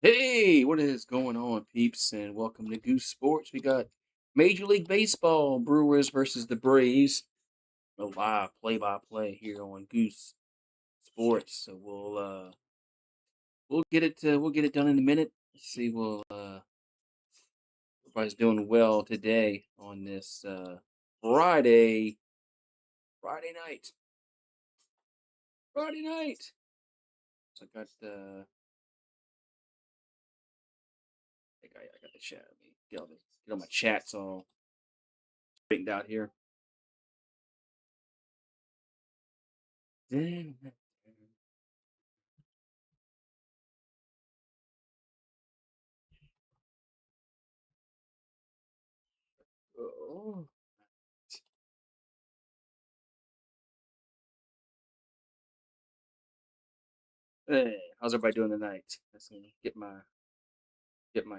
Hey, what is going on, peeps? And welcome to Goose Sports. We got Major League Baseball, Brewers versus the Braves. A live play-by-play here on Goose Sports. So we'll get it done in a minute. Let's see, everybody's doing well today on this Friday Friday night. Friday night. So I got the chat. Let me get all my chats all straightened out here. Oh. Hey, how's everybody doing tonight? Let's see, get my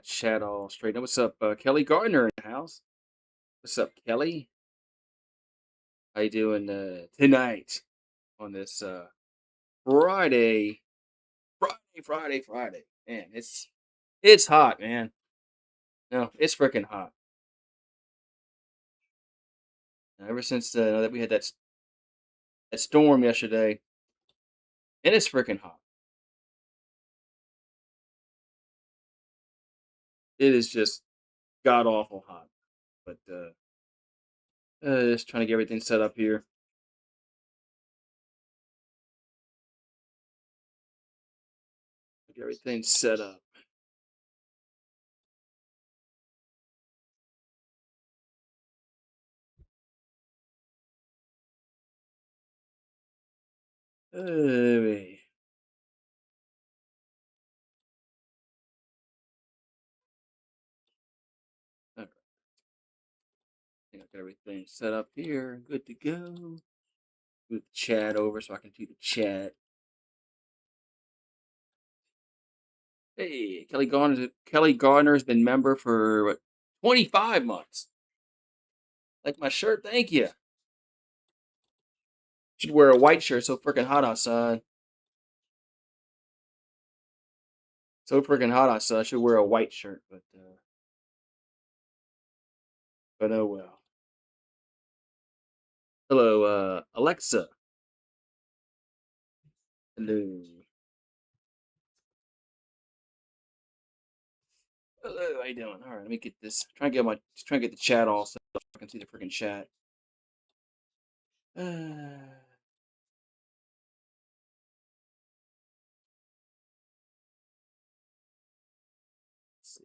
chat all straight. What's up, Kelly Gardner in the house? What's up, Kelly? How you doing tonight on this Friday? Friday. Man, it's hot, man. No, it's freaking hot. Ever since that we had that storm yesterday, and it's freaking hot. It is just god awful hot. But just trying to get everything set up here. Get everything set up. Uh, I think I got everything set up here. Good to go. Move the chat over so I can see the chat. Hey, Kelly Gardner's been member for 25 months. Like my shirt, thank you. Should wear a white shirt. So freaking hot outside. So freaking hot outside. I should wear a white shirt, but oh well. Hello, Alexa. Hello. Hello, how you doing? All right, let me get this. Trying to get the chat all set up so I can see the freaking chat. Let's see.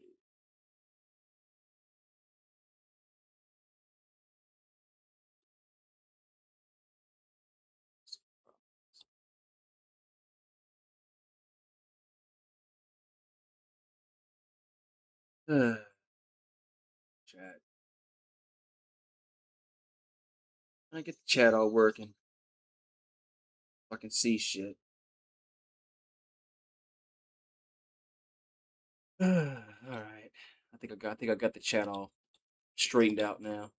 Chat. I get the chat all working. I can see shit. All right. I think I got the chat all straightened out now.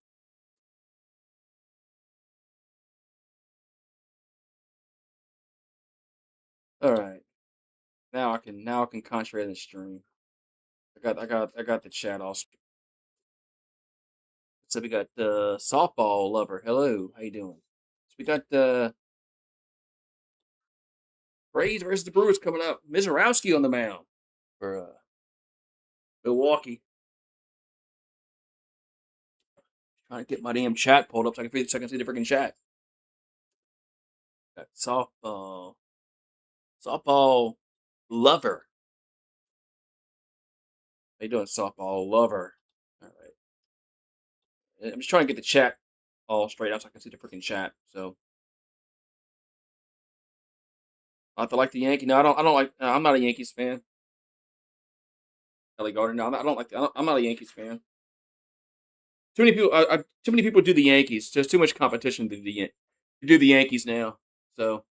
All right. Now I can concentrate on the stream. I got the chat all. So we got the softball lover. Hello, how you doing? So we got the Braves versus the Brewers coming up. Mizorowski on the mound for Milwaukee. Trying to get my damn chat pulled up so I can see the freaking chat. Got softball lover. How you doing, softball lover? All right. I'm just trying to get the chat all straight out so I can see the freaking chat. So I have to like the Yankee. No, I don't like. I'm not a Yankees fan. Kelly Gardner. No, I don't like. I'm not a Yankees fan. Too many people do the Yankees. There's too much competition to do the Yankees now. So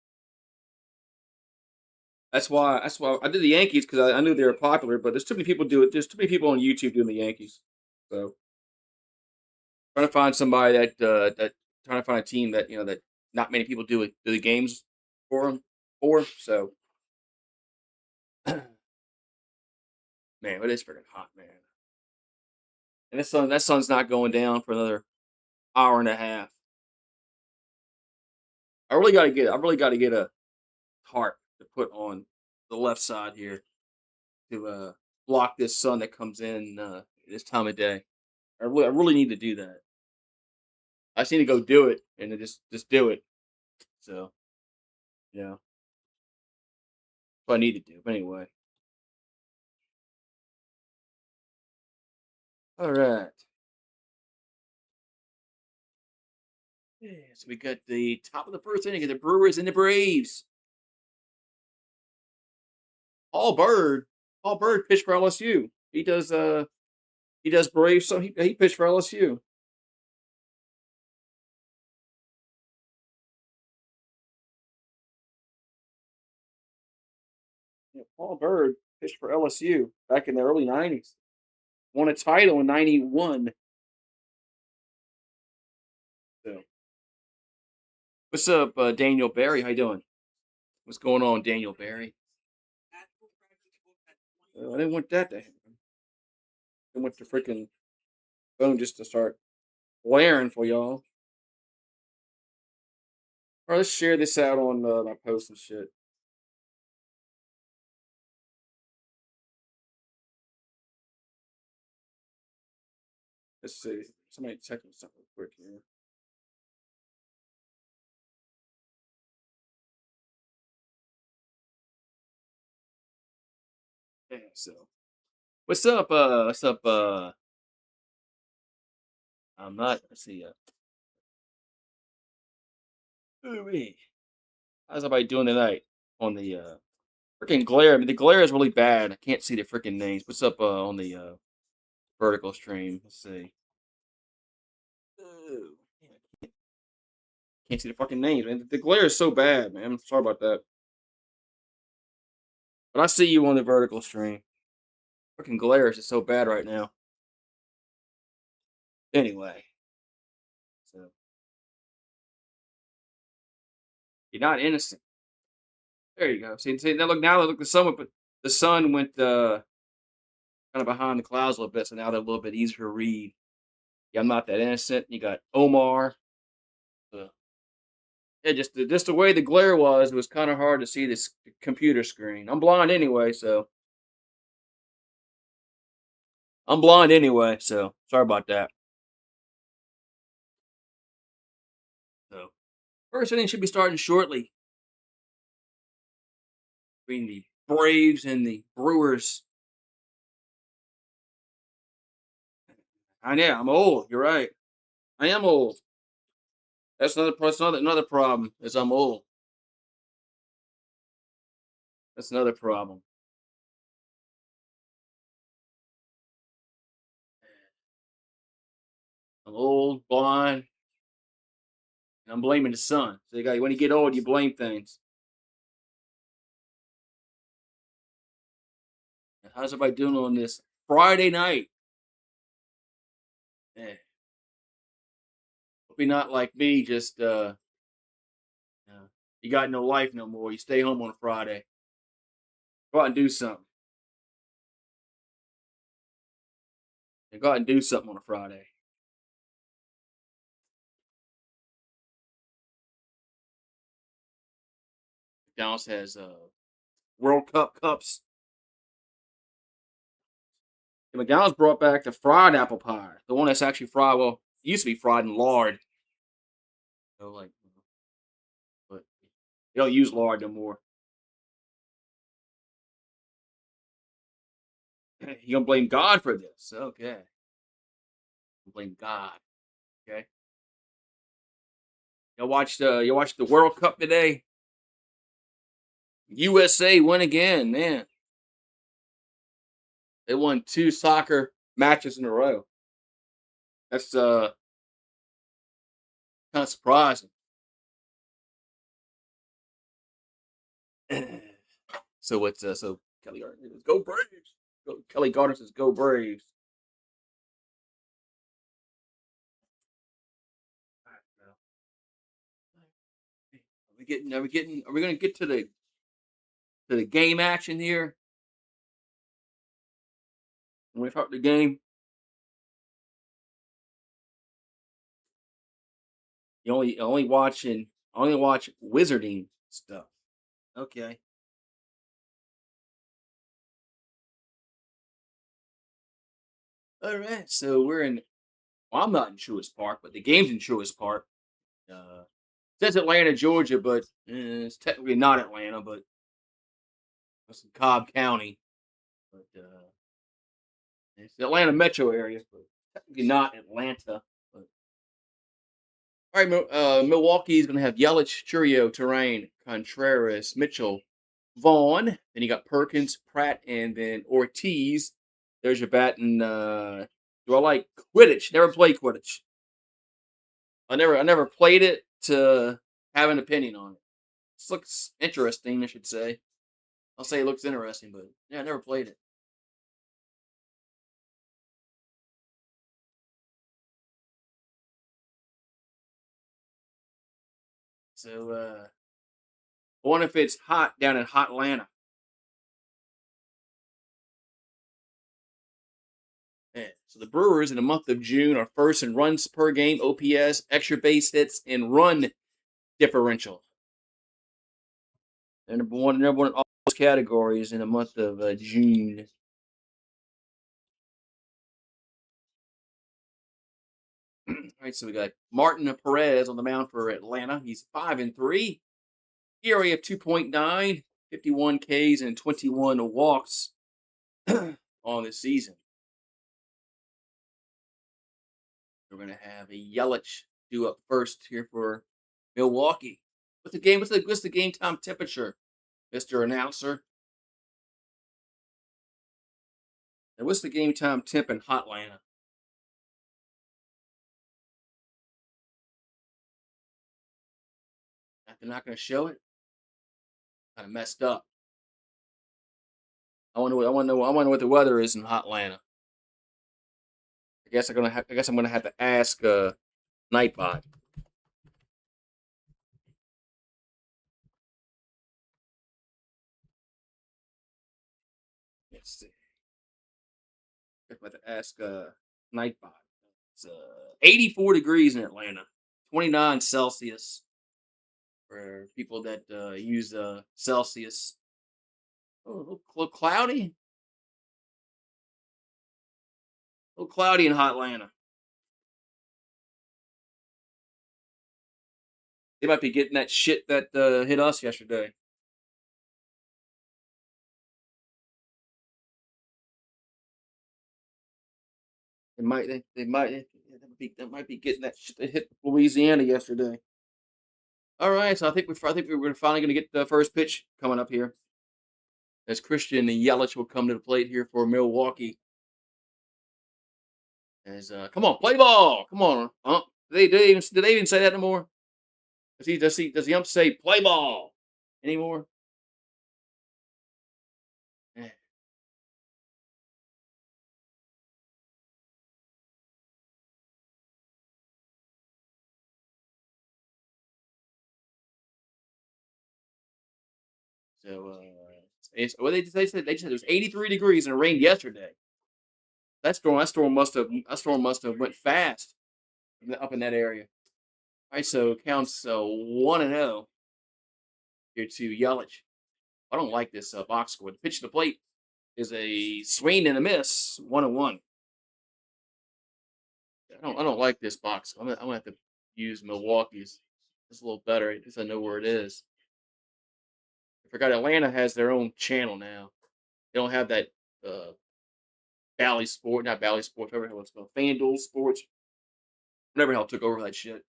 that's why I did the Yankees because I knew they were popular. But there's too many people do it. There's too many people on YouTube doing the Yankees. So trying to find somebody that trying to find a team that that not many people do the games for them for. So Man, it is freaking hot, man. And that sun's not going down for another hour and a half. I really gotta get a tarp to put on the left side here to block this sun that comes in this time of day. I really need to do that. I just need to go do it and then just do it. So yeah, what I need to do. But anyway, all right. Yeah, so we got the top of the first inning of the Brewers and the Braves. Paul Bird, Paul Bird pitched for LSU. He does Braves, so he pitched for LSU. Yeah, Paul Bird pitched for LSU back in the early '90s. Won a title in '91. So, what's up, Daniel Barry? How you doing? What's going on, Daniel Barry? I didn't want that to happen. I want the freaking phone just to start blaring for y'all. All right, let's share this out on my post and shit. Let's see. Somebody check me something real quick here. Yeah, so what's up? What's up? I'm not. Let's see. Ooh-wee. How's everybody doing tonight on the freaking glare? I mean, the glare is really bad. I can't see the freaking names. What's up on the vertical stream? Let's see. Ooh, can't see the fucking names, man. The glare is so bad, man. Sorry about that. But I see you on the vertical stream. Fucking glare is just so bad right now. Anyway, so you're not innocent. There you go. See now look the sun went kind of behind the clouds a little bit, so now they're a little bit easier to read. Yeah, I'm not that innocent. You got Omar. Uh, yeah, just the way the glare was, it was kind of hard to see this computer screen. I'm blind anyway, so sorry about that. So first inning should be starting shortly between the Braves and the Brewers. I know I'm old. You're right. I am old. That's another problem. Is I'm old. That's another problem. I'm old, blind, and I'm blaming the sun. So when you get old, you blame things. How's everybody doing on this Friday night? Eh, hope you're not like me. Just you got no life no more. You stay home on a Friday. Go out and do something. Go out and do something on a Friday. McDonald's has World Cup cups. And McDonald's brought back the fried apple pie, the one that's actually fried. Well, it used to be fried in lard. So like, but they don't use lard no more. You gonna blame God for this? Okay, blame God. Okay. You watched the World Cup today. USA won again, man. They won two soccer matches in a row. That's kind of surprising. So what's so Kelly Gardner says, "Go Braves." Kelly Gardner says, "Go Braves." Are we gonna get to the game action here? When we start the game, you only watch wizarding stuff. Okay. All right. So we're in. Well, I'm not in Truist Park, but the game's in Truist Park. Uh, says Atlanta, Georgia, but it's technically not Atlanta, but it's in Cobb County. But it's the Atlanta metro area, but technically not Atlanta. But, all right, Milwaukee's going to have Yelich, Churio, Terrain, Contreras, Mitchell, Vaughn. Then you got Perkins, Pratt, and then Ortiz. There's your bat. And do I like Quidditch? Never played Quidditch. I never played it to have an opinion on it. This looks interesting, I should say. I'll say it looks interesting, but yeah, I never played it. So I wonder if it's hot down in Hot Atlanta. Yeah. So the Brewers in the month of June are first in runs per game, OPS, extra base hits, and run differential. They're number one in all those categories in the month of June. All right, so we got Martin Perez on the mound for Atlanta. He's 5-3. ERA of 2.9, 51 Ks, and 21 walks on the season. We're going to have a Yelich due up first here for Milwaukee. What's the game time temperature, Mr. Announcer? And what's the game time temp in Hotlanta? They're not going to show it. Kind of messed up. I want to know what the weather is in Hotlanta. I guess I'm gonna have to ask Nightbot. Let's see. I'm about to ask Nightbot. It's 84 degrees in Atlanta, 29 Celsius for people that use Celsius. Oh, a little cloudy. A little cloudy in Hotlanta. They might be getting that shit that hit us yesterday. They might be getting that shit that hit Louisiana yesterday. All right, so I think we're finally going to get the first pitch coming up here as Christian Yelich will come to the plate here for Milwaukee. As come on, play ball, come on, did they even say that anymore? Does the ump say play ball anymore? Eh, So well they said it was 83 degrees and it rained yesterday. That storm must have went fast up in that area. All right, so it counts 1-0 here to Yelich. I don't like this box score. The pitch to the plate is a swing and a miss, 1-1. I don't like this box. I'm gonna have to use Milwaukee's. It's a little better. At least I know where it is. I forgot Atlanta has their own channel now. They don't have that uh not Valley Sports, whatever the hell it's called. FanDuel Sports. Whatever the hell took over that shit.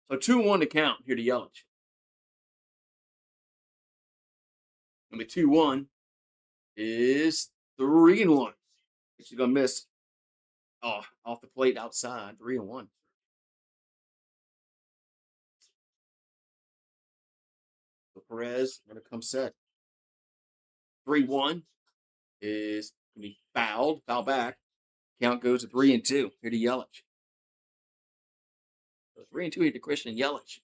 So 2-1 to count here to Yelich. Number 2-1 is 3-1. She's gonna miss off the plate outside. 3-1. So Perez gonna come set. 3-1 is gonna be fouled. Foul back. Count goes to 3-2. Here to Yelich. So 3-2 here to Christian Yelich.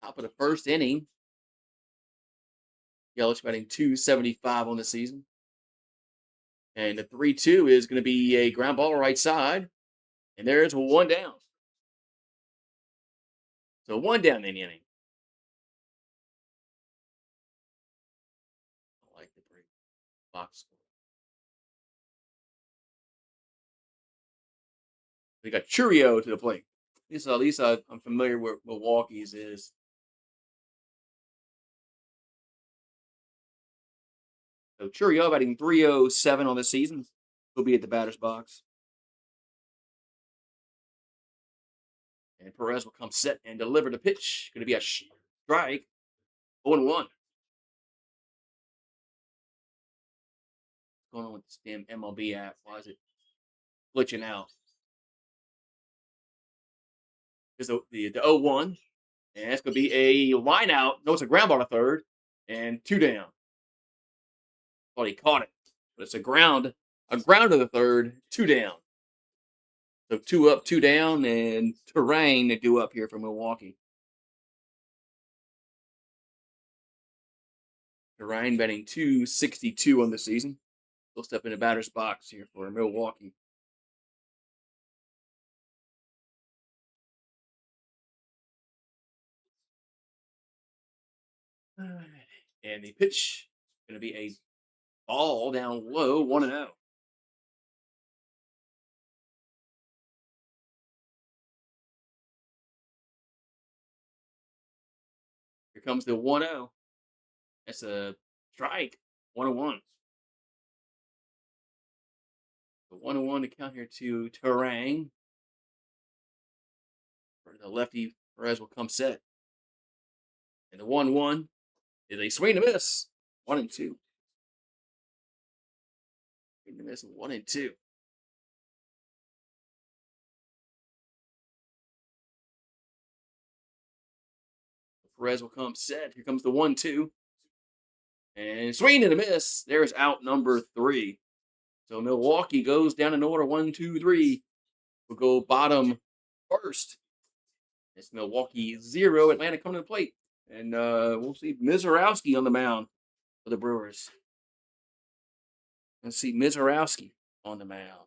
Top of the first inning. Yelich batting 275 on the season. And the 3-2 is going to be a ground ball right side. And there's one down. So one down in the inning. I like the break box score. We got Churio to the plate. At least I'm familiar with Milwaukee's is. So Churio batting 307 on the season. He'll be at the batter's box. And Perez will come set and deliver the pitch. Going to be a strike. 0-1. What's going on with this damn MLB app? Why is it glitching out? There's the 0-1. And it's going to be a line out. No, it's a ground ball to third. And two down. Thought he caught it. But it's a ground to the third. Two down. So two up, two down, and terrain to do up here for Milwaukee. Terrain batting 262 on the season. He'll step in the batter's box here for Milwaukee. And the pitch going to be a ball down low, 1-0. Here comes the 1-0. That's a strike, 1-1. The 1-1 to count here to Terang. For the lefty, Perez will come set. And the 1-1 is a swing and a miss, 1-2. Swing and a miss, 1-2. Perez will come set. Here comes the 1-2. And swing and a miss. There's out number 3. So Milwaukee goes down in order 1, 2, 3. We'll go bottom first. It's Milwaukee 0, Atlanta coming to the plate. And we'll see Mizorowski on the mound for the Brewers. Let's see Mizorowski on the mound.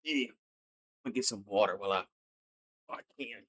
Yeah. I'm going to get some water while I can.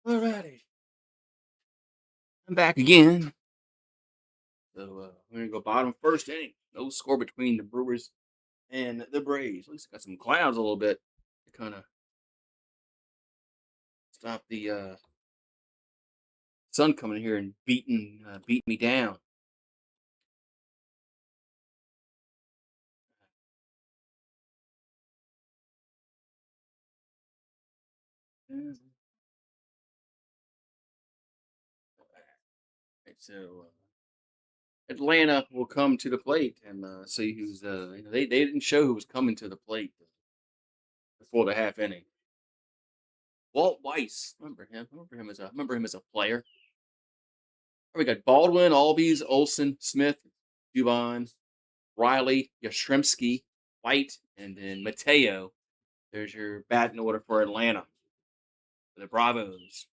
Alrighty. I'm back again. So we're going to go bottom first inning. No score between the Brewers and the Braves. At least got some clouds a little bit to kind of stop the sun coming here and beating me down. Right, so Atlanta will come to the plate and see who's. They didn't show who was coming to the plate before the half inning. Walt Weiss, remember him? Remember him as a player. We got Baldwin, Albies, Olson, Smith, Dubon, Riley, Yastrzemski, White, and then Mateo. There's your batting order for Atlanta. The Bravos.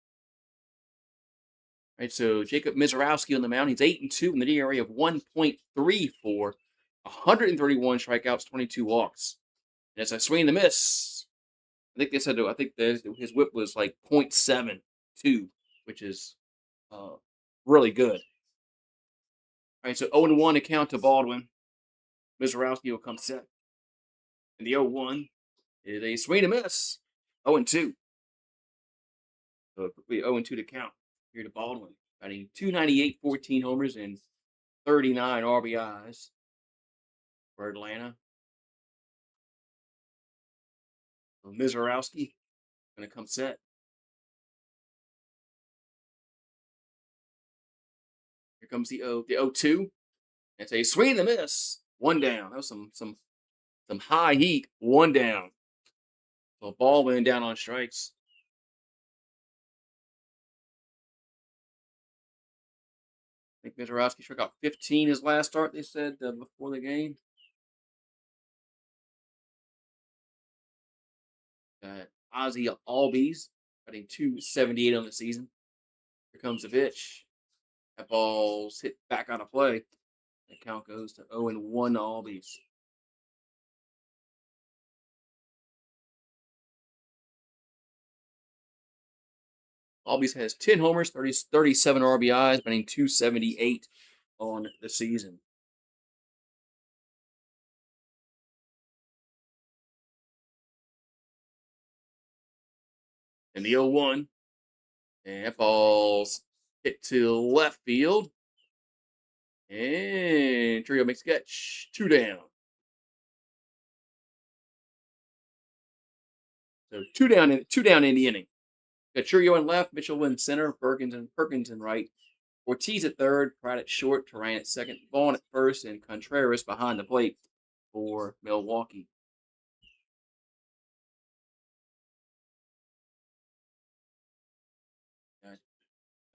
Right, so Jacob Mizorowski on the mound. He's 8-2 in the ERA of 1.34, 131 strikeouts, 22 walks. And it's a swing and a miss. I think they said his whip was like .72, which is really good. All right, so 0-1 to count to Baldwin. Mizorowski will come set. And the 0-1 is a swing and a miss. 0-2. So it could be 0-2 to count. Here to Baldwin, batting 298, 14 homers, and 39 RBIs for Atlanta. So Mizorowski going to come set. Here comes the 0-2. It's a swing and a miss. One down. That was some high heat. One down. So Baldwin down on strikes. I think Mizorowski struck out 15 his last start, they said, before the game. Ozzie Albies, batting 278 on the season. Here comes the pitch. That ball's hit back out of play. The count goes to 0-1 to Albies. Albies has 10 homers, 37 RBIs, batting 278 on the season. And the 0-1. And that ball's hit to left field. And Trio makes a catch. 2 down. So two down in the inning. Got Trio in left, Mitchell in center, Perkins in right. Ortiz at third, Pratt at short, Terrain at second, Vaughn at first, and Contreras behind the plate for Milwaukee.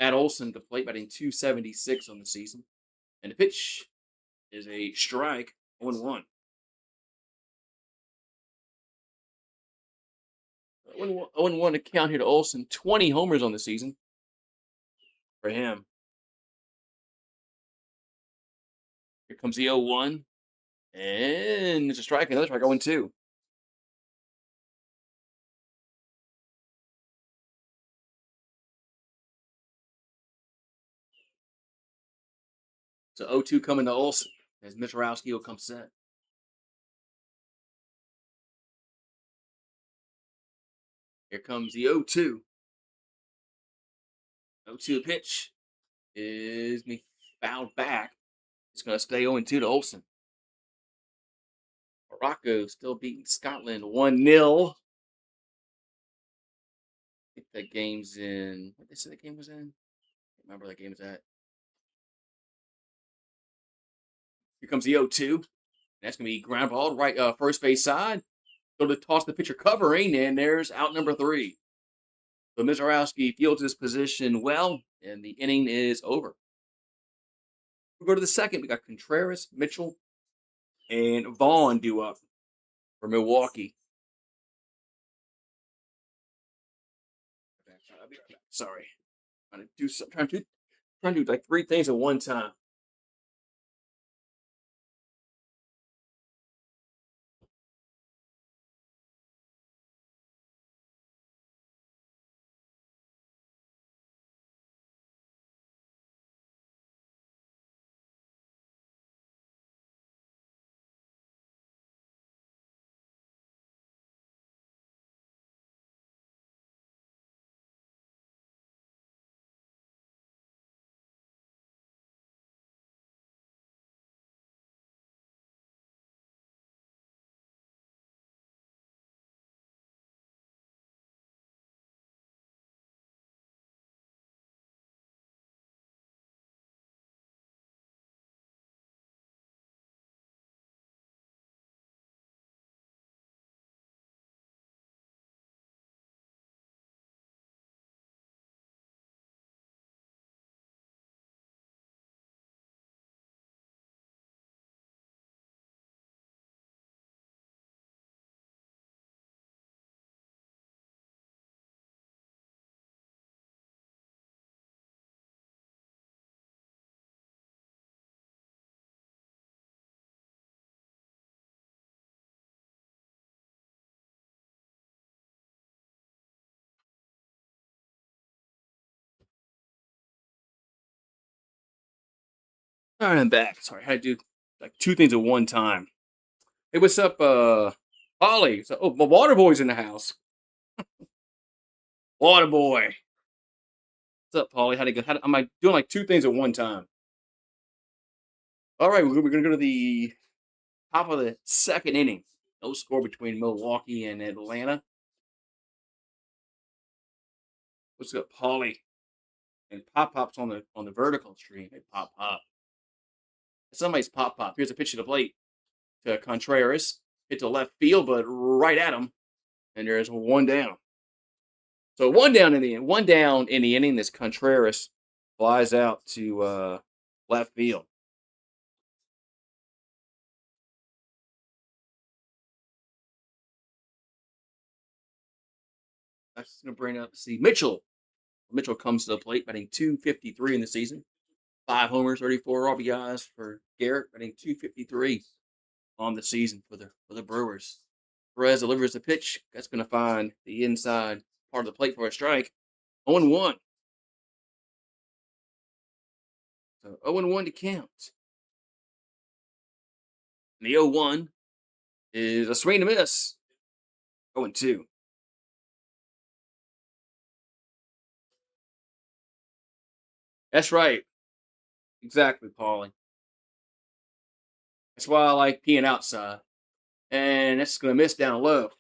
Matt Olson to plate, batting 276 on the season. And the pitch is a strike, 0-1. 0-1 to count here to Olson. 20 homers on the season for him. Here comes the 0-1. And it's a strike, another strike, 0-2. So 0-2 coming to Olson as Mizorowski will come set. Here comes the 0-2. 0-2 pitch is fouled back. It's going to stay 0-2 to Olson. Morocco still beating Scotland 1-0. I think that game's in. What they say the game was in? I can't remember that game was at. Here comes the 0-2. That's going to be ground ball right first base side. Go to toss the pitcher covering, and there's out number 3. So Mizorowski fields his position well, and the inning is over. We'll go to the second. We got Contreras, Mitchell, and Vaughn due up for Milwaukee. I'll be right back. Sorry. I'm trying to do like 3 things at one time. All right, I'm back. Sorry, I had to do like 2 things at one time. Hey, what's up, Ollie? So, my water boy's in the house. Water boy. What's up, Paulie? How'd it go? Am I doing like two things at one time? All right, we're gonna go to the top of the second inning. No score between Milwaukee and Atlanta. What's up, Paulie? And Pop Pop's on the vertical stream. Hey, Pop Pop. Somebody's Pop Pop. Here's a pitch to the plate to Contreras. Hit to left field, but right at him. And there's one down. So one down in the inning. This Contreras flies out to left field. That's gonna bring up see Mitchell. Mitchell comes to the plate, batting 253 in the season. 5 homers, 34 RBIs for Garrett, batting 253 on the season for the Brewers. Perez delivers the pitch. That's going to find the inside part of the plate for a strike. 0-1. So 0-1 to count. And the 0-1 is a swing and a miss. 0-2. That's right. Exactly, Paulie. That's why I like peeing outside. And that's going to miss down low.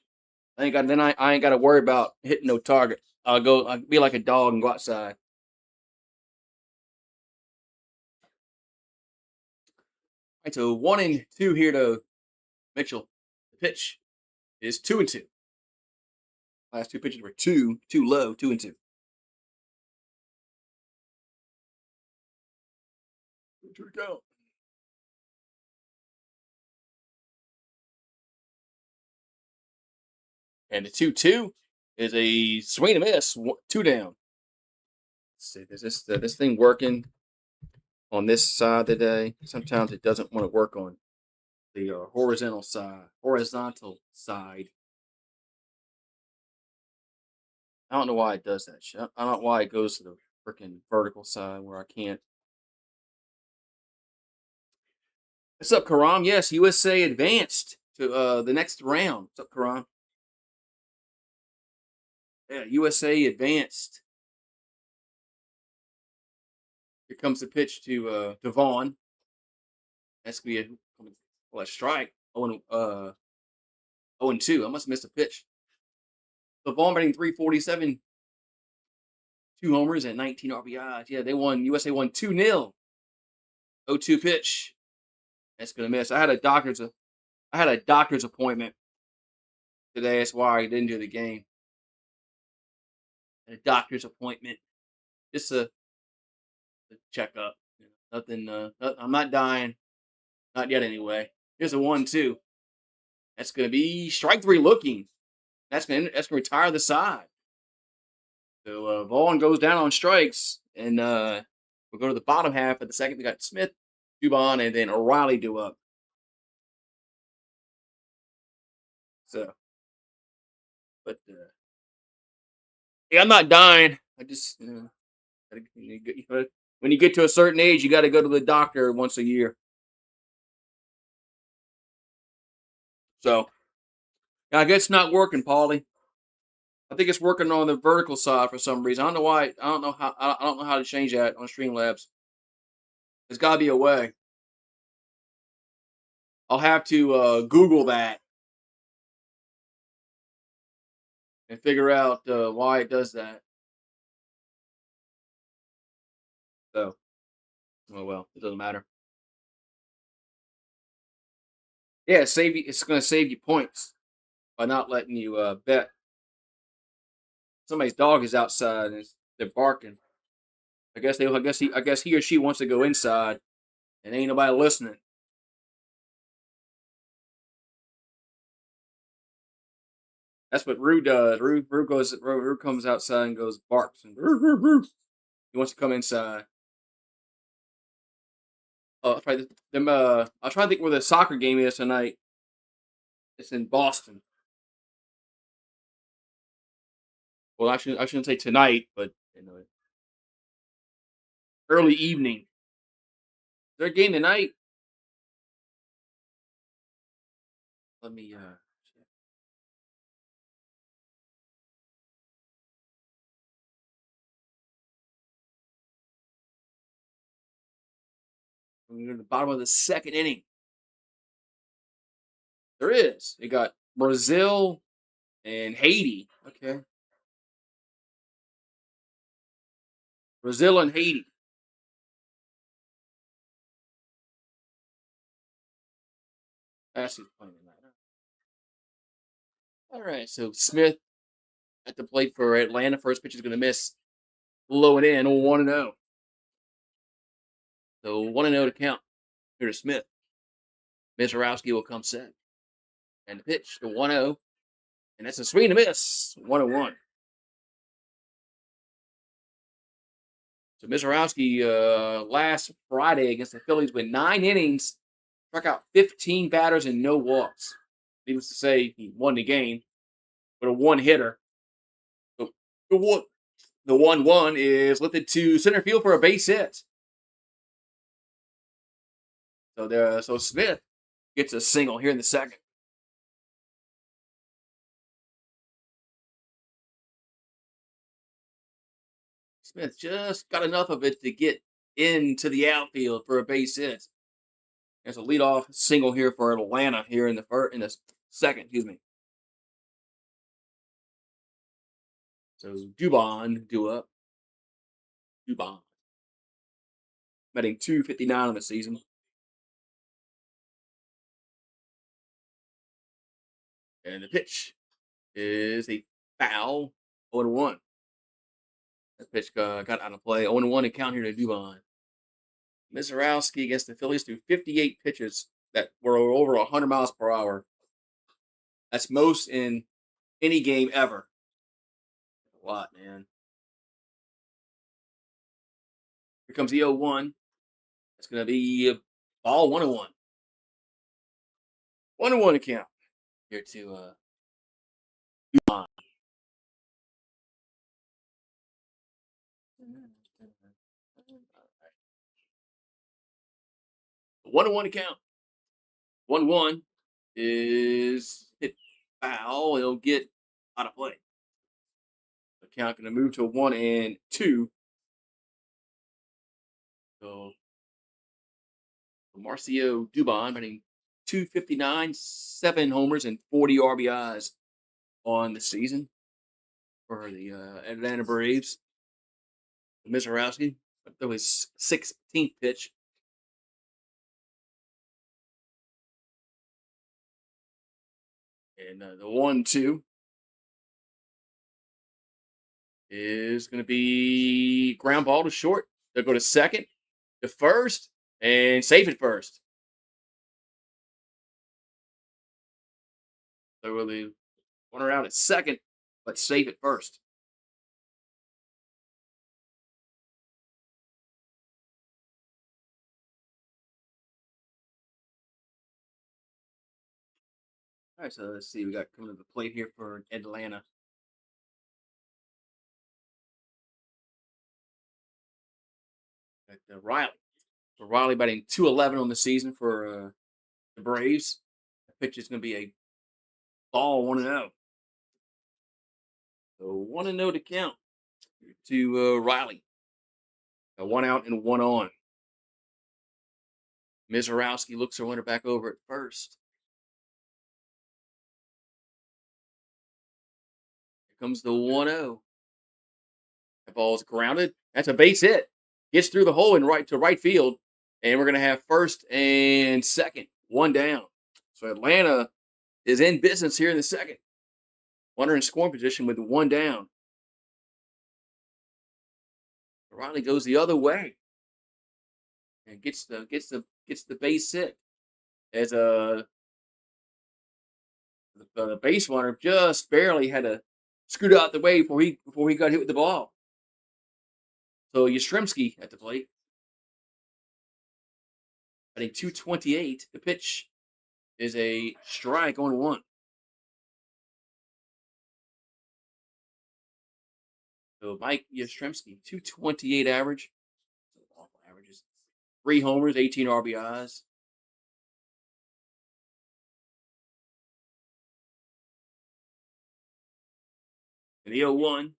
I ain't got to worry about hitting no target. I'll be like a dog and go outside. Right, so 1-2 here to Mitchell. The pitch is 2-2. Last two pitches were too low, 2-2. Here we go. And the 2-2 is a swing and a miss, two down. Let's see, is this thing working on this side today? Sometimes it doesn't want to work on the horizontal side. I don't know why it does that shit. I don't know why it goes to the freaking vertical side where I can't. What's up, Karam? Yes, USA advanced to the next round. What's up, Karam? Yeah, USA advanced. Here comes the pitch to Devon. That's gonna be a strike. 0-2. I must have missed a pitch. Devon batting 347, 2 homers and 19 RBIs. Yeah, they won. USA won 2-0. 0-2 pitch. That's gonna miss. I had a doctor's appointment today. That's why I didn't do the game. A doctor's appointment. Just a checkup. Nothing. I'm not dying. Not yet, anyway. Here's a 1-2. That's gonna be strike three looking. That's gonna retire the side. So Vaughn goes down on strikes, and we'll go to the bottom half of the second. We got Smith, Dubon, and then O'Reilly due up. So, but yeah, I'm not dying. I just when you get to a certain age, you got to go to the doctor once a year. So I guess it's not working, Paulie. I think it's working on the vertical side for some reason. I don't know why. I don't know how. I don't know how to change that on Streamlabs. There's got to be a way. I'll have to Google that and figure out why it does that. So, oh well, it doesn't matter. Yeah, save you. It's going to save you points by not letting you bet. Somebody's dog is outside and they're barking. I guess he or she wants to go inside, and ain't nobody listening. That's what Rue does. Rue comes outside and goes barks and roo, roo, roo. He wants to come inside. I'll try to think where the soccer game is tonight. It's in Boston. Well, I shouldn't say tonight, but early evening. Is there a game tonight? Let me We're at the bottom of the second inning. There is. They got Brazil and Haiti. Okay. Brazil and Haiti. That's who's playing tonight. All right. So Smith at the plate for Atlanta. First pitch is going to miss. Low and in. 1-0. So 1-0 to count. Here to Smith. Mizorowski will come set. And the pitch, the 1-0. And that's a swing and a miss. 1-1. So Mizorowski last Friday against the Phillies went 9 innings, struck out 15 batters and no walks. Needless to say, he won the game with a one hitter. So the 1-1 is lifted to center field for a base hit. So Smith gets a single here in the second. Smith just got enough of it to get into the outfield for a base hit. There's a leadoff single here for Atlanta here in the second. Excuse me. So Dubon due up. Dubon batting 259 on the season. And the pitch is a foul. 0-1. That pitch got out of play. 0-1 to count here to Dubon. Mizorowski against the Phillies threw 58 pitches that were over 100 miles per hour. That's most in any game ever. A lot, man. Here comes the 0-1. It's going to be a ball 1-1. 1-1 to count here to Dubon. 1-1 to count. 1-1 is hit foul. It'll get out of play. The count going to move to 1-2. So Marcio Dubon batting 259, 7 homers and 40 RBIs on the season for the Atlanta Braves. Mizorowski threw his 16th pitch. And the 1-2 is going to be ground ball to short. They'll go to second, to first, and safe at first. So we'll leave one around at second, but safe at first. All right, so let's see. We got coming to the plate here for Atlanta. Riley. So Riley batting 211 on the season for the Braves. The pitch is going to be a ball 1-0. So 1-0 to count to Riley. 1 out and 1 on. Mizorowski looks her winner back over at first. Here comes the 1-0. That ball's grounded. That's a base hit. Gets through the hole and right to right field. And we're going to have first and second. 1 down. So Atlanta is in business here in the second. Runner in scoring position with 1 down. Riley goes the other way and gets the base hit as the base runner just barely had to scoot out the way before he got hit with the ball. So Yastrzemski at the plate. I think 228. The pitch is a strike on 1. So Mike Yastrzemski, 228 average. Awful averages. 3 homers, 18 RBIs. And the 0-1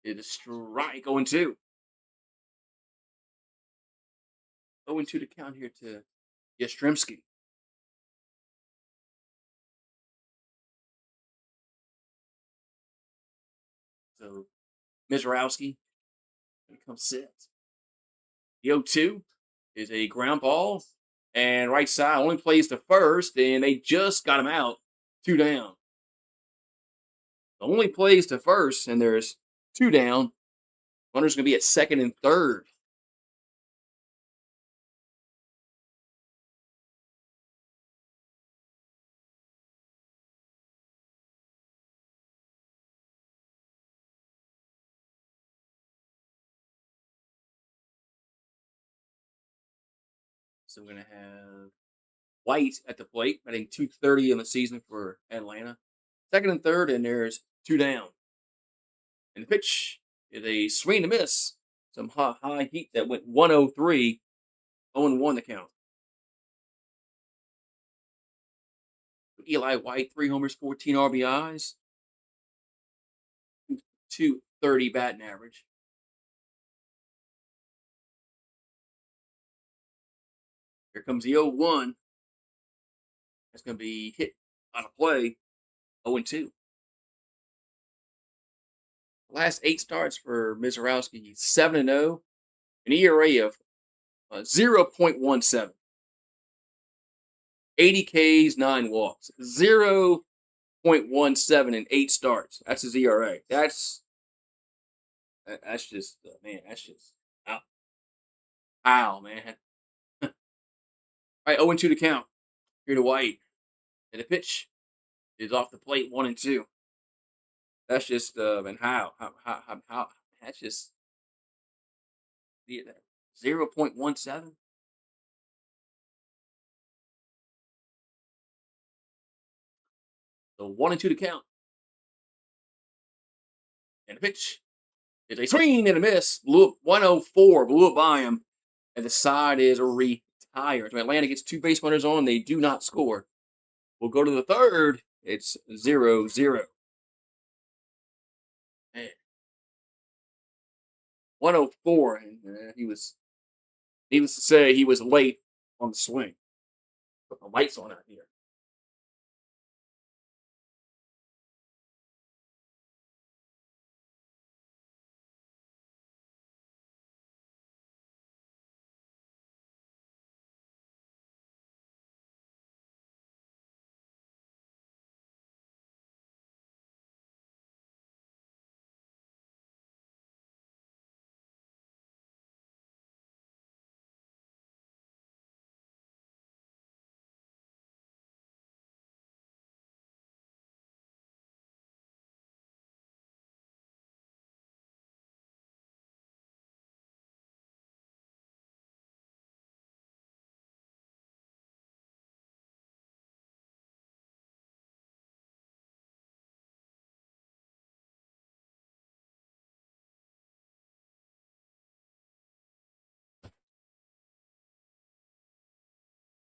is a strike 0-2. 0-2 to count here to Yastrzemski. So Mizrowski comes set. The 0-2 is a ground ball, and right side only plays to first, and they just got him out. 2 down. Only plays to first, and there's 2 down. Runner's going to be at second and third. So we're going to have White at the plate, batting 230 in the season for Atlanta. Second and third, and there's 2 down. And the pitch is a swing and a miss. Some high heat that went 103, 0-1 the count. Eli White, 3 homers, 14 RBIs, 230 batting average. Here comes the 0-1. That's going to be hit on a play, 0-2. Last 8 starts for Mizrowski, he's 7-0, an ERA of 0.17. 80 Ks, 9 walks. 0.17 in 8 starts. That's his ERA. That's just man. That's just ow, man. All right, 0-2 to count. Here to White, and the pitch is off the plate. 1-2. That's just and how that's just 0.17. So 1-2 to count, and the pitch is a swing and a miss. Blew up 104. Blew it by him, and the side is retired. So Atlanta gets 2 base runners on. They do not score. We'll go to the third. It's 0-0. Man. 104, and he was, needless to say, he was late on the swing. Put the lights on out here.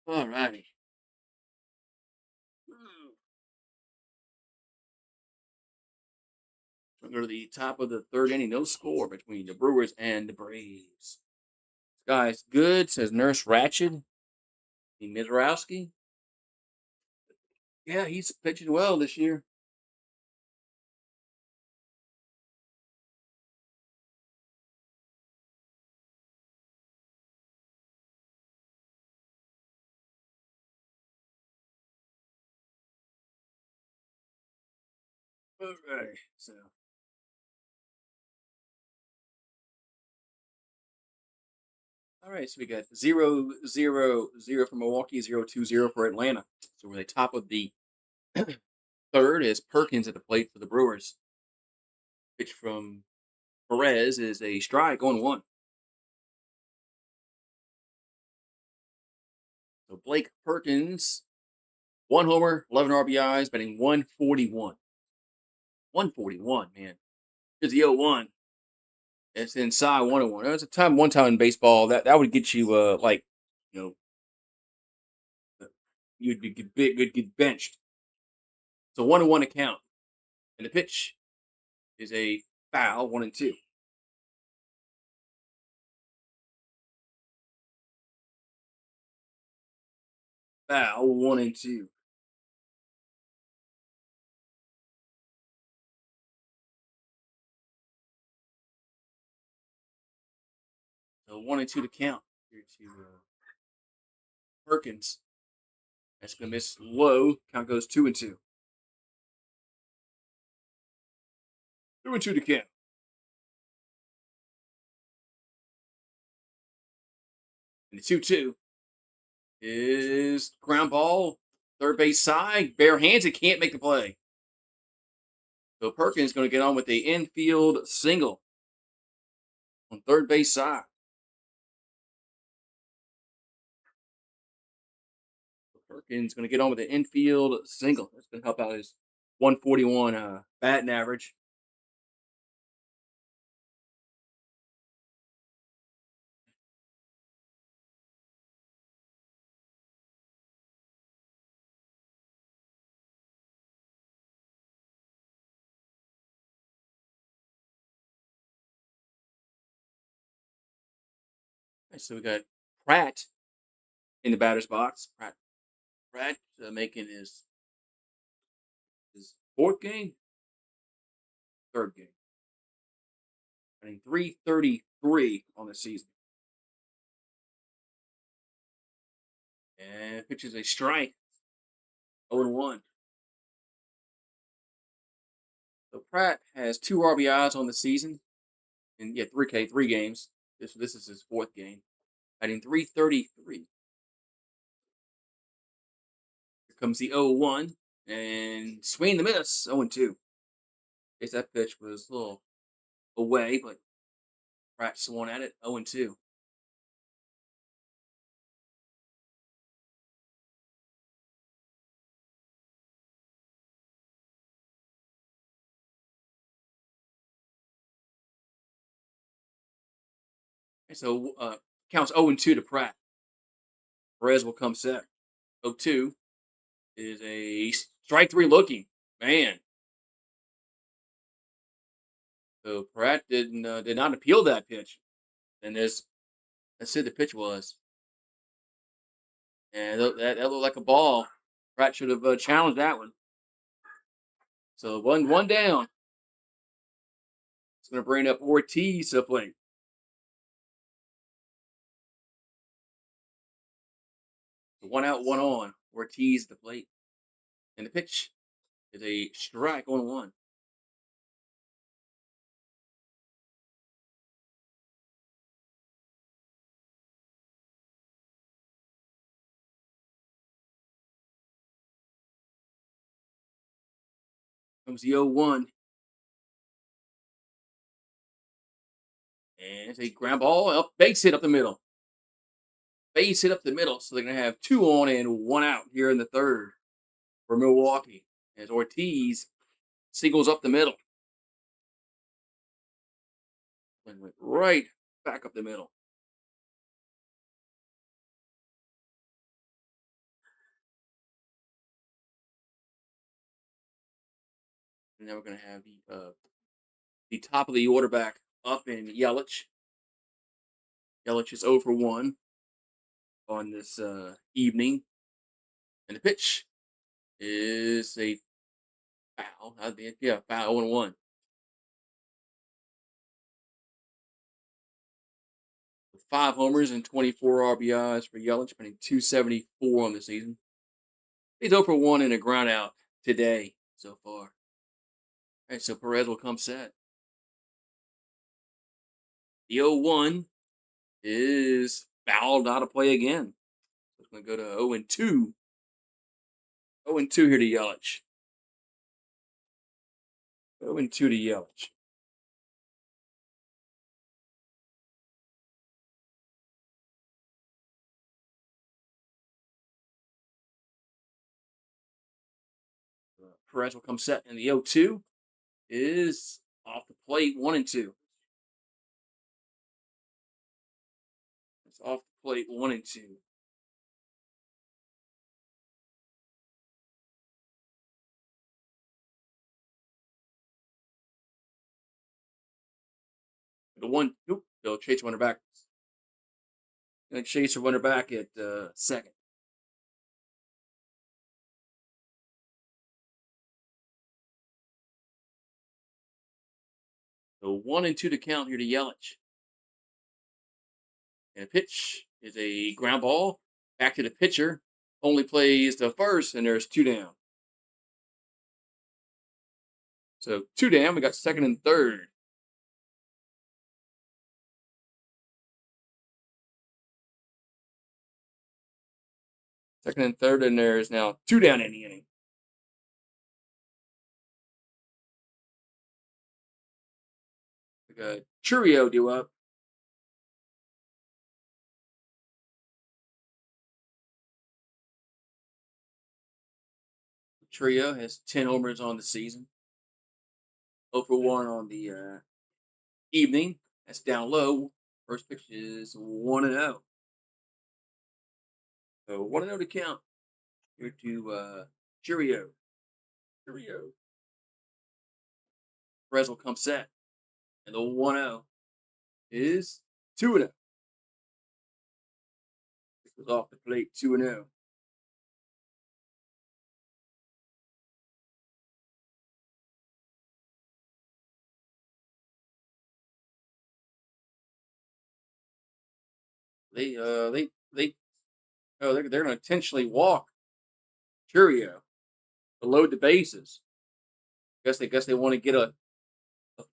All righty. We'll go to the top of the third inning. No score between the Brewers and the Braves. Guy's good, says Nurse Ratched. The Mizrowski. Yeah, he's pitching well this year. All right, so all right, so we got 0-0-0 for Milwaukee, 0-2-0 for Atlanta. So we're the top of the third is Perkins at the plate for the Brewers. Pitch from Perez is a strike on 1. So Blake Perkins, 1 homer, 11 RBIs, batting 141. 141, man. Here's the 0-1. It's inside 101. There's a time, one time in baseball that would get you like, you know, you'd be get benched. So 1-1 to count, and the pitch is a foul. 1-2. Foul, 1-2. So 1-2 to count. Here to Perkins. That's gonna miss low. Count goes 2-2. 2-2 to count. And the 2-2 is ground ball. Third base side. Bare hands. It can't make the play. So Perkins going to get on with the infield single on third base side. So Perkins going to get on with the infield single. That's going to help out his 141 batting average. And so we got Pratt in the batter's box. Pratt making his fourth game, third game. I mean, 333 on the season. And pitches a strike, 0-1. So Pratt has 2 RBIs on the season. And yeah, 3K, 3 games. This is his fourth game. Batting 333. Here comes the 0-1. And swing the miss, 0-2. Guess that pitch was a little away, but Pratt swung at it, 0-2. And so counts 0-2 to Pratt. Perez will come set. 0-2 is a strike three looking. Man. So Pratt did not appeal that pitch. And that's it the pitch was. And that looked like a ball. Pratt should have challenged that one. So one down. It's going to bring up Ortiz to play. 1 out, 1 on. Ortiz at the plate. And the pitch is a strike, 1-1. Comes the 0-1. And it's a ground ball up, base hit up the middle. Base hit up the middle. So they're going to have 2 on and 1 out here in the third for Milwaukee. As Ortiz singles up the middle. And went right back up the middle. And now we're going to have the top of the order back up in Yelich. Yelich is 0 for 1 on this evening. And the pitch is a foul. Yeah, foul, 0-1. 5 homers and 24 RBIs for Yelich, batting 274 on the season. He's 0 for 1 in a ground out today so far. All right, so Perez will come set. The 0-1 is fouled out of play again. So it's going to go to 0-2. 0-2 here to Yelich. 0-2 to Yelich. Perez will come set, and the 0-2 is off the plate, 1-2. It's off the plate, 1-2. The one, nope, they'll chase runner back. Going to chase a runner back at second. So 1-2 to count here to Yelich. And pitch is a ground ball back to the pitcher. Only plays the first, and there's 2 down. So 2 down. We got second and third. Second and third, and there's now 2 down in the inning. We got Churio due up. Trio has 10 homers on the season. 0 for 1 on the evening. That's down low. First pitch is 1-0. So 1-0 to count. Here to Cheerio. Cheerio. Fresno comes set. And the 1-0 is 2-0. This was off the plate 2-0. They they're gonna intentionally walk Cheerio to load the bases. Guess they want to get a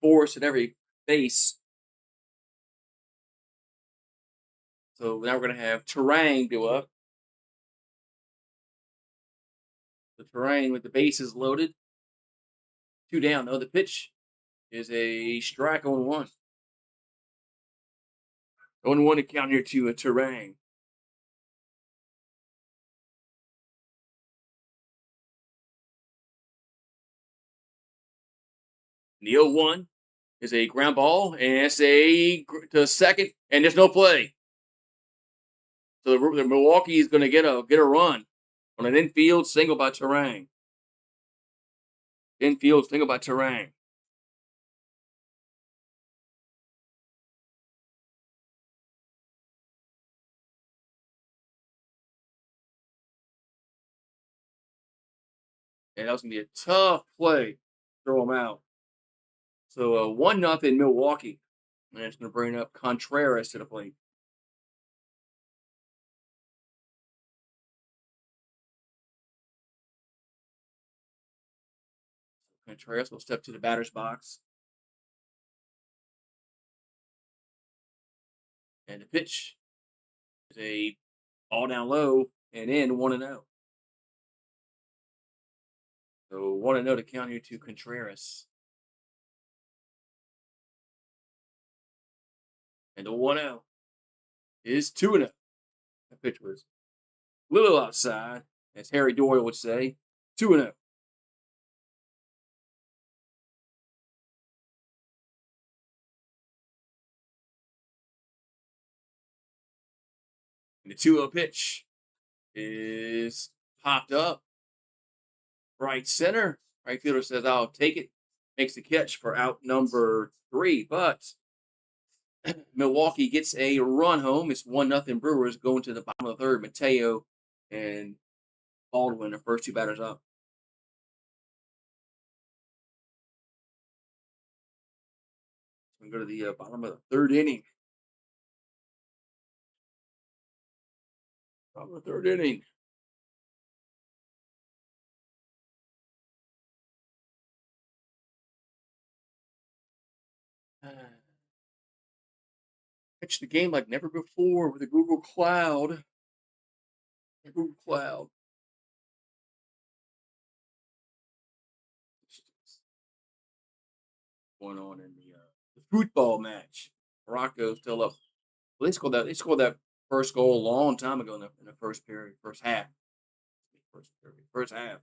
force at every base. So now we're gonna have Terang go up. The Terang with the bases loaded. 2 down. Though the pitch is a strike on 1. 0-1 to count here to a Terang. The 0-1 is a ground ball, and it's to second, and there's no play. So the Milwaukee is going to get a run on an infield single by Terang. Infield single by Terang. And that was going to be a tough play. Throw him out. So 1-0 Milwaukee. And it's going to bring up Contreras to the plate. Contreras will step to the batter's box. And the pitch is a ball down low and in 1-0. So 1-0 to count here to Contreras. And the 1-0 is 2-0. The pitch was a little outside, as Harry Doyle would say. 2-0. And the 2-0 pitch is popped up. Right center. Right fielder says, I'll take it. Makes the catch for out number 3. But Milwaukee gets a run home. It's 1-0 Brewers going to the bottom of the third. Mateo and Baldwin, the first 2 batters up. So we go to the bottom of the third inning. Bottom of the third inning. Pitch the game like never before with a Google Cloud. Google Cloud. Going on in the football match. Morocco still up. Well, They scored that first goal a long time ago in the first period, first half. First half.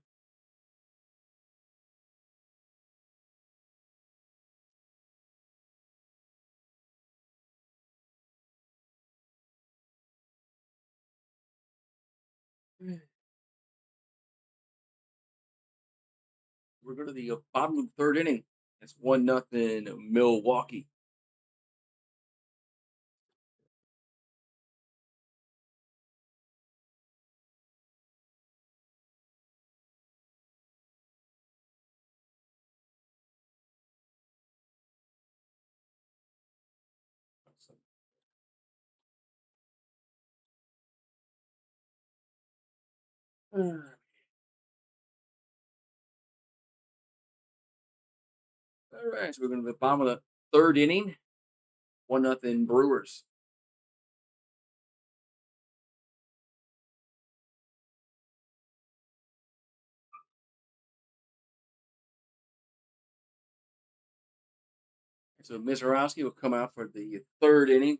We're going to the bottom of the third inning. It's 1-0 Milwaukee. All right, so we're going to the bottom of the third inning. 1-0 Brewers. So Mizorowski will come out for the third inning.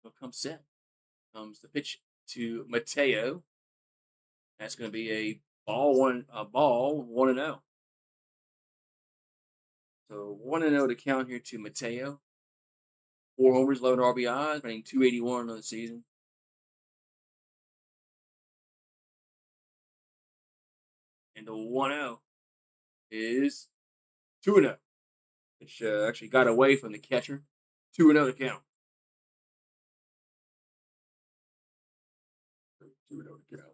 He'll come set. Comes the pitch to Mateo. That's going to be a ball 1-0. So 1-0 to count here to Mateo. 4 homers, 11 RBIs, batting .281 on the season. And the 1-0 is 2-0, which actually got away from the catcher. 2-0 to count. 2-0 to count.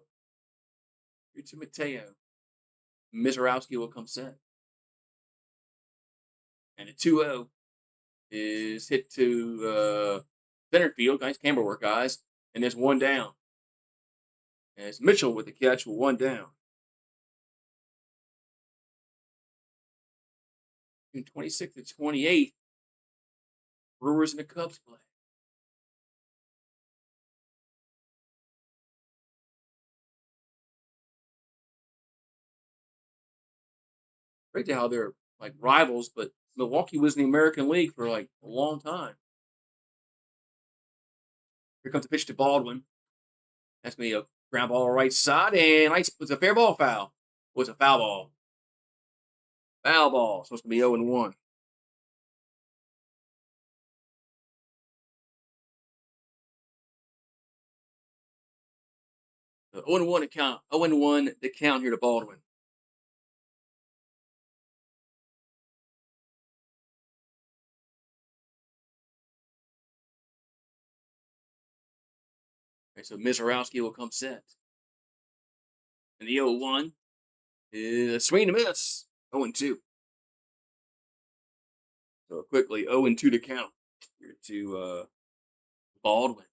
Here to Mateo. Mizorowski will come set. And a 2-0 is hit to center field. Nice camera work, guys. And there's one down. And it's Mitchell with the catch with one down. In 26th to 28th, Brewers and the Cubs play. Great to how they're like rivals, but Milwaukee was in the American League for like a long time. Here comes the pitch to Baldwin. That's going to be a ground ball right side, and it's a fair ball foul. Well, it's a foul ball. Foul ball. So it's going to be 0-1. So 0-1 to count. 0-1 to count here to Baldwin. Okay, so Mizorowski will come set. And the 0-1 is a swing and a miss. 0-2. So quickly, 0-2 to count here to Baldwin.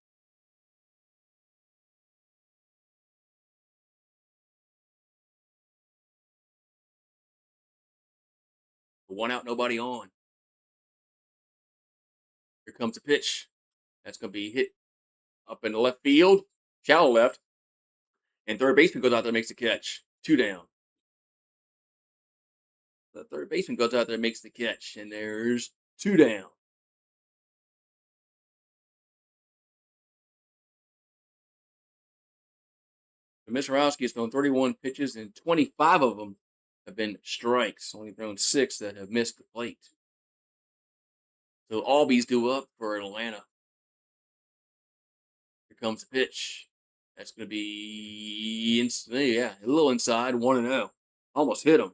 One out, nobody on. Here comes the pitch. That's going to be hit up in the left field, shallow left. And third baseman goes out there and makes the catch. 2 down. The third baseman goes out there and makes the catch. And there's 2 down. Mizorowski has thrown 31 pitches, and 25 of them have been strikes. Only thrown 6 that have missed the plate. So Albies due up for Atlanta. Here comes the pitch. That's going to be a little inside, 1-0. Almost hit him.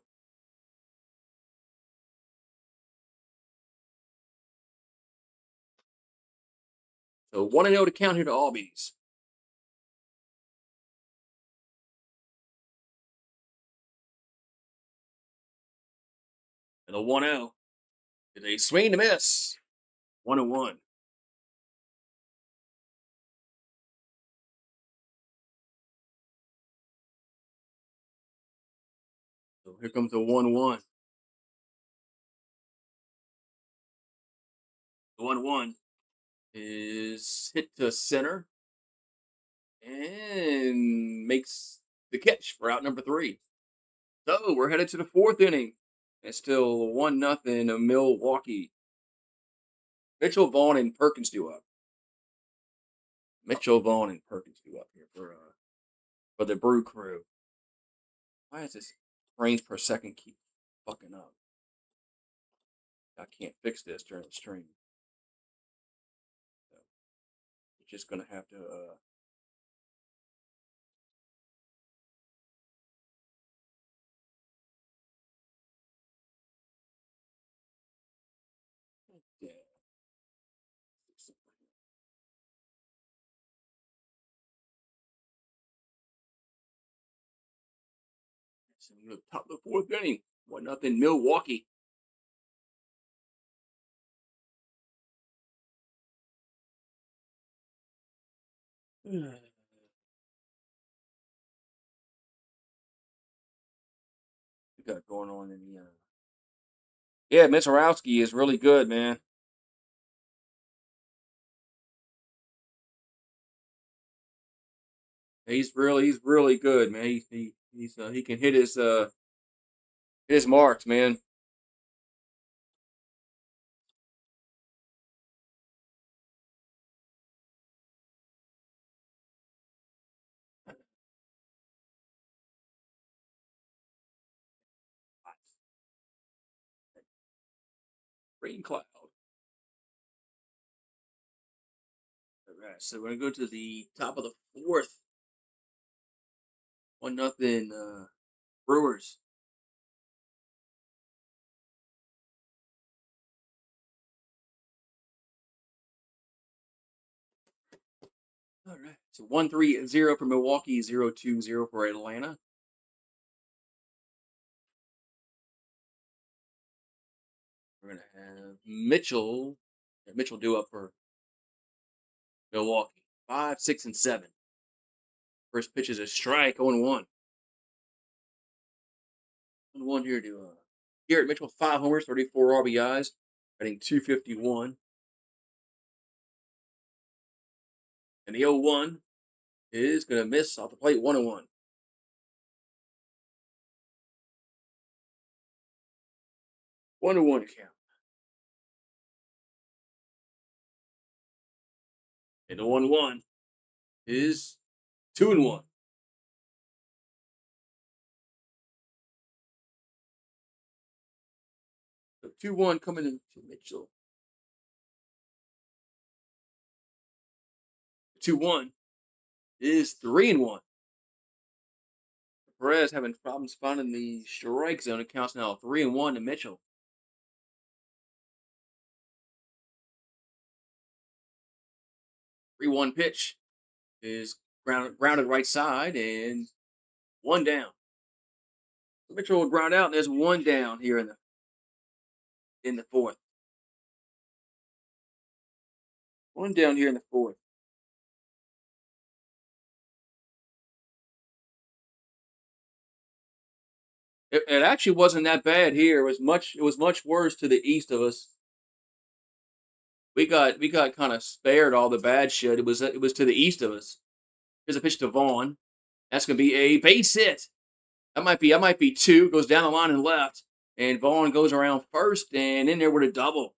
So 1-0 to count here to Albies. And the 1-0 is a swing and a miss. 1-1. So here comes the 1-1. The 1-1 is hit to center and makes the catch for out number 3. So we're headed to the 4th inning. It's still 1-0 Milwaukee. Mitchell, Vaughn, and Perkins due up. Mitchell, Vaughn, and Perkins due up here for the Brew Crew. Why is this frames per second keep fucking up? I can't fix this during the stream. So you're just gonna have to yeah. So the top of the 4th inning, 1-0 Milwaukee. We got going on in the yeah, Mizorowski is really good, man. He's really good, man. He can hit his marks, man. Rain cloud. All right, so we're gonna go to the top of the fourth. 1-0 Brewers. All right. So 1-3-0 for Milwaukee, 0-2-0 for Atlanta. We're gonna have Mitchell. Mitchell due up for Milwaukee. 5, 6, and 7. First pitch is a strike, 0-1. 1-1 here to Garrett Mitchell, 5 homers, 34 RBIs, batting 251. And the 0-1 is gonna miss off the plate, 1-1. 1-1 count. And the 1-1 is 2-1. So 2-1 coming into Mitchell. 2-1 is 3-1. Perez having problems finding the strike zone. It counts now 3-1 to Mitchell. 3-1 pitch is grounded right side and one down. So Mitchell will ground out. And there's one down here in the fourth. One down here in the fourth. It actually wasn't that bad here. It was much worse to the east of us. We got kind of spared all the bad shit. It was to the east of us. Here's a pitch to Vaughn. That's gonna be a base hit. That might be two. Goes down the line and left, and Vaughn goes around first and in there with a double.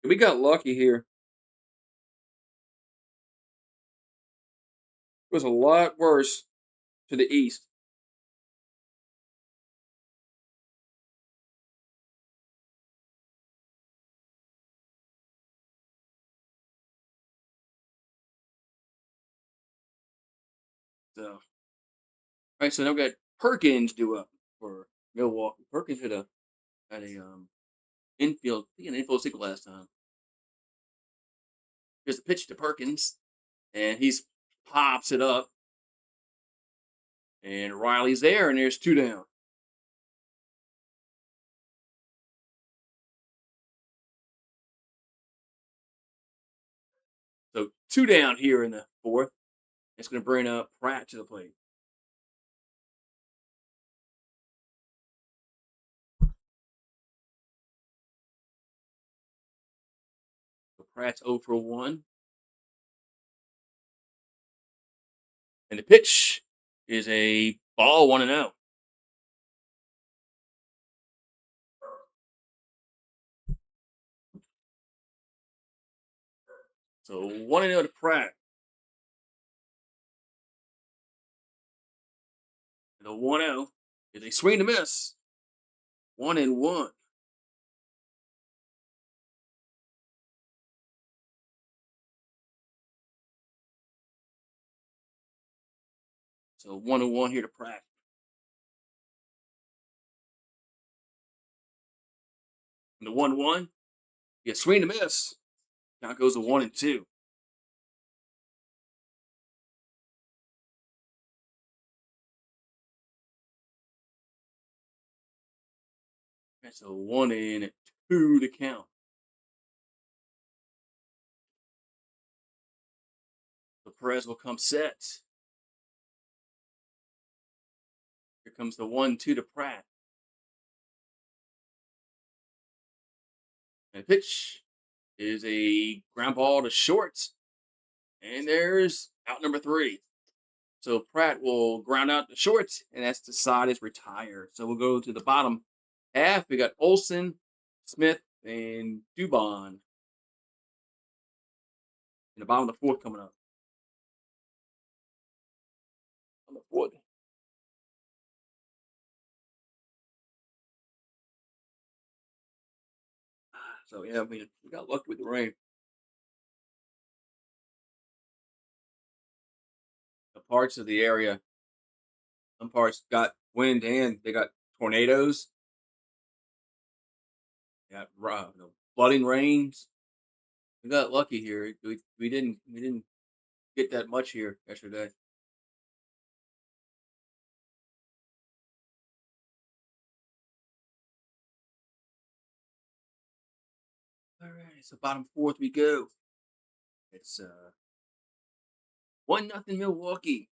We got lucky here. It was a lot worse to the east. So, all right. So now we got Perkins due up for Milwaukee. Perkins had a infield, I think an infield single last time. Here's the pitch to Perkins, and he's pops it up, and Riley's there, and there's two down. So two down here in the fourth. It's going to bring up Pratt to the plate. So Pratt's 0 for 1. And the pitch is a ball 1-0. So 1-0 to Pratt. And the 1-0 is a swing to miss. 1-1. So 1-1 here to Pratt. And the 1-1, yeah, swing to miss. Count goes to 1-2. That's a 1-2 to count. Perez will come set. Here comes the 1-2 to Pratt. And the pitch is a ground ball to short. And there's out number 3. So Pratt will ground out the short, and that's the side is retired. So we'll go to the bottom half. We got Olson, Smith, and Dubon in the bottom of the 4th coming up. On the 4th. So yeah, we got lucky with the rain. The parts of the area, some parts got wind and they got tornadoes. Got flooding rains. We got lucky here. We didn't get that much here yesterday. All right, so bottom 4th we go. It's 1-0 Milwaukee.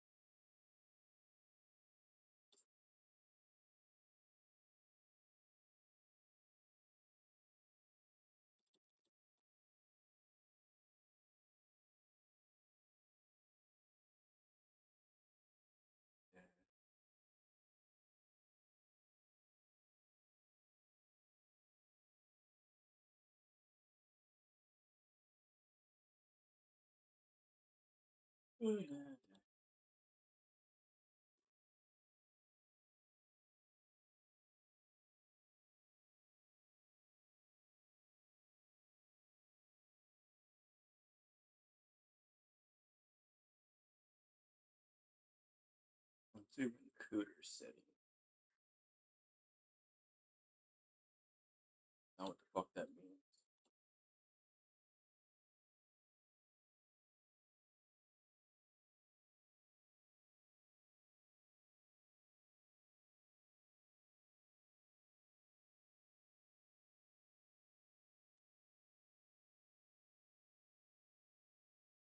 Super Cooter setting. Know what the fuck that means.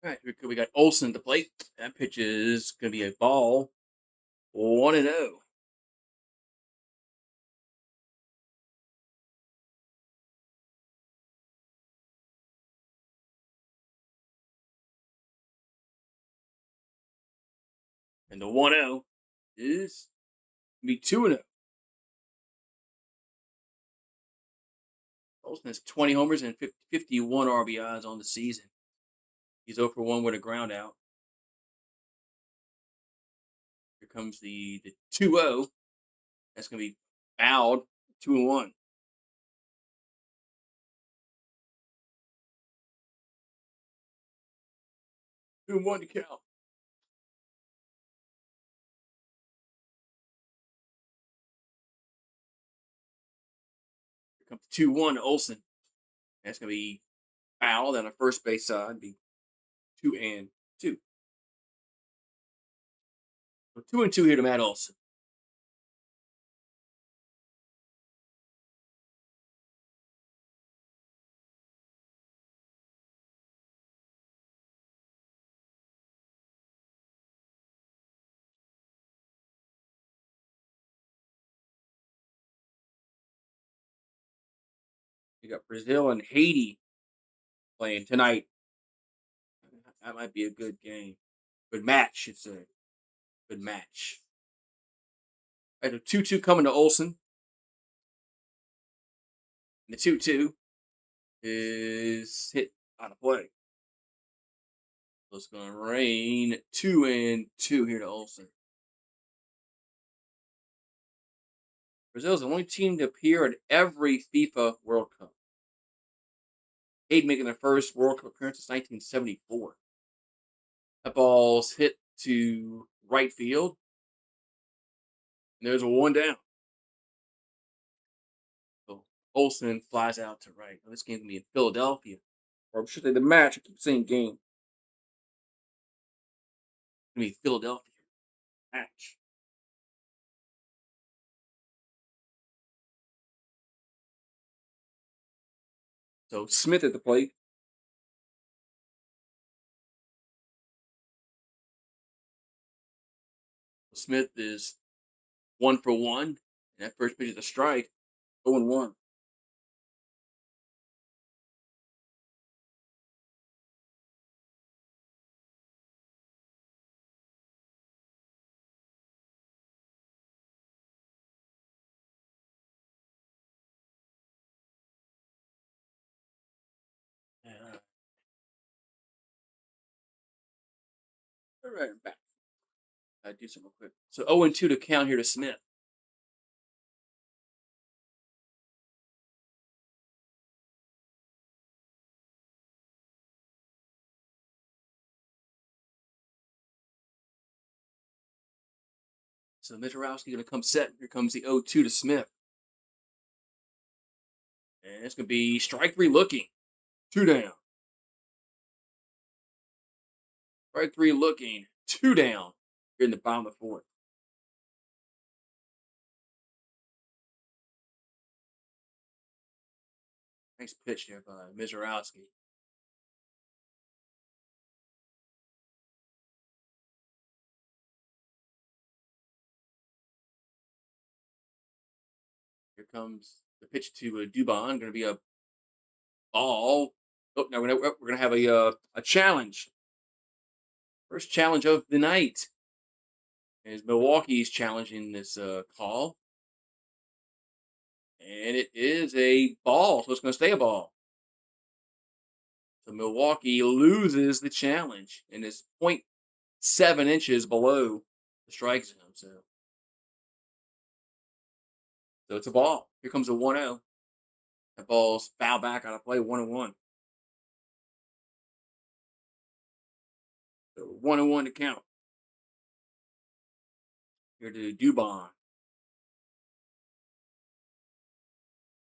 All right, we got Olson at the plate. That pitch is going to be a ball. 1-0. And the 1-0 is going to be 2-0. Olson has 20 homers and 51 RBIs on the season. He's 0 for 1 with a ground out. Here comes the 2-0. That's going to be fouled. 2-1. 2-1 to count. Here comes 2-1 to Olson. That's going to be fouled on the first base side. Be 2-2. So 2-2 here to Matt Olson. You got Brazil and Haiti playing tonight. That might be a good game. Good match, should say. Good match. All right, a 2-2 coming to Olson. And the 2-2 is hit on a play. So it's going to rain 2-2 here to Olson. Brazil is the only team to appear at every FIFA World Cup. Haiti making their first World Cup appearance since 1974. That ball's hit to right field. And there's a 1 down. So Olsen flies out to right. Now, this game's going to be in Philadelphia. Or should I say the match? I keep saying game. It's going to be Philadelphia. Match. So Smith at the plate. Smith is 1 for 1. And that first pitch is a strike. 0-1. Yeah. All right, I'm back. I do some real quick. So 0-2 to count here to Smith. So Mizorowski going to come set. Here comes the 0-2 to Smith. And it's going to be strike three looking. 2 down. Strike three looking. 2 down. Here in the bottom of the fourth. Nice pitch there by Mizorowski. Here comes the pitch to Dubon. Going to be a ball. Oh, now we're going to have a challenge. First challenge of the night. Is Milwaukee's challenging this call. And it is a ball, so it's going to stay a ball. So Milwaukee loses the challenge and is 0.7 inches below the strike zone. So it's a ball. Here comes a 1-0. That ball's foul back out of play, 1-1. So 1-1 to count. Here to Dubon.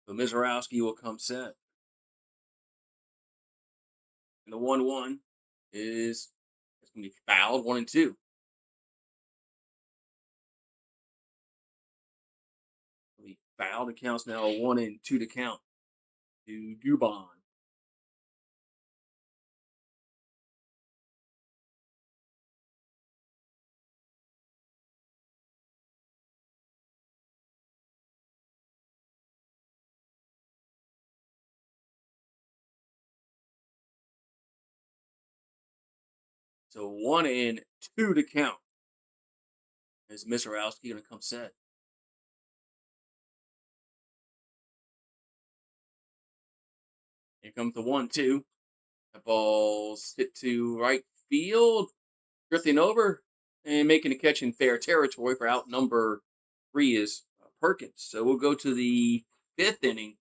So Mizorowski will come set. And the 1-1 is it's going to be fouled, 1-2. Be fouled. It counts now a 1-2 to count to Dubon. So 1-2 to count. Is Mizorowski going to come set? Here comes the 1-2. The ball's hit to right field, drifting over and making a catch in fair territory for out number 3 is Perkins. So we'll go to the 5th inning.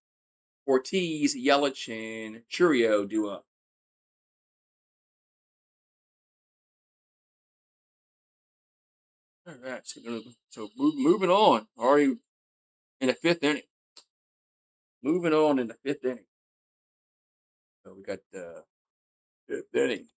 Ortiz, Yelich, and Churio do up. All right, moving on. Already in the 5th inning. Moving on in the 5th inning. So we got the 5th inning.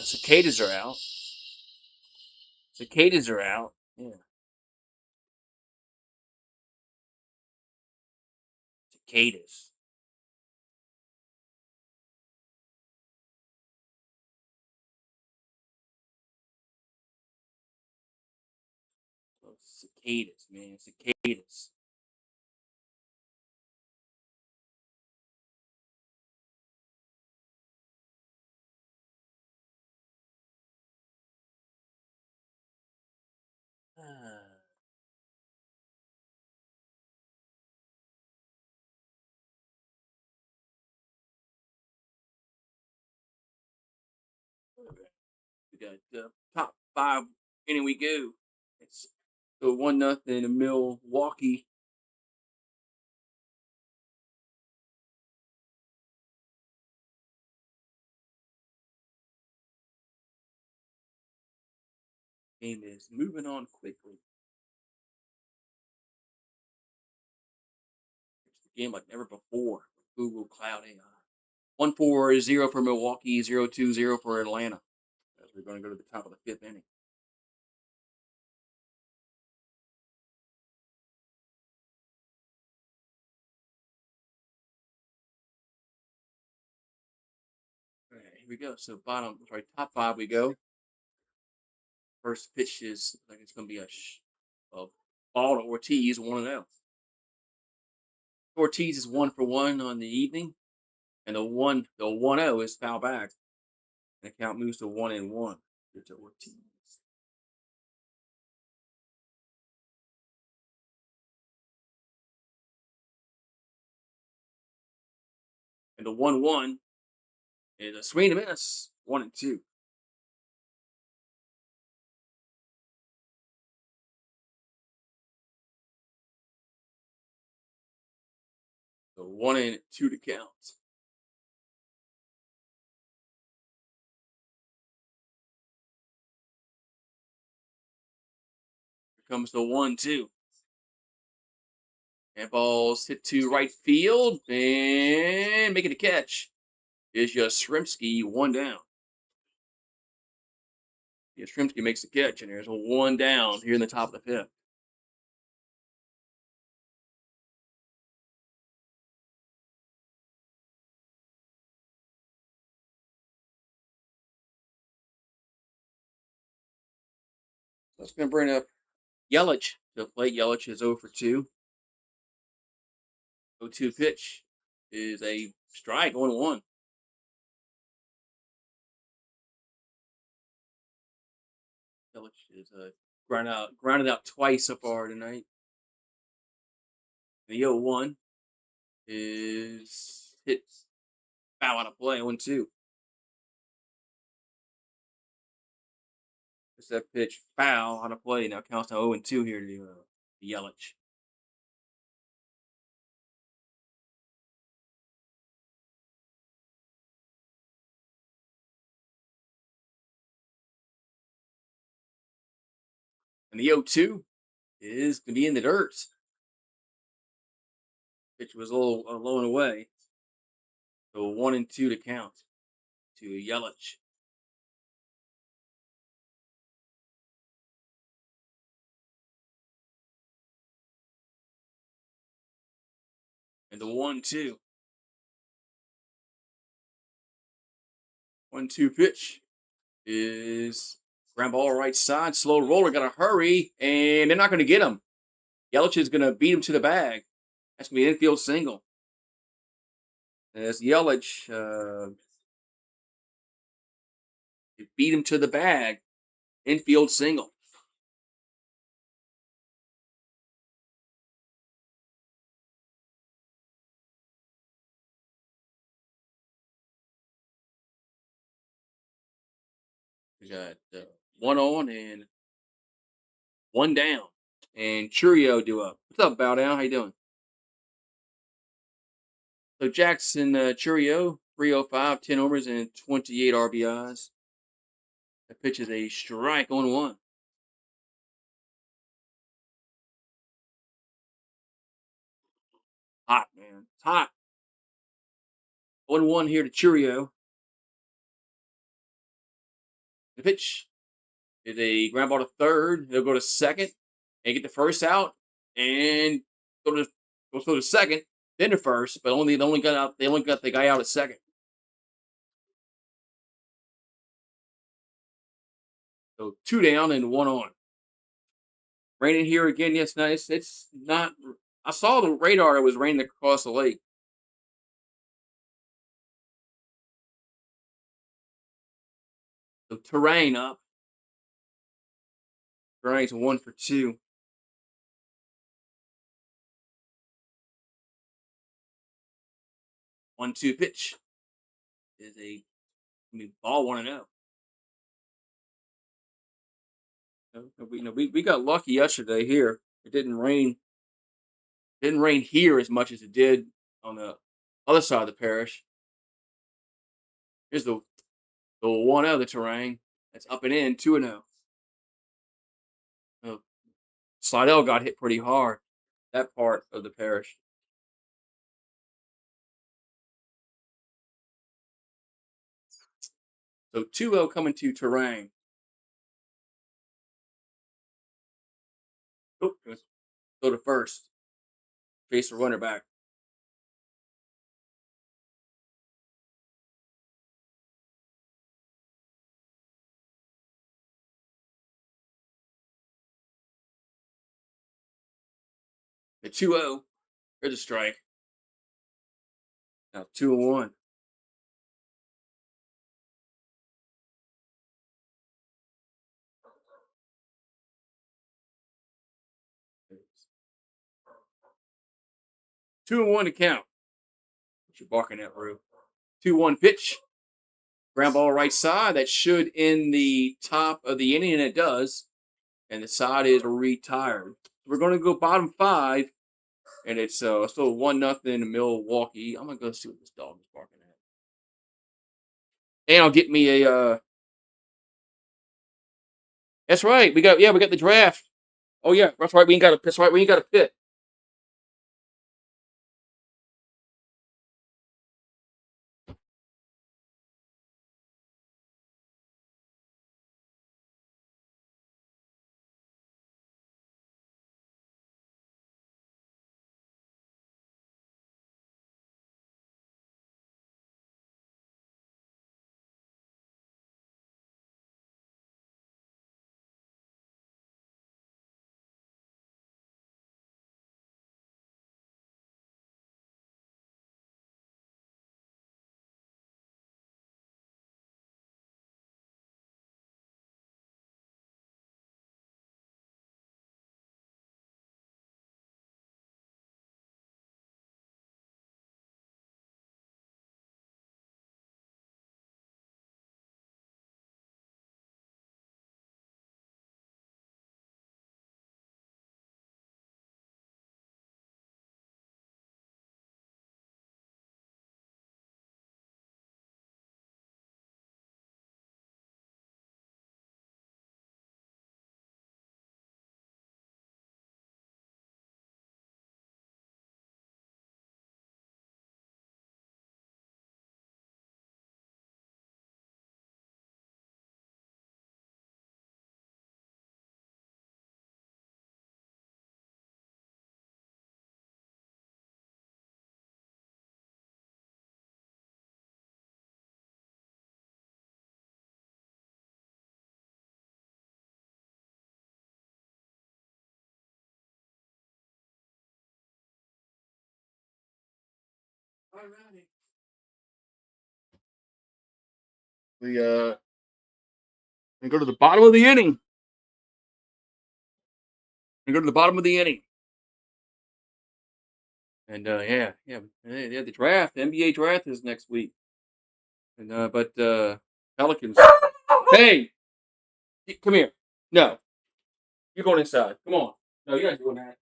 Cicadas are out. Cicadas are out. Yeah. Cicadas. Those cicadas, man. Cicadas. Ah, we got top 5 inning we go. It's so 1-0 in Milwaukee. Game is moving on quickly. It's the game like never before. Google Cloud AI. 1-4-0 for Milwaukee, 0-2-0 for Atlanta. We're going to go to the top of the fifth inning. All right, here we go. So top five we go. First pitch is like it's going to be a ball to Ortiz, 1-0. Ortiz is 1 for 1 on the evening, and the 1-0 is foul back. And the count moves to 1-1. To Ortiz. And the 1-1 is a swing and a miss, 1-2. So 1-2 to count. Here comes the 1-2. And balls hit to right field and making a catch is Yastrzemski, 1 down. Yastrzemski makes the catch, and there's a 1 down here in the top of the fifth. That's going to bring up Yelich to the plate. Yelich is 0 for 2. 0-2 pitch is a strike, 1-1. Yelich is grounded out twice so far tonight. The 0-1 is hit foul out of play, 1-2. It's that pitch foul out of play. Now counts now 0-2 here to Yelich. And the 0-2 is going to be in the dirt. Pitch was a little low and away. So 1-2 to count to Yelich. And the 1-2. 1-2 pitch is ground ball right side. Slow roller, got to hurry, and they're not going to get him. Yelich is going to beat him to the bag. That's going to be an infield single. As Yelich beat him to the bag, infield single. We got 1 on and 1 down. And Churio due up. What's up, Bow Down? How you doing? So Jackson Churio, 305, 10 homers, and 28 RBIs. That pitch is a strike, 1-1. Hot, man. It's hot. 1-1 here to Churio. The pitch is a ground ball to third. They'll go to second and get the first out and go to second, then to first, but they only got the guy out at second. So 2 down and 1 on. Raining here again. Yes, nice. It's not. I saw the radar. It was raining across the lake. So terrain up. Terrain's 1 for 2. 1-2 pitch is ball 1-0. We got lucky yesterday here. It didn't rain. Didn't rain here as much as it did on the other side of the parish. Here's the 1-0 of the terrain. That's up and in, 2-0. Slidell got hit pretty hard. That part of the parish. So 2-0 coming to Terang. Oh, let's go to first. Chase the runner back. At 2-0. There's a strike. Now 2-1. 2-1 to count. What you barking at, Rue? 2-1 pitch. Ground ball right side. That should end the top of the inning, and it does. And the side is retired. We're going to go bottom 5, and it's still 1-0 Milwaukee. I'm going to go see what this dog is barking at. And I'll get me a. That's right. We got the draft. Oh yeah, that's right. We ain't got a. That's right. We ain't got a pit. All righty. We go to the bottom of the inning. We go to the bottom of the inning. And the draft, the NBA draft is next week. And but Pelicans. Hey, come here. No, you're going inside. Come on. No, you're not doing that.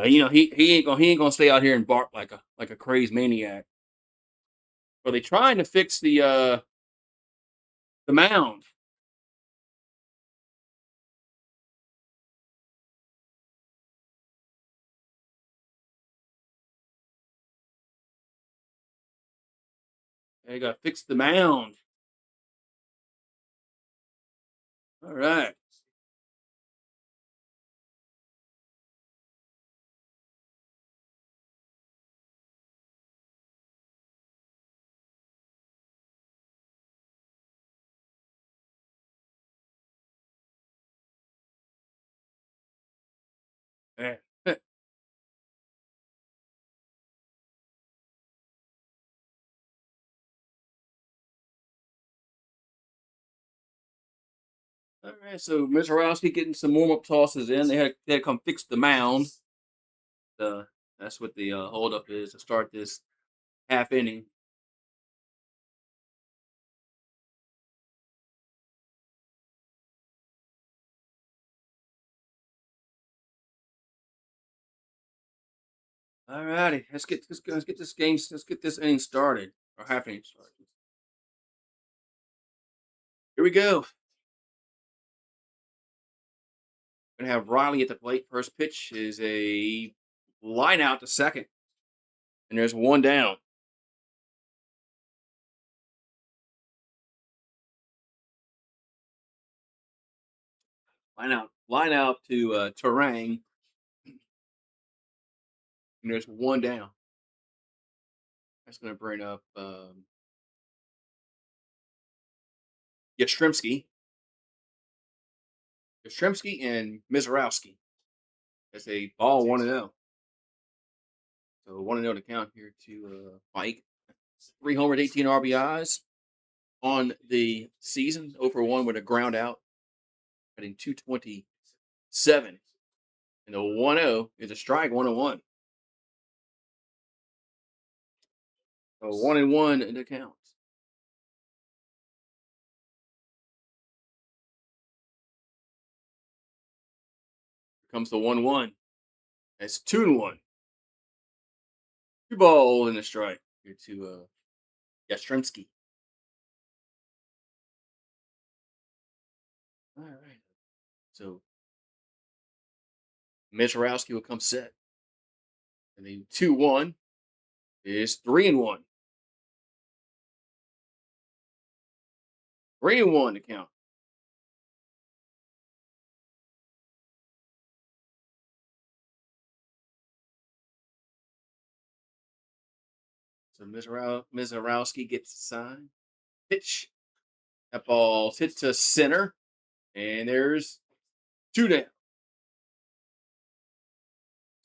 He ain't gonna stay out here and bark like a crazed maniac. Are they trying to fix the mound? They got to fix the mound. All right. Man. All right. So Mizorowski getting some warm up tosses in. They had to come fix the mound. Uh, that's what the holdup is to start this half inning. All righty. Let's get this inning started. or half inning start. Here we go. Gonna have Riley at the plate. First pitch is a line out to second, and there's one down. Line out to Terang, and there's one down. That's gonna bring up Yastrzemski, and Mizorowski. That's a ball 1-0. So 1-0 to count here to Mike. 3 homers, 18 RBIs on the season. 0 for 1 with a ground out, hitting 227. And the 1-0 is a strike, 1-1. So 1-1 in the count. Here comes the 1-1. That's 2-1. 2 balls and a strike here to Yastrzemski. All right. So Mizorowski will come set. And then 2-1 is 3-1. 3-1 to count. So Mizorowski gets the sign. Pitch. That ball's hit to center. And there's 2 down.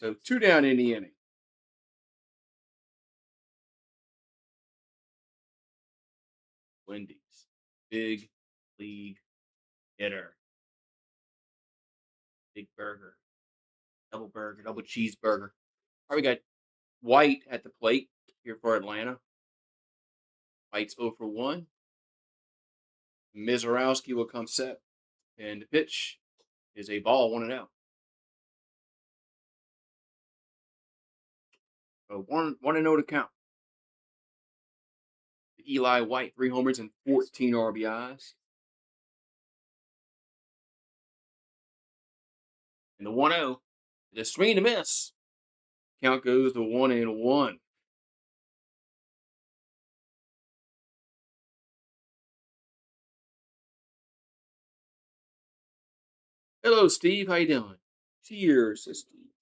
So 2 down in the inning. Wendy's. Big league hitter. Big burger. Double cheeseburger. All right, we got White at the plate here for Atlanta. White's 0 for 1. Mizorowski will come set. And the pitch is a ball, 1-0. So 1-0 to count. Eli White, 3 homers and 14 RBIs. And the 1-0, the swing and a miss. Count goes to 1-1. Hello, Steve. How you doing? Cheers, says Steve.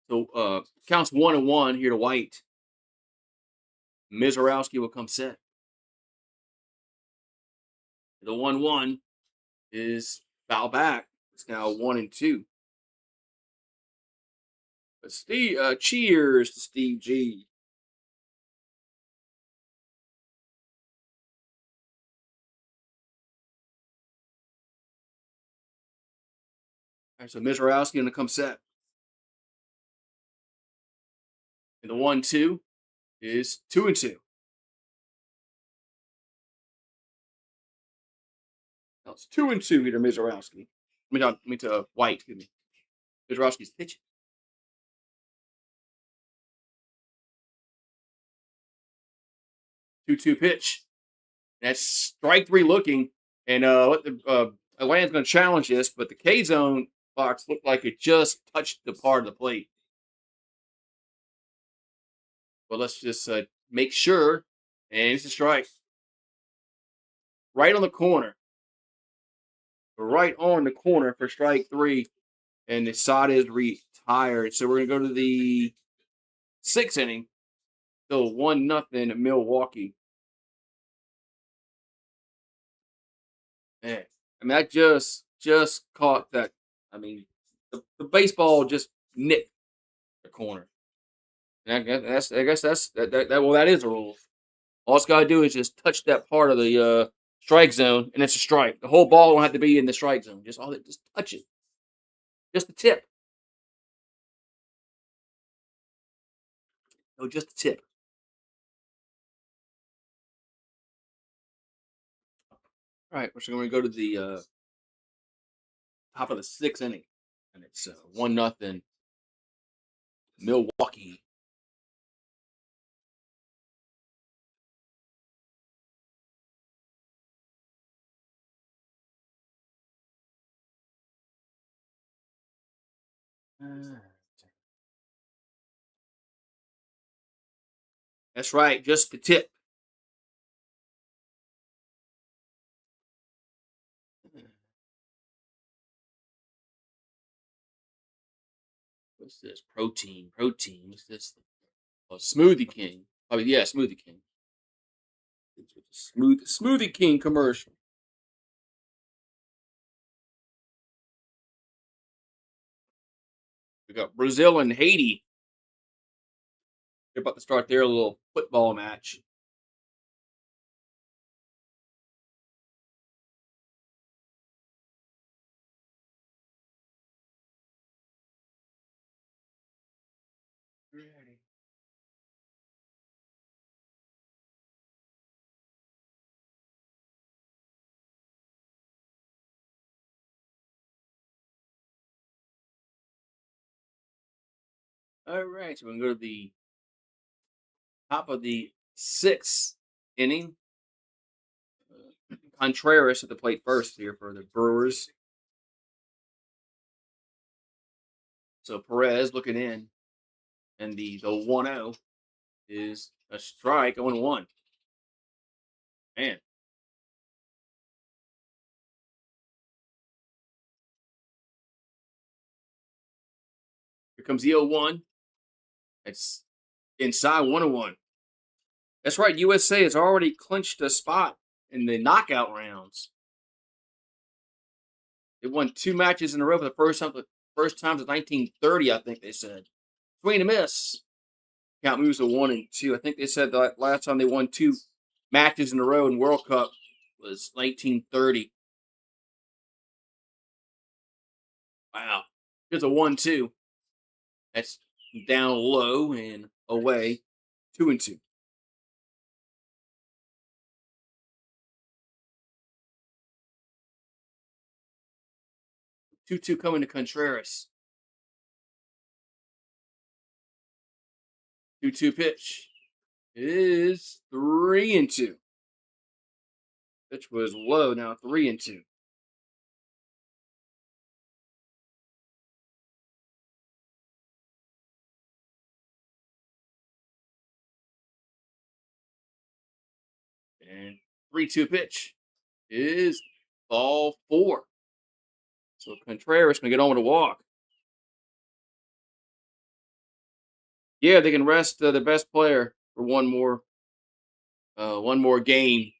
So counts 1-1 here to White. Mizorowski will come set. The 1-1 is foul back. It's now 1-2. But Steve, cheers to Steve G. All right, so Mizorowski going to come set. And the 1-2 is 2-2. No, it's 2-2 here to Mizorowski. I mean to White, excuse me. Mizorowski's pitching. 2-2 pitch. That's strike 3 looking. And what the Atlanta's going to challenge this, but the K zone box looked like it just touched the part of the plate. But let's just make sure. And it's a strike. Right on the corner. Right on the corner for strike 3. And the side is retired. So we're going to go to the 6th inning. Still 1-0 Milwaukee. Man, I mean, I just caught that. I mean, the baseball just nicked the corner. And I guess that's that. Well, that is the rule. All it's got to do is just touch that part of the strike zone, and it's a strike. The whole ball don't have to be in the strike zone. Just touch it, just the tip. No, just the tip. All right, we're going to go to the top of the 6th inning, and it's 1-0 Milwaukee. Uh, That's right, just the tip. What's this? Protein, protein. What's this? Oh, Smoothie King. Oh yeah, Smoothie King. It's with the Smoothie King commercial. We got Brazil and Haiti. They're about to start their little football match. Alrighty. All right, so we're gonna go to the top of the sixth inning. Contreras at the plate first here for the Brewers. So Perez looking in, and the 1-0 is a strike, 0-1. Man, here comes the 0-1. It's inside 1-1. That's right. USA has already clinched a spot in the knockout rounds. They won two matches in a row for the first time since 1930. I think they said. Swing and a miss. Count moves to 1-2. I think they said that last time they won two matches in a row in World Cup was 1930. Wow. Here's a 1-2. That's down low and away. 2-2. 2-2 coming to Contreras. 2-2 pitch is 3-2. Pitch was low, now 3-2. And 3-2 pitch is ball four. So Contreras can get on with a walk. Yeah, they can rest the best player for one more game.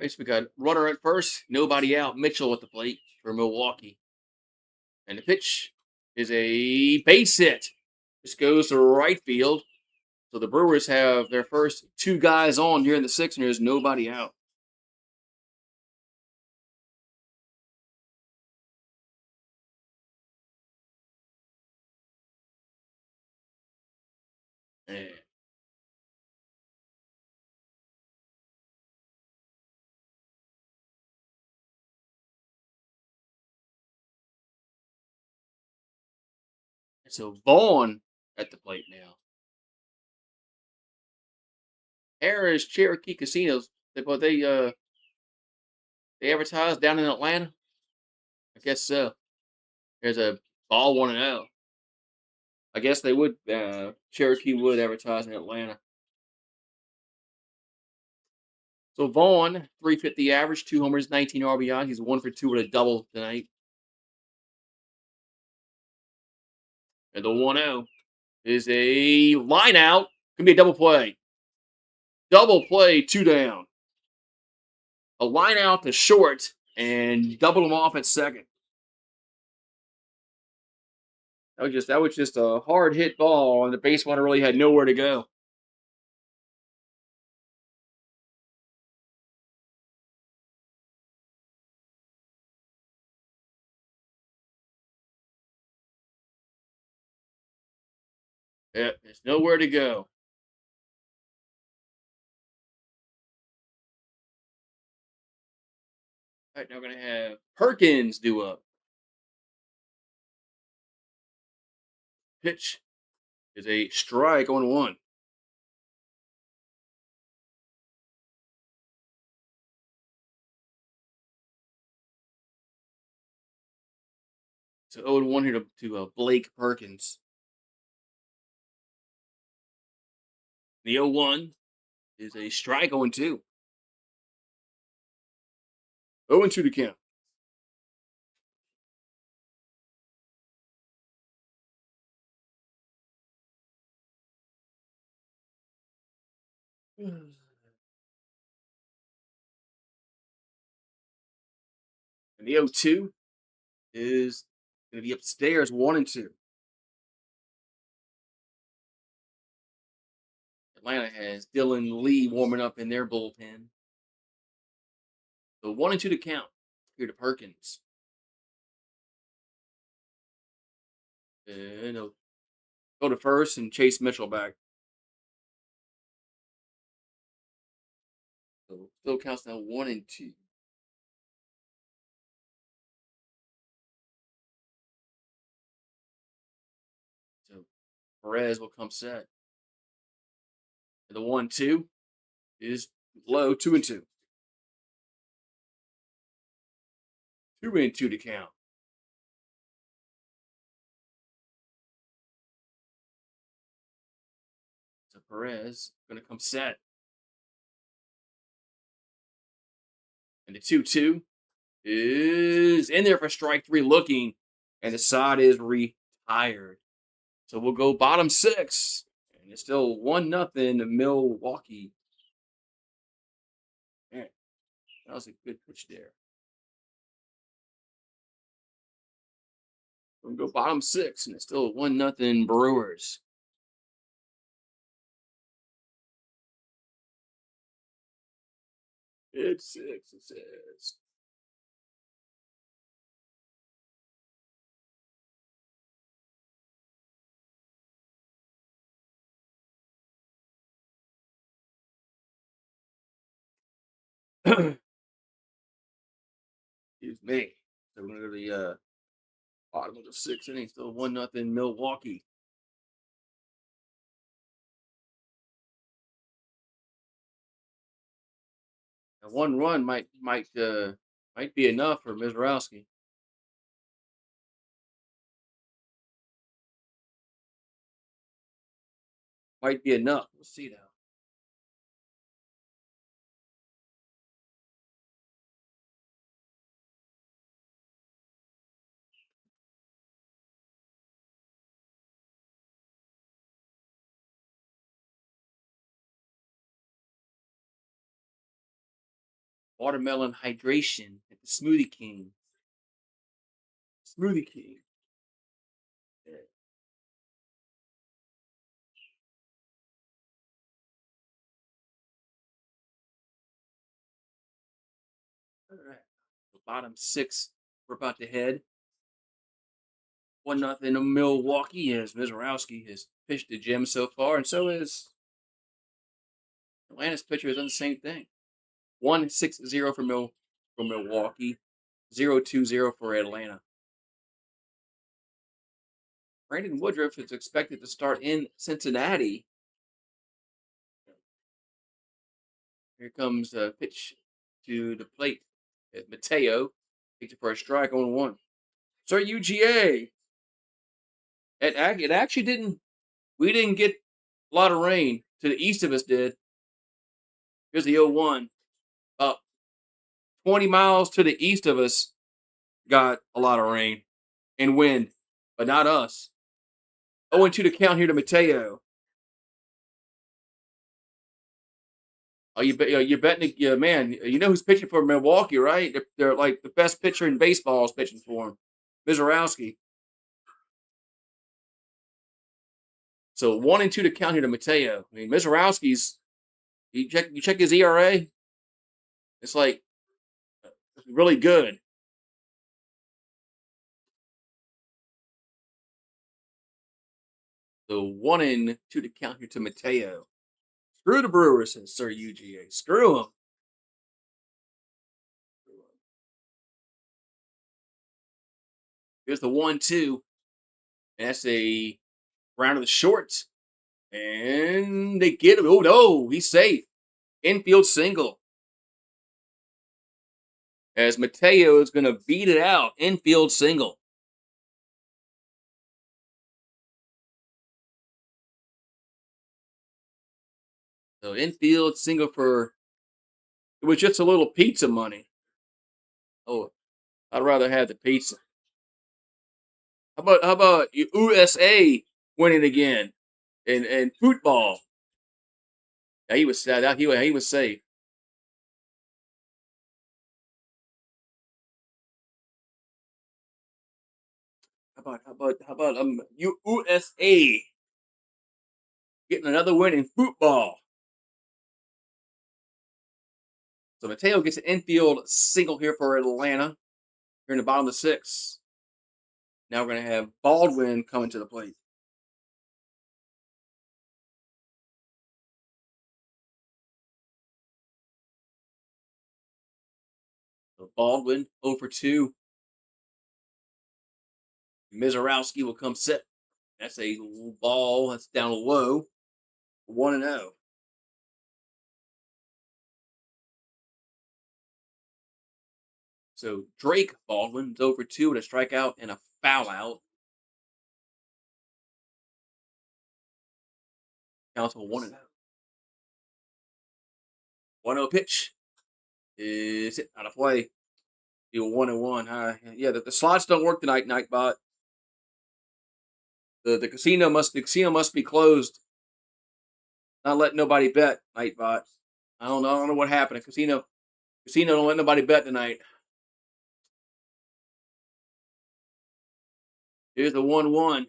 Right, so we got runner at first, nobody out. Mitchell at the plate for Milwaukee. And the pitch is a base hit. This goes to right field. So the Brewers have their first two guys on here in the sixth, and there's nobody out. And so Vaughn at the plate now. Harris Cherokee Casinos. They advertise down in Atlanta. I guess so. There's a ball 1-0. I guess they would. Cherokee would advertise in Atlanta. So Vaughn, 350 average, two homers, 19 RBI. He's 1 for 2 with a double tonight. And the 1-0 is a line out. Gonna be a double play. Double play, two down. A line out to short and double him off at second. That was just a hard hit ball, and the base runner really had nowhere to go. Yeah, there's nowhere to go. All right, now we're gonna have Perkins do up. Pitch is a strike on one. So 0-1 here to Blake Perkins. The 0-1 is a strike 0-2. 0-2 to count. And the 0-2 is going to be upstairs 1-2. Atlanta has Dylan Lee warming up in their bullpen. So 1-2 to count here to Perkins. And he'll go to first and Chase Mitchell back. So still counts now 1-2. So Perez will come set. And the 1-2 is low 2-2. 2-2 to count. So Perez going to come set. And the 2-2 is in there for strike 3 looking. And the side is retired. So we'll go bottom 6. And it's still 1-0 Milwaukee. Man, that was a good pitch there. We'll go bottom 6. And it's still 1-0 Brewers. It's 6, it says. Excuse me. So we're going to go to the bottom of the 6th inning. Still 1-0 Milwaukee. And 1 run might be enough for Mizrowski. Might be enough. We'll see now. Watermelon hydration at the Smoothie King. Smoothie King. Yeah. All right. The bottom 6. We're about to head. 1-0 in Milwaukee as Mizrowski has pitched the gem so far, and so is Atlanta's pitcher has done the same thing. 1-6-0 for Milwaukee, 0-2-0 for Atlanta. Brandon Woodruff is expected to start in Cincinnati. Here comes a pitch to the plate as Mateo takes it for a strike on 1. So UGA. It actually didn't. We didn't get a lot of rain. To the east of us did. Here's the 0-1. About 20 miles to the east of us got a lot of rain and wind, but not us. 0-2 to count here to Mateo. Oh, you're betting, yeah, man. You know who's pitching for Milwaukee, right? They're like the best pitcher in baseball is pitching for him, Mizrowski. So 1-2 to count here to Mateo. I mean, Mizrowski's. You check his ERA. It's like really good. So 1-2 to count here to Mateo. Screw the Brewers, says Sir UGA. Screw them. Here's the 1-2. That's a round of the shorts. And they get him. Oh, no. He's safe. Infield single. As Mateo is going to beat it out. Infield single. So infield single for it was just a little pizza money. Oh, I'd rather have the pizza. How about USA winning again in football? Yeah, he was sad. He was safe. How about USA getting another win in football? So Mateo gets an infield single here for Atlanta. Here in the bottom of the sixth. Now we're gonna have Baldwin coming to the plate. So Baldwin 0 for 2. Mizorowski will come set. That's a ball. That's down low. 1-0. So Drake Baldwin is 0 for 2 with a strikeout and a foul out. Counts on 1-0. 1-0 pitch is hit out of play. Deal 1-1. Yeah, the slots don't work tonight, Nightbot. The casino must be closed. Not letting nobody bet, Nightbot. I don't know what happened. Casino don't let nobody bet tonight. Here's the 1-1.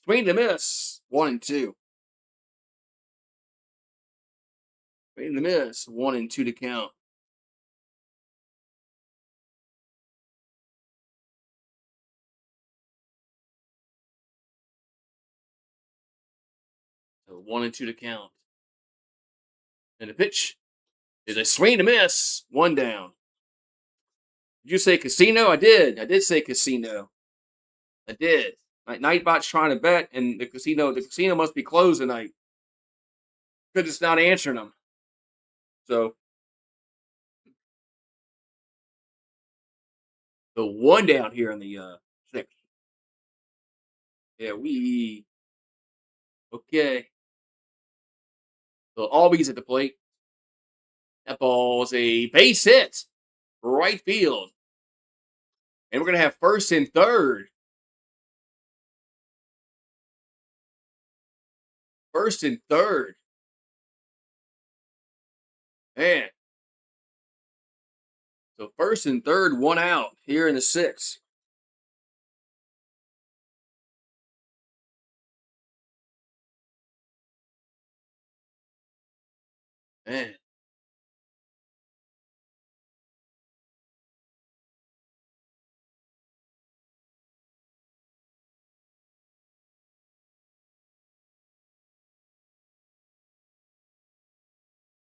Swing to miss. 1-2. Swing to miss. 1-2 to count. So 1-2 to count. And the pitch is a swing to miss. One down. Did you say casino? I did. I did say casino. I did. Nightbot's trying to bet, and the casino must be closed tonight because it's not answering them. So the one down here in the sixth. Yeah, we okay. So Albies at the plate. That ball's a base hit, right field, and we're gonna have first and third. First and third. Man. So first and third, one out here in the sixth. Man.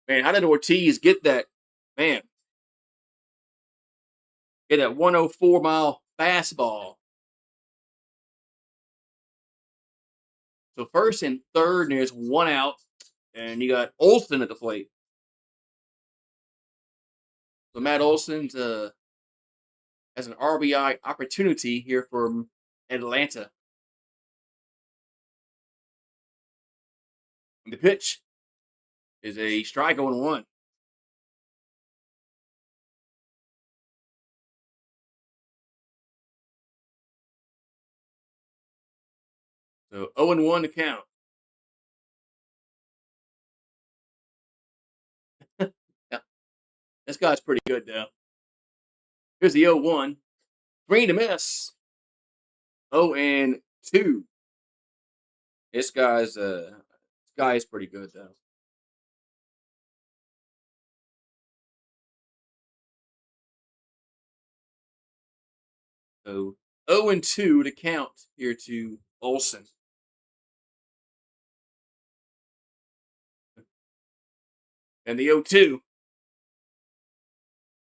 Man, how did Ortiz get that? Man, get that 104-mile fastball. So first and third, and there's one out, and you got Olson at the plate. So Matt Olson has an RBI opportunity here from Atlanta. And the pitch is a strike on one. So 0-1 to count. Yeah, this guy's pretty good though. Here's the 0-1. Three to miss. 0-2. This guy is pretty good though. So 0-2 to count here to Olson. And the 0-2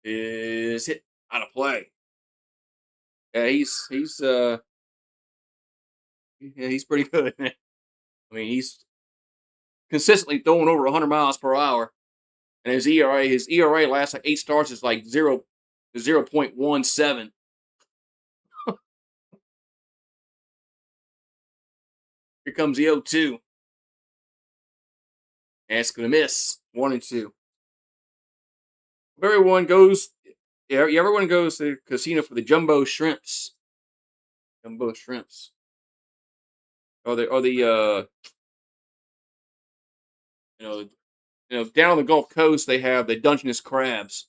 is hit out of play. Yeah, he's pretty good. I mean, he's consistently throwing over 100 miles per hour, and his ERA last like 8 starts is like 0.17. Here comes the 0-2, And it's going to miss. 1-2. Everyone goes. Yeah, everyone goes to the casino for the jumbo shrimps. Jumbo shrimps. Or the you know down on the Gulf Coast they have the Dungeness crabs.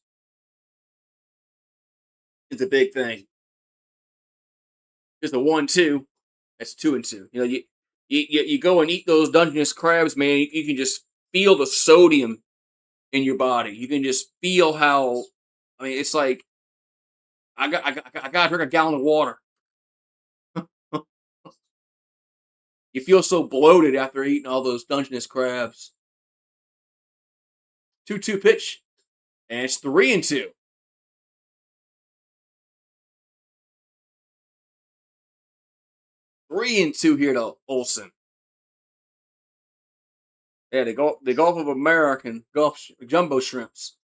It's a big thing. It's the 1-2. That's 2-2. You go and eat those Dungeness crabs, man. You can just feel the sodium in your body. You can just feel how. I mean, it's like I got to drink a gallon of water. You feel so bloated after eating all those Dungeness crabs. 2-2 pitch, and it's 3-2. 3-2 here to Olson. Yeah, the Gulf of American jumbo shrimps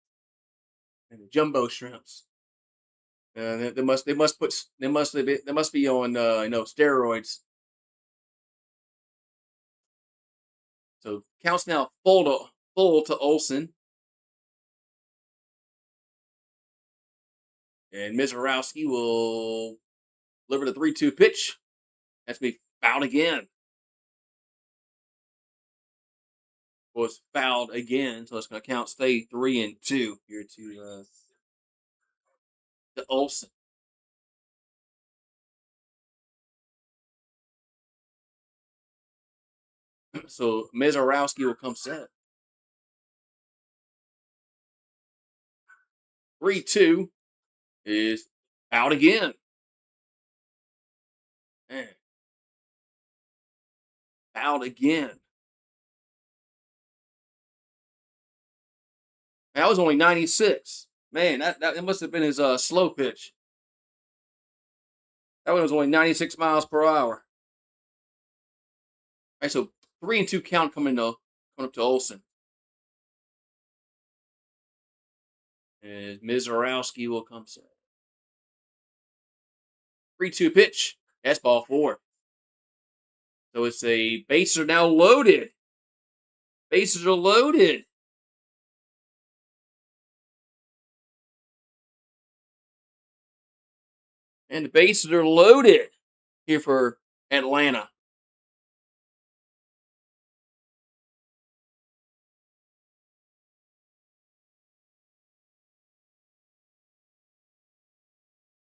and the jumbo shrimps. They must be on steroids. So counts now full to Olson, and Mizorowski will deliver the 3-2 pitch. That's be fouled again. Was fouled again, so it's going to stay 3-2 here to Olson. So Mizorowski will come set. 3-2 is out again. Man. Out again. That was only 96. Man, that must have been his slow pitch. That one was only 96 miles per hour. All right, so 3-2 count coming up to Olson. And Mizorowski will come set. 3-2 pitch. That's ball 4. So it's a bases are now loaded. Bases are loaded. And the bases are loaded here for Atlanta.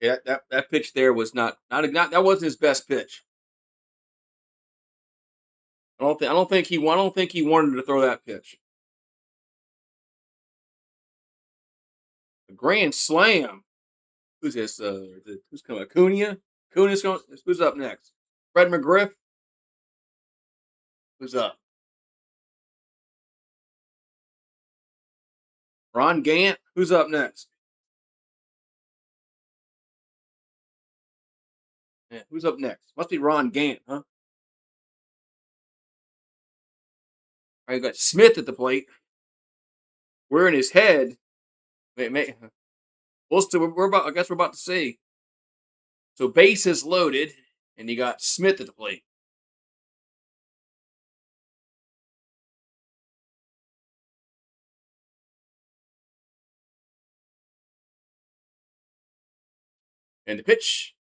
Yeah, that pitch there was not that wasn't his best pitch. I don't think he wanted to throw that pitch. A grand slam. Who's this? Who's coming? Acuna. Acuna's going. Who's up next? Fred McGriff. Who's up? Ron Gant. Who's up next? Yeah, who's up next? Must be Ron Gant, huh? All right, you got Smith at the plate. We're in his head. We're about. I guess we're about to see. So base is loaded, and you got Smith at the plate. And the pitch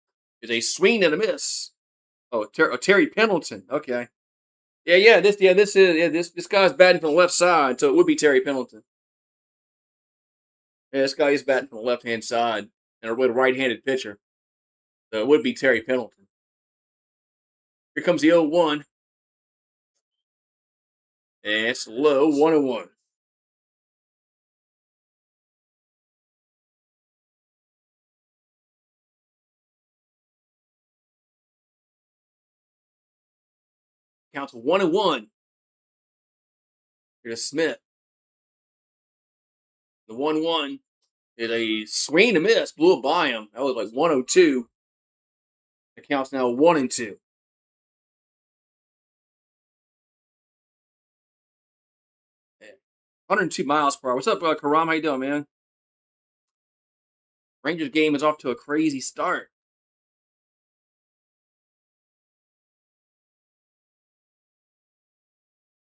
is a swing and a miss. Oh, Terry Pendleton. Okay. This guy's batting from the left side, so it would be Terry Pendleton. Yeah, this guy is batting from the left hand side, and with a right-handed pitcher, so it would be Terry Pendleton. Here comes the 0-1, and it's low 1-1. Counts 1-1. Here's Smith. The 1-1 is a swing and a miss, blew it by him. That was like 102. The count's now 1-2. 102 miles per hour. What's up, Karam? How you doing, man? Rangers game is off to a crazy start.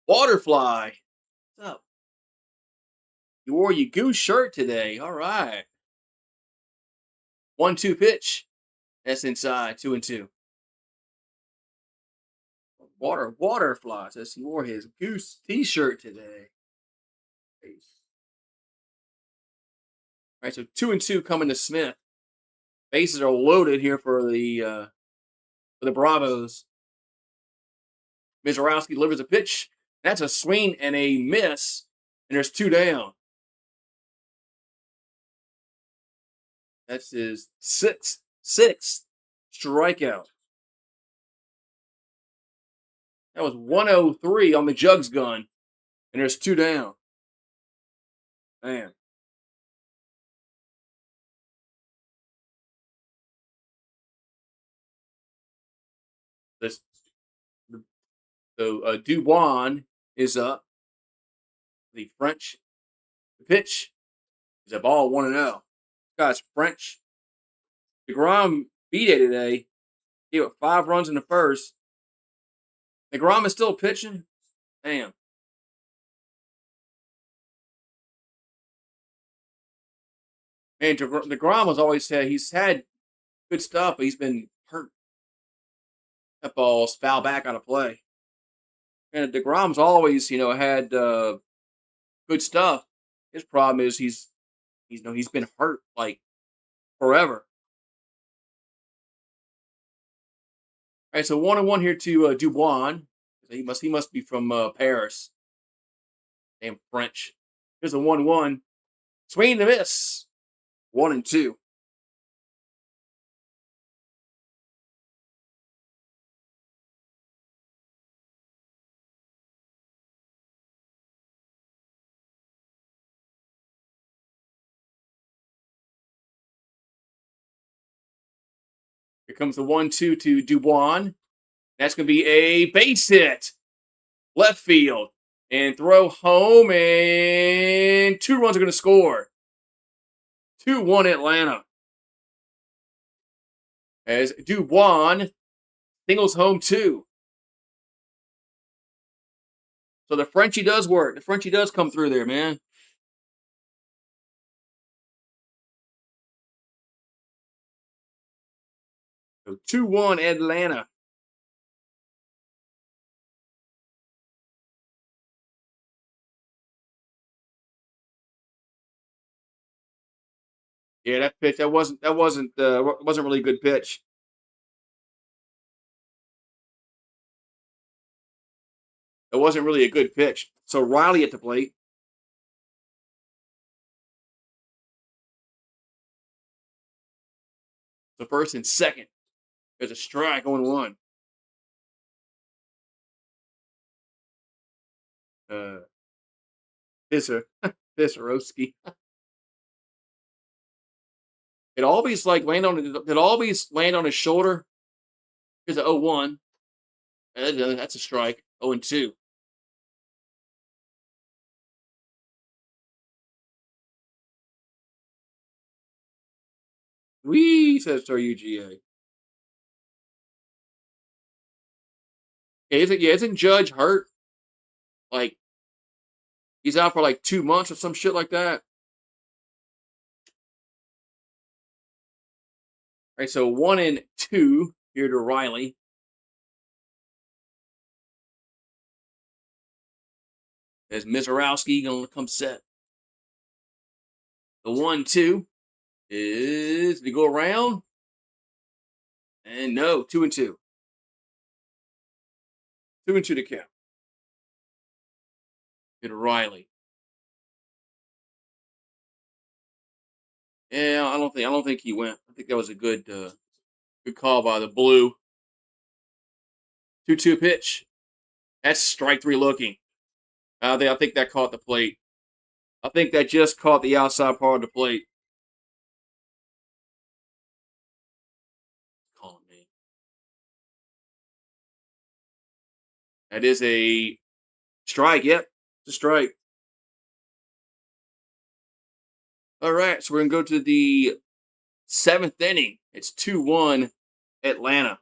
Waterfly. up? You wore your Goose shirt today. All right. 1-2 pitch. That's inside. 2-2. Water flies. Says he wore his Goose T-shirt today. All right, so 2-2 coming to Smith. Bases are loaded here for the Bravos. Mizorowski delivers a pitch. That's a swing and a miss, and there's 2 down. That's his sixth strikeout. That was 103 on the Jugs gun, and there's 2 down. Man. This Dubois is up. The French. The pitch is a ball 1-0. Guys, French. DeGrom beat it today. Gave up 5 runs in the first. DeGrom is still pitching. Damn. Man, DeGrom has always said he's had good stuff, but he's been hurt. That ball's foul back on a play. And DeGrom's always, had good stuff. His problem is he's been hurt like forever. All right, so 1-1 here to Dubois. He must be from Paris. Damn French. Here's a 1-1. Swing and a miss. 1-2. Here comes the 1-2 to Dubois. That's going to be a base hit. Left field. And throw home. And 2 runs are going to score. 2-1 Atlanta. As Dubois singles home 2. So the Frenchie does work. The Frenchie does come through there, man. So 2-1 Atlanta. Yeah, that pitch that wasn't really a good pitch. It wasn't really a good pitch. So Riley at the plate. So first and second. There's a strike on 1. Pisarowski. It always land on his shoulder. Here's a 0-1. That's a strike. 0-2. Wee, says UGA. Isn't Judge hurt? Like, he's out for like 2 months or some shit like that. All right, so 1-2 here to Riley. As Mizorowski gonna come set. The 1-2 is to go around. And no, 2-2. 2-2 to count. Get Riley. Yeah, I don't think he went. I think that was a good call by the blue. 2-2 pitch. That's strike 3 looking. I think that caught the plate. I think that just caught the outside part of the plate. Calling me. That is a strike. Yep, it's a strike. All right, so we're gonna go to the 7th inning. It's 2-1 Atlanta.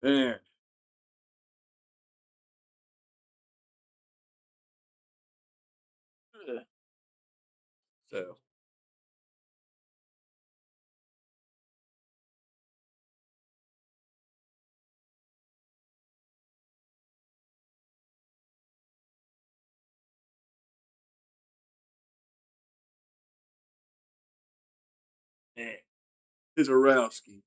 Man. Ugh. So, man. Kizarowski.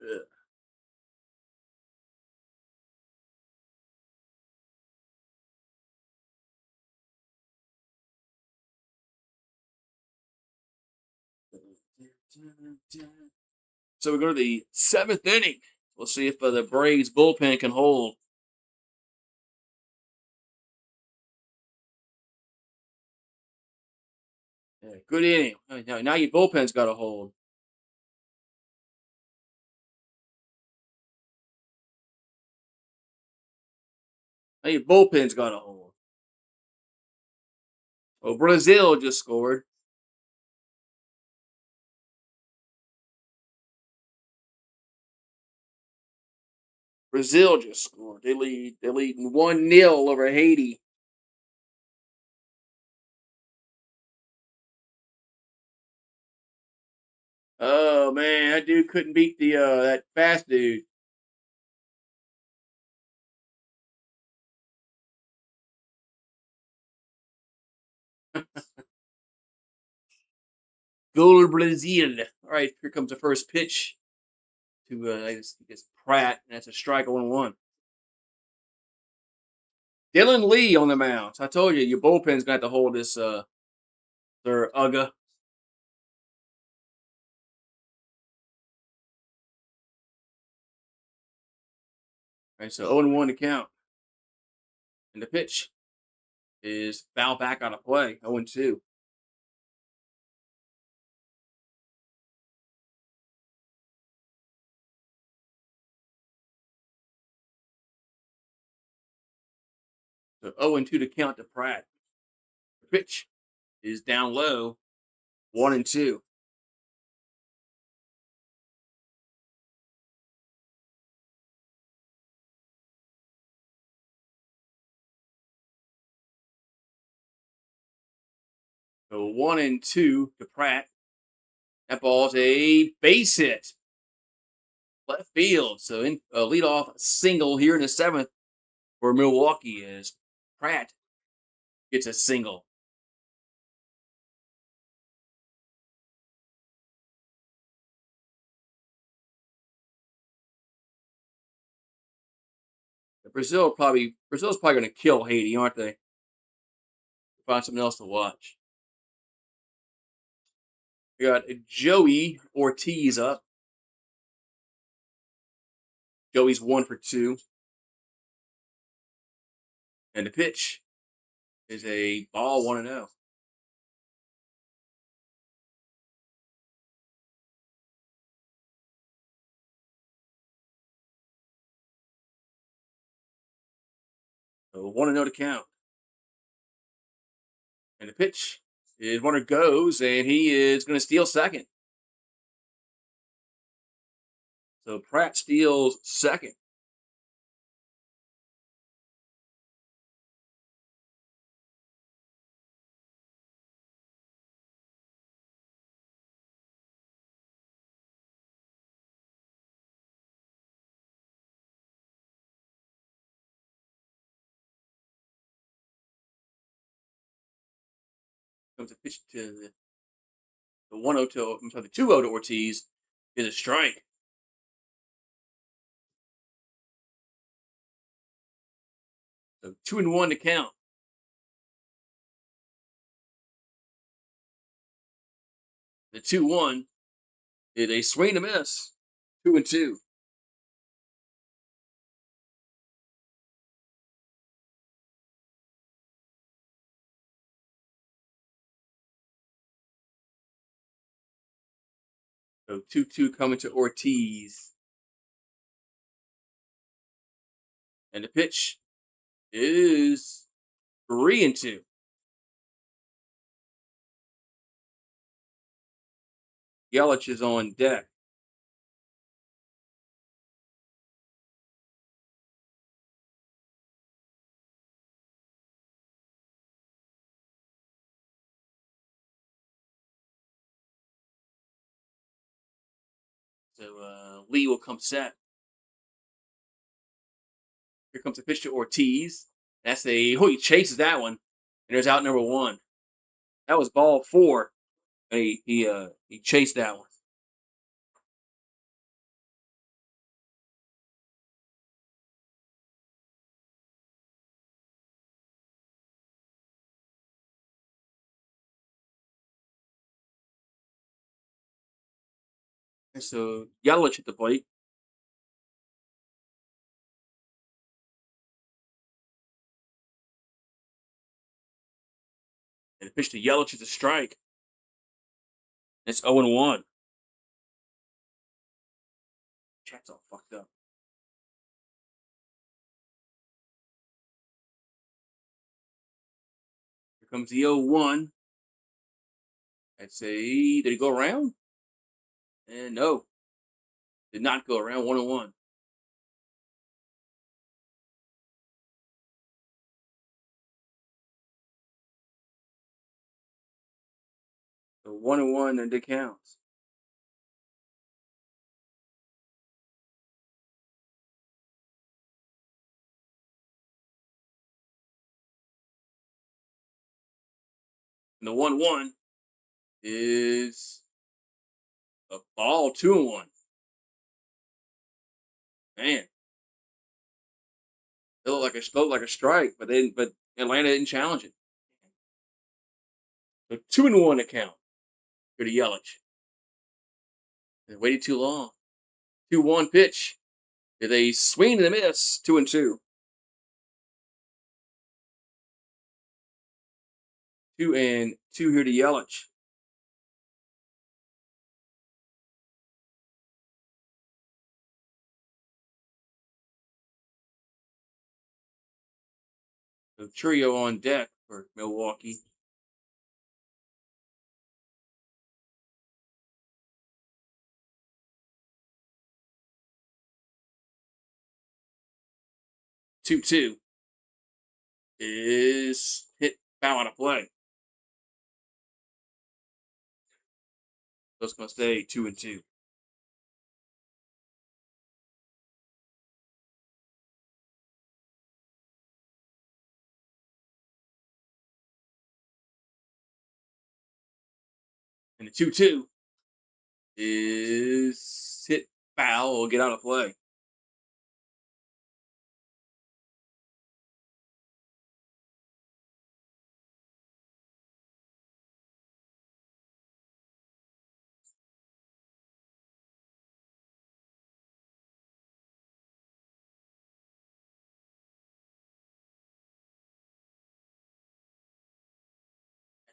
Ugh. So we go to the seventh inning. We'll see if the Braves bullpen can hold. Yeah, good inning. Now your bullpen's got to hold. Now your bullpen's got to hold. Oh, Brazil just scored. Brazil just scored. They lead. They lead 1-0 over Haiti. Oh man, that dude couldn't beat the that fast dude. Goal Brazil. All right, here comes the first pitch to I guess Pratt. And that's a strike 1-1. Dylan Lee on the mound. So I told you your bullpen's got to hold this their UGA. All right, so 0-1 to count. And the pitch is foul back out of play. 0-2. So 0-2 to count to Pratt. The pitch is down low. 1-2. So 1-2 to Pratt. That ball's a base hit. Left field. So in leadoff single here in the seventh for Milwaukee is Pratt gets a single. Brazil's probably going to kill Haiti, aren't they? Find something else to watch. We got Joey Ortiz up. Joey's 1 for 2, and the pitch is a ball 1-0. So 1-0 to count, and the pitch is runner goes, and he is going to steal second. So Pratt steals second. Comes a pitch to the 1-0 to I'm sorry, the 2-0 to Ortiz is a strike. So 2-1 to count. The 2-1 is a swing and a miss. 2-2. So 2-2 coming to Ortiz. And the pitch is 3-2. Yelich is on deck. So Lee will come set. Here comes a pitch to Ortiz. That's he chases that one. And there's out number one. That was ball four. And he chased that one. And so Yelich at the plate. And the pitch to Yelich is a strike. It's 0-1. Chat's all fucked up. Here comes the 0-1. I'd say, did he go around? And no, did not go around. 1-1. So 1-1 and it counts. And the 1-1 is a ball. 2-1. Man, it looked like a strike, but Atlanta didn't challenge it. So 2-1 to count for the Yelich. They waited too long. 2-1 pitch. Did they swing and a miss? 2-2. 2-2 here to Yelich. So trio on deck for Milwaukee. Two is hit foul on a play. So it's going to stay 2-2. And the 2-2 is hit foul or get out of play.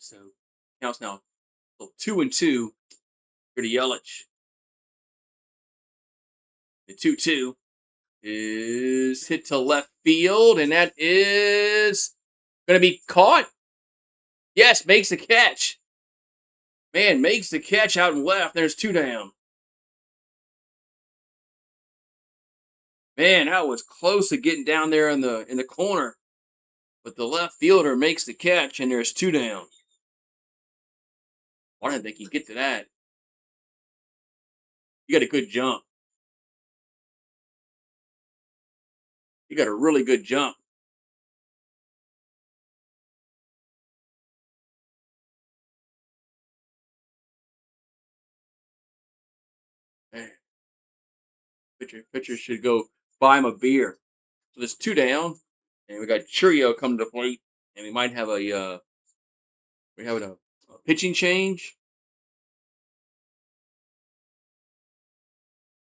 So counts now. So 2-2 for the Yelich. The 2-2 is hit to left field, and that is going to be caught. Yes, makes the catch. Man, makes the catch out and left. There's two down. Man, that was close to getting down there in the corner, but the left fielder makes the catch, and there's two down. I didn't think he'd get to that. You got a good jump. You got a really good jump. Man, pitcher should go buy him a beer. So there's two down, and we got Churio coming to the plate, and we might have a pitching change.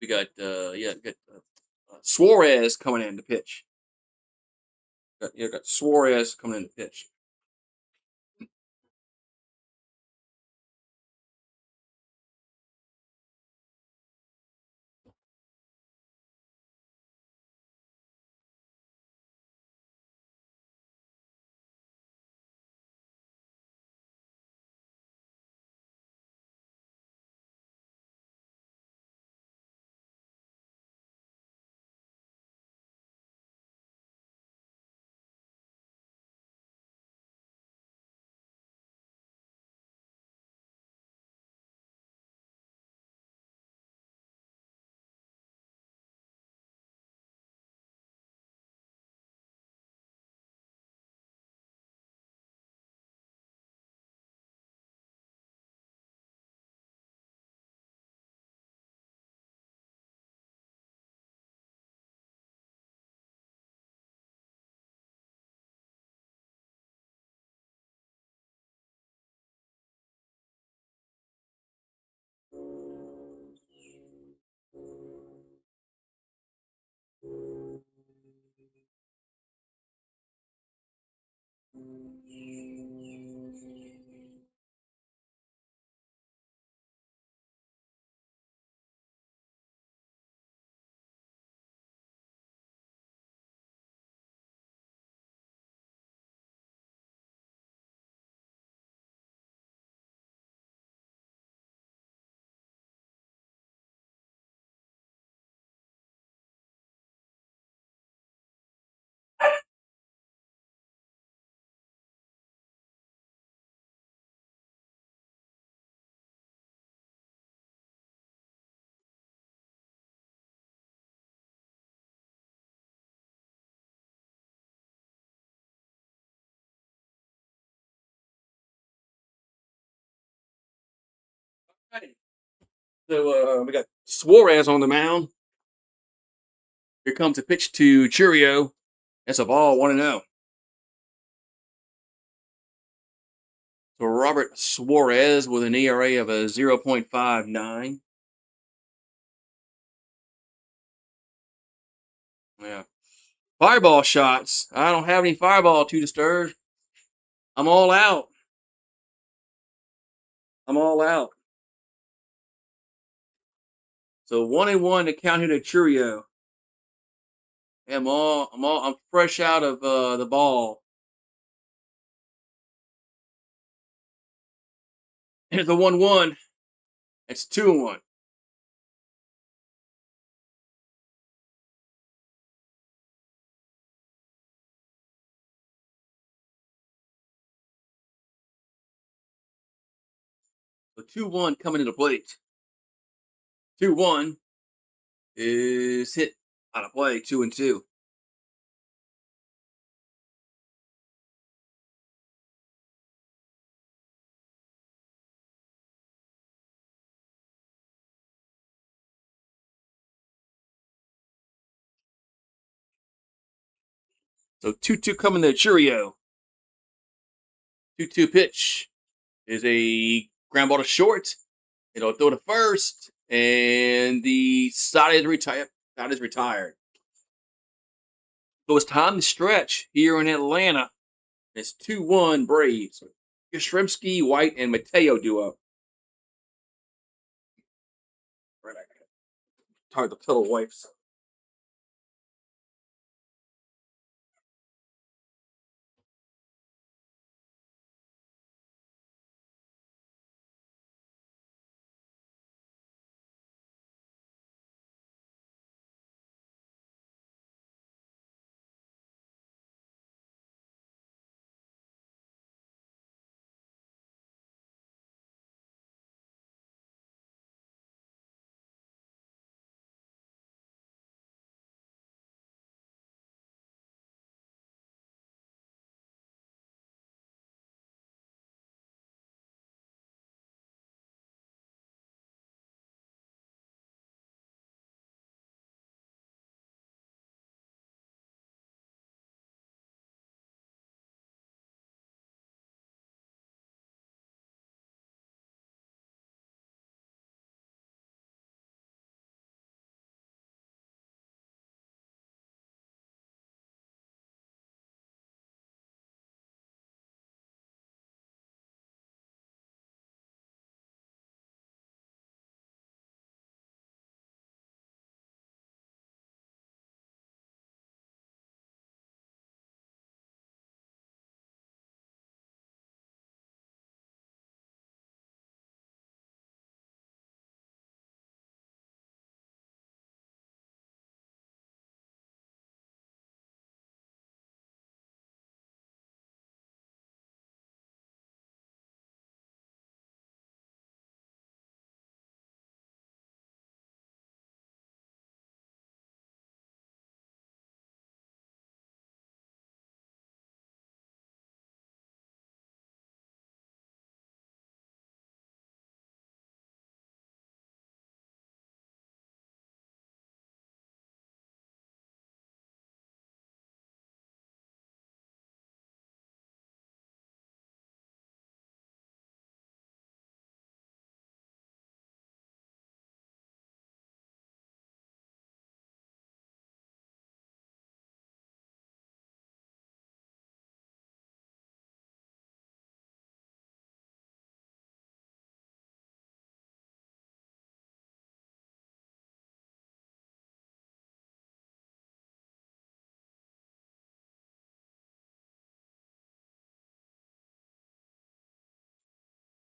We got Suarez coming in to pitch. Got Suarez coming in to pitch. Alrighty. So we got Suarez on the mound. Here comes a pitch to Churio. That's a ball, 1-0. So Robert Suarez with an ERA of a 0.59. Yeah. Fireball shots. I don't have any fireball to disturb. I'm all out. I'm all out. So 1-1 to count here to Churio. Yeah, I'm fresh out of the ball. Here's the 1-1. It's 2-1. So 2-1 coming to the plate. 2-1 is hit out of play. 2-2. So 2-2 coming to Churio. 2-2 pitch is a ground ball to short. It'll throw to first, and the side is retired. Side is retired. So it's time to stretch here in Atlanta. It's 2-1 Braves. Yastrzemski, White, and Mateo duo. Right, tired the pillow wipes.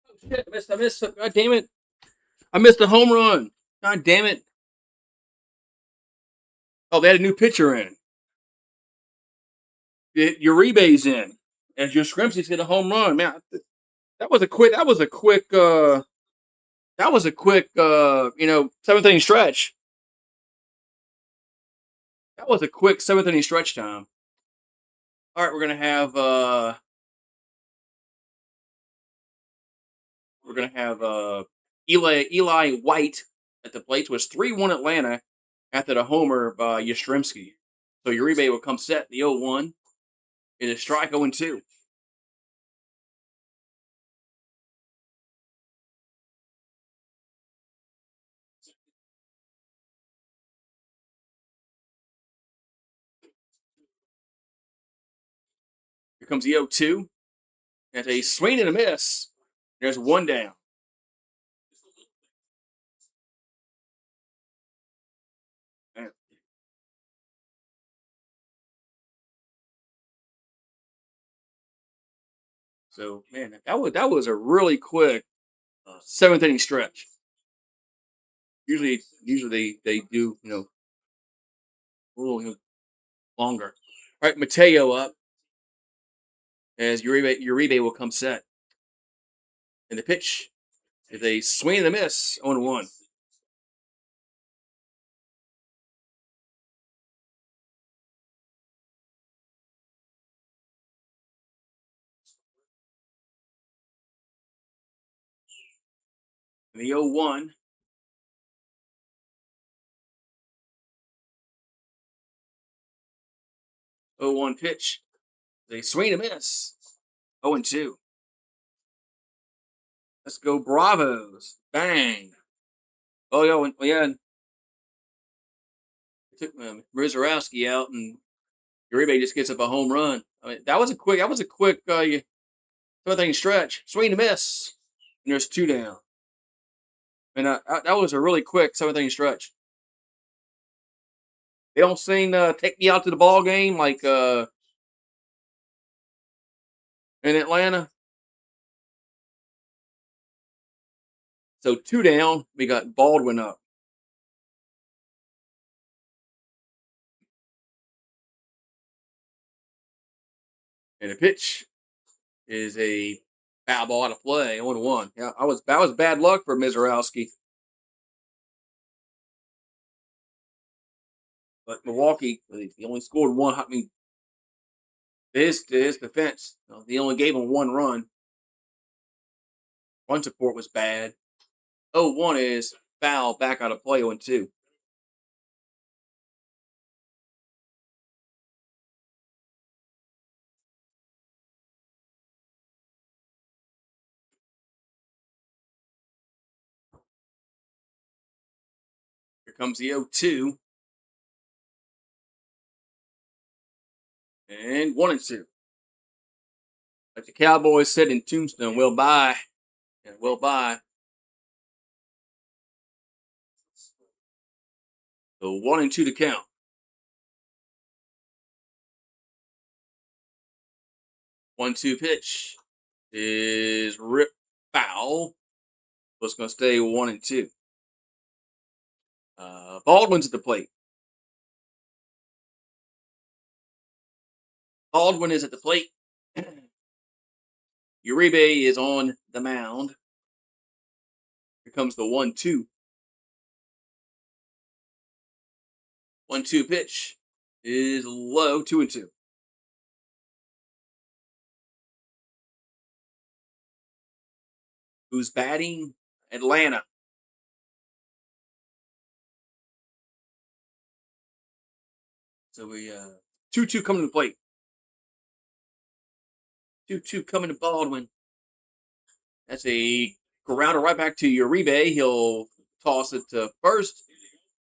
Oh, shit, I missed. God damn it. I missed the home run. God damn it. Oh, they had a new pitcher in. Uribe's in. And your Scrimsey's hit a home run. Man, that was a quick, 7th inning stretch. That was a quick 7th inning stretch time. All right, we're gonna have Eli White at the plate was 3-1 Atlanta after the homer by Yastrzemski. So Uribe will come set the 0-1. It is strike 0-2. Here comes the 0-2. That's a swing and a miss. There's one down. Man. So man, that was a really quick seventh inning stretch. Usually they do a little longer. All right, Mateo up as Uribe will come set. And the pitch is a swing and a miss on 1. And the 0-1. 0-1 pitch. They swing and a miss. 0-2. Let's go Bravos. Bang. Oh yeah. Took Rizarowski out, and Uribe just gets up a home run. I mean, that was a quick seventh inning stretch. Swing and a miss. And there's 2 down. And that was a really quick seventh inning stretch. They don't sing "Take Me Out to the Ball Game" like in Atlanta. So 2 down. We got Baldwin up. And the pitch is a foul ball out of play, 0-1. Yeah, that was bad luck for Mizorowski. But Milwaukee, he only scored one. I mean, his defense, they only gave him 1 run. Run support was bad. 0-1 is foul back out of play 0-2. Here comes the 0-2. And 1-2. Like the Cowboys said in Tombstone, we'll buy. Yeah, we'll buy. So 1-2 to count. 1-2 pitch is rip foul. So it's going to stay 1-2. Baldwin's at the plate. Baldwin is at the plate. Uribe is on the mound. Here comes the 1-2. 1-2 pitch is low, 2-2. Who's batting? Atlanta. So we 2-2 coming to the plate. 2-2 coming to Baldwin. That's a grounder right back to Uribe. He'll toss it to first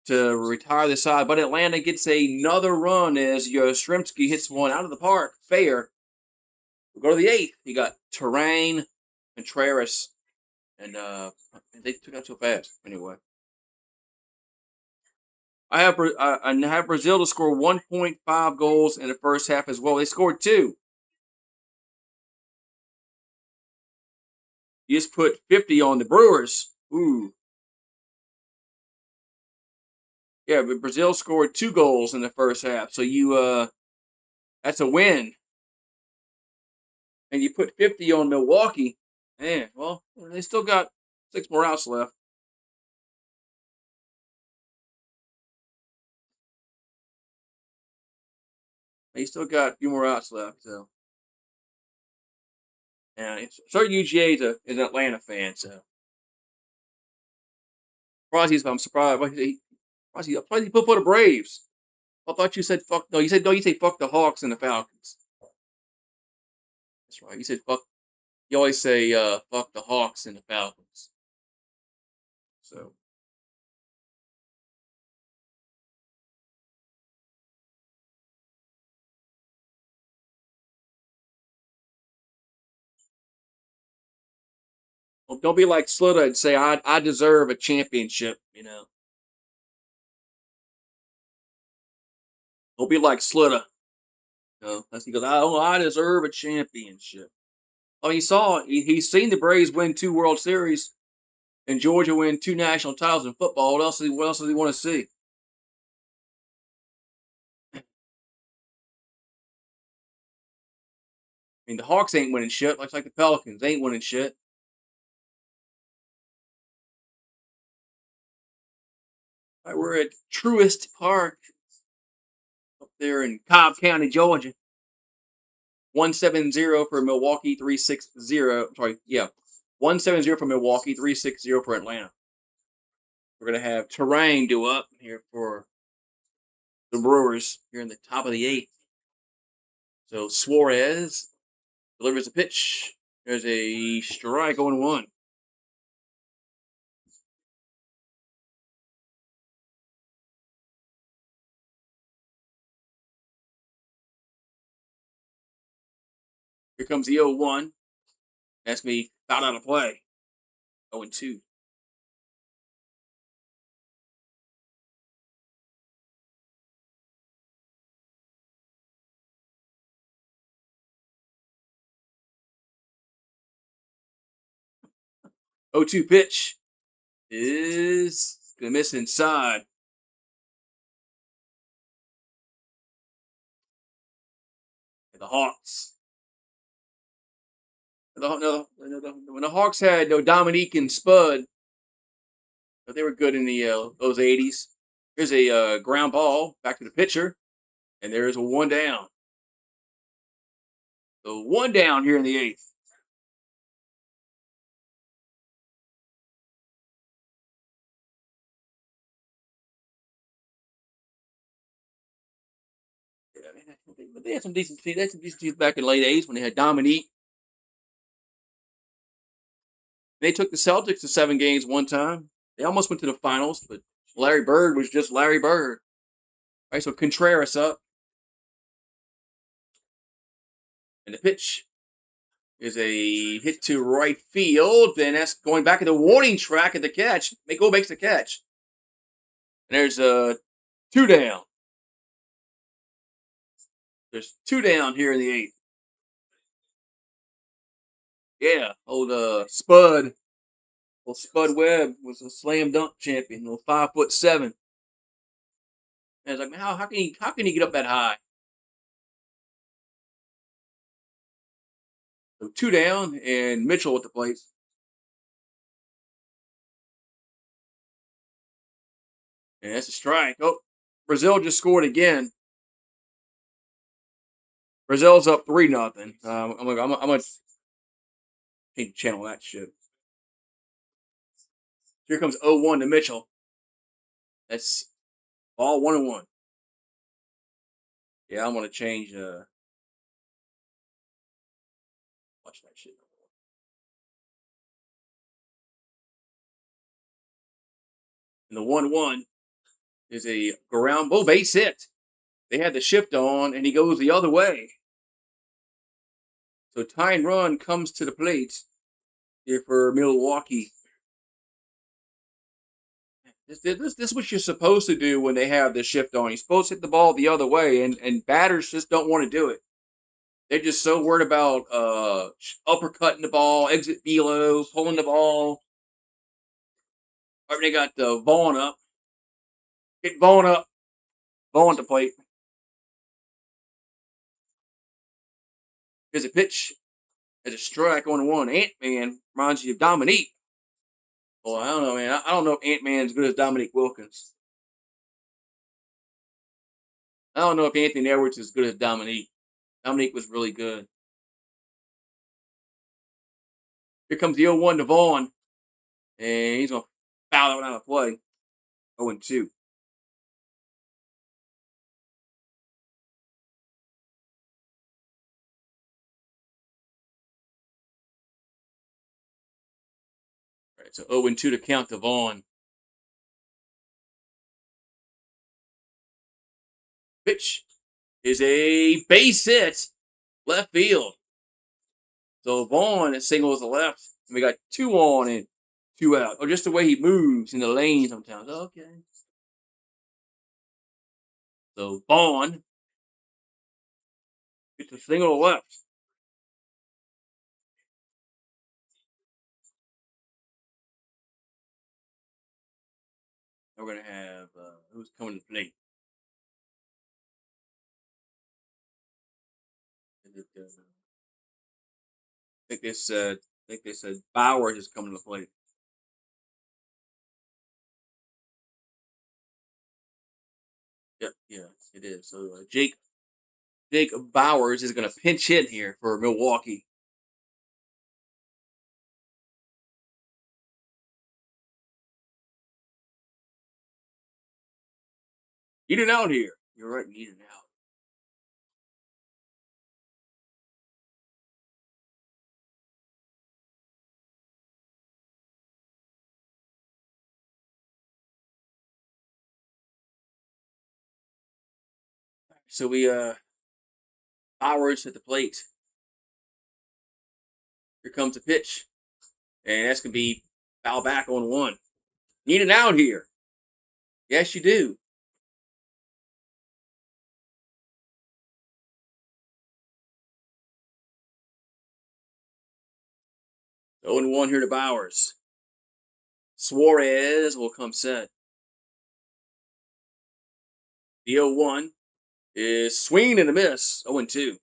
to retire the side. But Atlanta gets another run as Yastrzemski hits one out of the park. Fair. We'll go to the 8th. You got Terrain, Contreras, and they took out so fast. Anyway. I have Brazil to score 1.5 goals in the first half as well. They scored 2. You just put 50 on the Brewers. Ooh. Yeah, but Brazil scored 2 goals in the first half. So that's a win. And you put 50 on Milwaukee. Man, well, they still got 6 more outs left. They still got a few more outs left. So, yeah, UGA is an Atlanta fan. So, I'm surprised. Surprised he put for the Braves. I thought you said fuck. No, you said no. You say fuck the Hawks and the Falcons. That's right. You said fuck. You always say fuck the Hawks and the Falcons. So well, don't be like Sluta and say I deserve a championship. Don't be like Sluta. That's he goes. I deserve a championship. I mean, he's seen the Braves win 2 World Series and Georgia win 2 national titles in football. What else does he want to see? I mean, the Hawks ain't winning shit. Like the Pelicans ain't winning shit. Right, we're at Truist Park up there in Cobb County, Georgia. 170 for Milwaukee, 360. Sorry, yeah. 170 for Milwaukee, 360 for Atlanta. We're going to have Terrain due up here for the Brewers here in the top of the 8th. So Suarez delivers a pitch. There's a strike on 1. Here comes the 0-1. That's me fouled out of play. 0-2. Oh, 2 pitch is going to miss inside. The Hawks. When the Hawks had Dominique and Spud, but they were good in the those 80s. Here's a ground ball back to the pitcher, and there's a 1 down. So 1 down here in the 8th. But they had some decent teams. They had some decent teams back in the late 80s when they had Dominique. They took the Celtics to 7 games one time. They almost went to the finals, but Larry Bird was just Larry Bird. All right, so Contreras up. And the pitch is a hit to right field, and that's going back at the warning track at the catch. Mako makes the catch. And there's a 2 down. There's 2 down here in the 8th. Yeah, old Spud. Well, Spud Webb was a slam dunk champion, 5'7". And I was like, man, how can he get up that high? So 2 down, and Mitchell at the plate. And that's a strike. Oh, Brazil just scored again. Brazil's up 3-0. I'm gonna change channel that shit. Here comes 0-1 to Mitchell. That's all 1-1. Yeah, I'm gonna change. Watch that shit. And the 1-1 is a ground ball base hit. They had the shift on, and he goes the other way. So tying run comes to the plate here for Milwaukee. This is what you're supposed to do when they have the shift on. You're supposed to hit the ball the other way, and batters just don't want to do it. They're just so worried about uppercutting the ball, exit velo, pulling the ball. Right, they got Vaughn up. Get Vaughn up. Vaughn to plate. Here's a pitch. There's a strike on 1. Ant-Man reminds you of Dominique. Well, I don't know, man. I don't know if Ant-Man's as good as Dominique Wilkins. I don't know if Anthony Edwards is as good as Dominique. Dominique was really good. Here comes the 0-1 to Vaughn. And he's going to Foul that one out of play. 0-2. All right, so 0-2 to count to Vaughn. Pitch is a base hit, left field. So Vaughn singles the left, and we got 2 on and 2 out. Or just the way he moves in the lane sometimes. Okay. So Vaughn gets a single to left. We're gonna have who's coming to the plate? I think they said Bowers is coming to the plate. Yep, yeah, it is. So Jake Bowers is gonna pinch hit here for Milwaukee. Need it out here. You're right, need it out. So we Bowers at the plate. Here comes the pitch. And that's gonna be foul back on 1. Need it out here. Yes, you do. 0-1 here to Bowers. Suarez will come set. The 0-1 is swing and a miss. 0-2.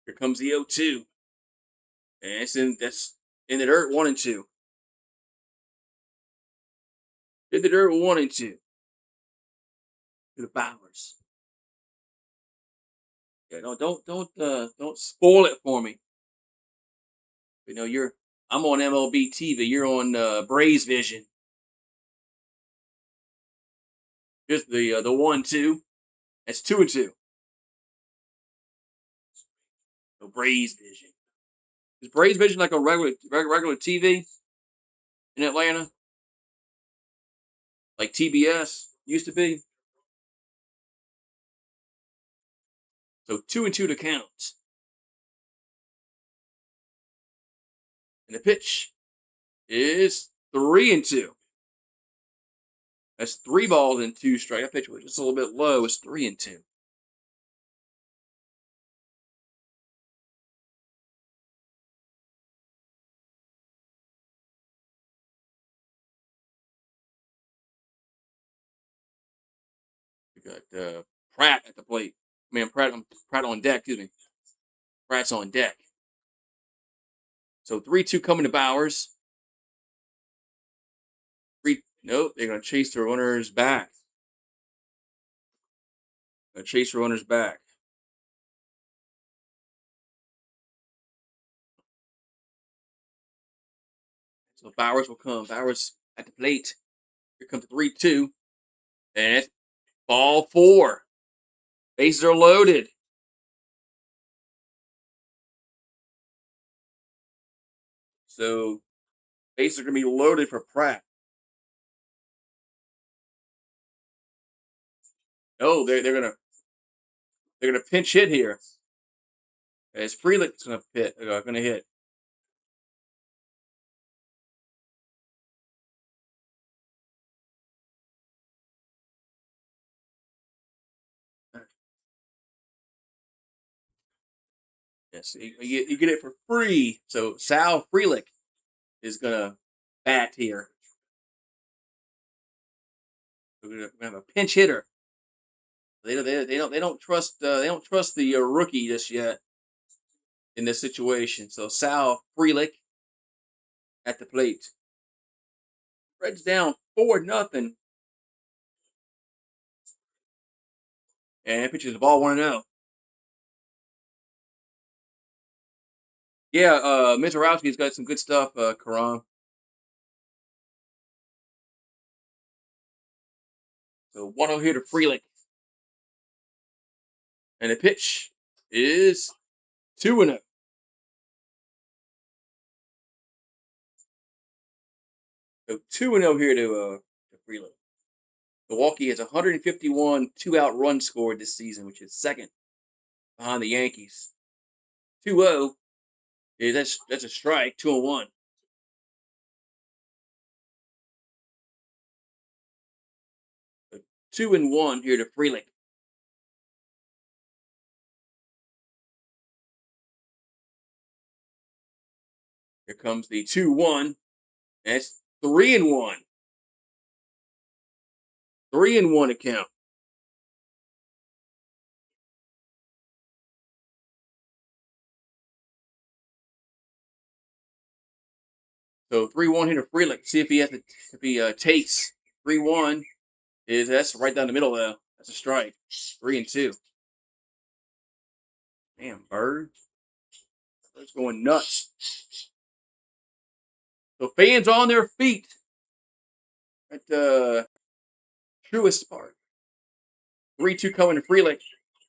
Here comes the 0-2. And that's in the dirt. 1-2. In the dirt. 1-2. To the Bowers. Yeah, don't spoil it for me. You know I'm on MLB TV. You're on Braves Vision. Just the 1-2. That's 2-2. So Braves Vision. Is Braves Vision like a regular TV in Atlanta? Like TBS used to be? So 2-2 to count. And the pitch is 3-2. That's 3 balls and 2 strikes. That pitch was just a little bit low. It's 3-2. We got Pratt at the plate. Pratt on deck. Excuse me. Pratt's on deck. So 3-2 coming to Bowers. Nope, they're gonna chase the runners back. Chase the runners back. So Bowers will come. Bowers at the plate. Here comes the 3-2. And it's ball 4. Bases are loaded. So bases are gonna be loaded for Pratt. No, they're gonna pinch hit here. As Freelick's gonna hit. Yes, you get it for free. So Sal Freelick is gonna bat here. We're gonna have a pinch hitter. They don't trust the rookie just yet in this situation. So Sal Freelick at the plate. Reds down 4-0. And pitches the ball 1-0. Yeah, Mizorowski's got some good stuff, Karan. So 1-0 here to Frelick. And the pitch is 2-0. So 2-0 here to Frelick. Milwaukee has 151 two-out runs scored this season, which is second behind the Yankees. 2-0 is that's a strike. 2-1. 2-1 here to Frelick. Here comes the 2-1. That's 3-1. 3-1 account. So 3-1 here to Frelick. See if he takes 3-1. That's right down the middle though. That's a strike. 3-2. Damn, Bird. Bird's going nuts. So fans on their feet at the Truist Park. 3-2 coming to Frelick.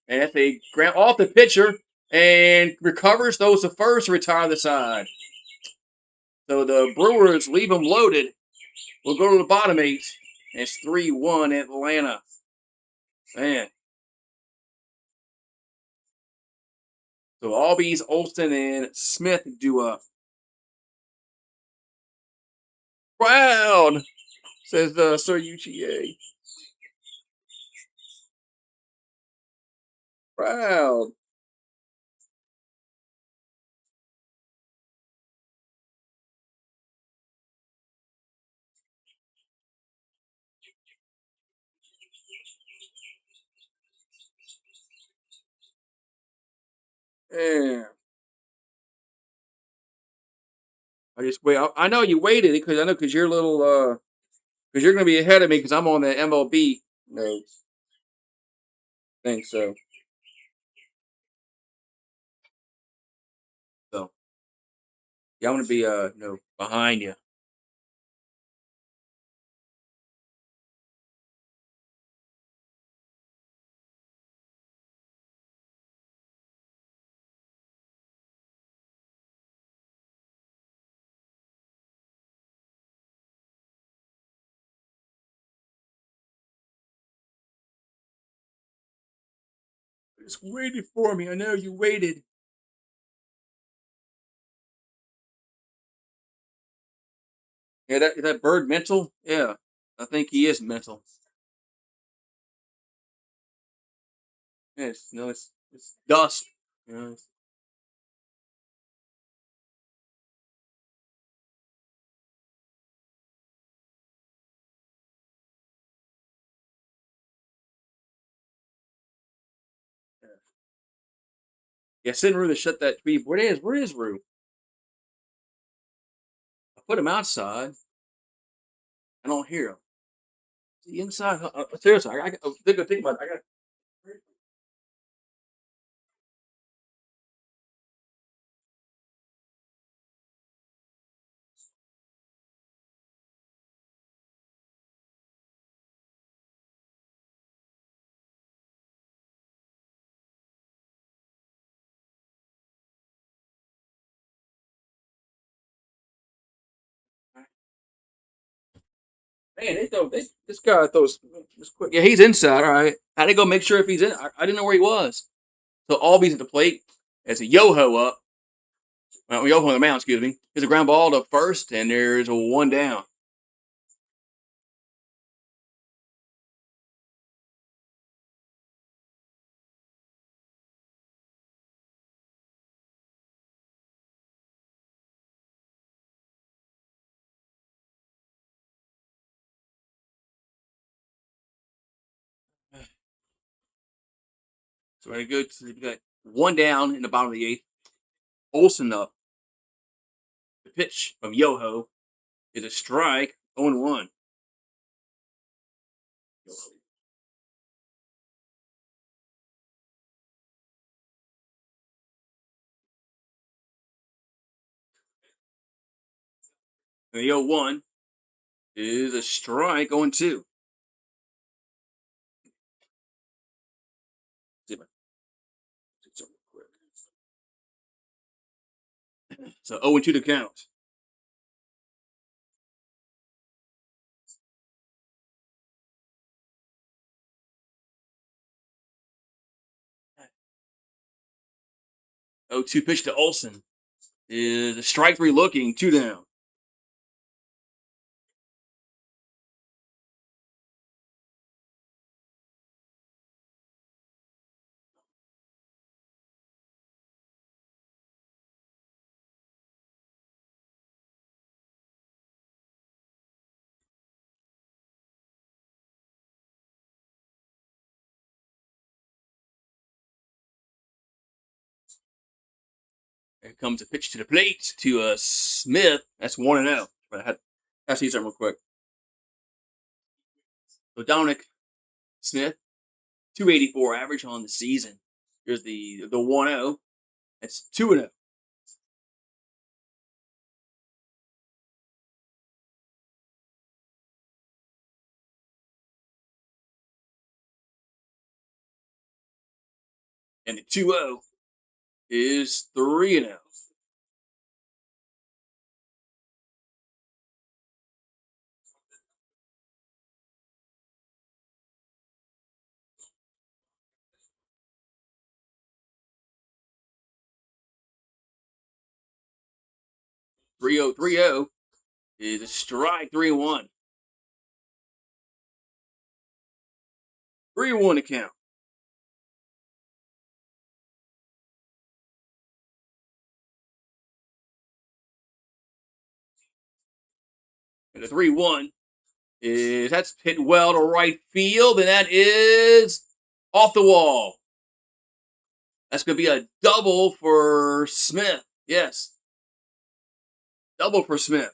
And that's a ground off the pitcher and recovers, throws the first, retire the side. So the Brewers leave them loaded. We'll go to the bottom 8. And it's 3-1 Atlanta. Man. So Albies, Olsen, and Smith do up. Brown, says Sir UGA. Proud. Yeah. I just wait. I know you waited because you're a little because you're gonna be ahead of me because I'm on the MLB notes thing. So yeah, I'm gonna be behind you. Just waited for me. I know you waited. Yeah, that bird mental. Yeah, I think he is mental. Yes, no, it's dust. You know, yeah, send Rue to shut that tree. Where is Rue? I put him outside. I don't hear him. Is he inside? Seriously, think about it. I got. Man, this guy throws this quick. Yeah, he's inside. All right. I had to go make sure if he's in. I didn't know where he was. So Albies at the plate. It's a yo-ho up. Yo-ho on the mound, excuse me. There's a ground ball to first, and there's a one down. So very good. So we got one down in the bottom of the 8th. Olsen up. The pitch from Yoho is a strike. 0-1. The 0-1 is a strike on 2. See if I can do something real quick. So 0-2 to count. 0-2 pitch to Olson is a strike 3 looking, 2 down. Here comes a pitch to the plate to Smith. That's 1-0. But I had to see something real quick. So Dominic Smith, 284 average on the season. Here's the 1-0. That's 2-0. And the 2-0 is 3-0. Three zero three zero is a strike 3-1. 3-1 to count. And the 3-1 is that's hit well to right field, and that is off the wall. That's going to be a double for Smith. Yes, double for Smith.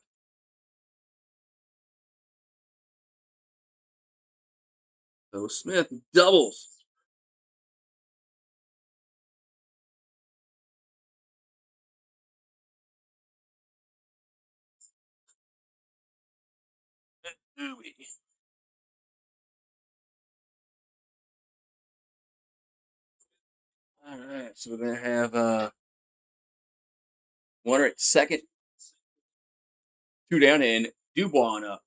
So Smith doubles. All right, so we're gonna have Warner at second, 2 down, and Dubois up.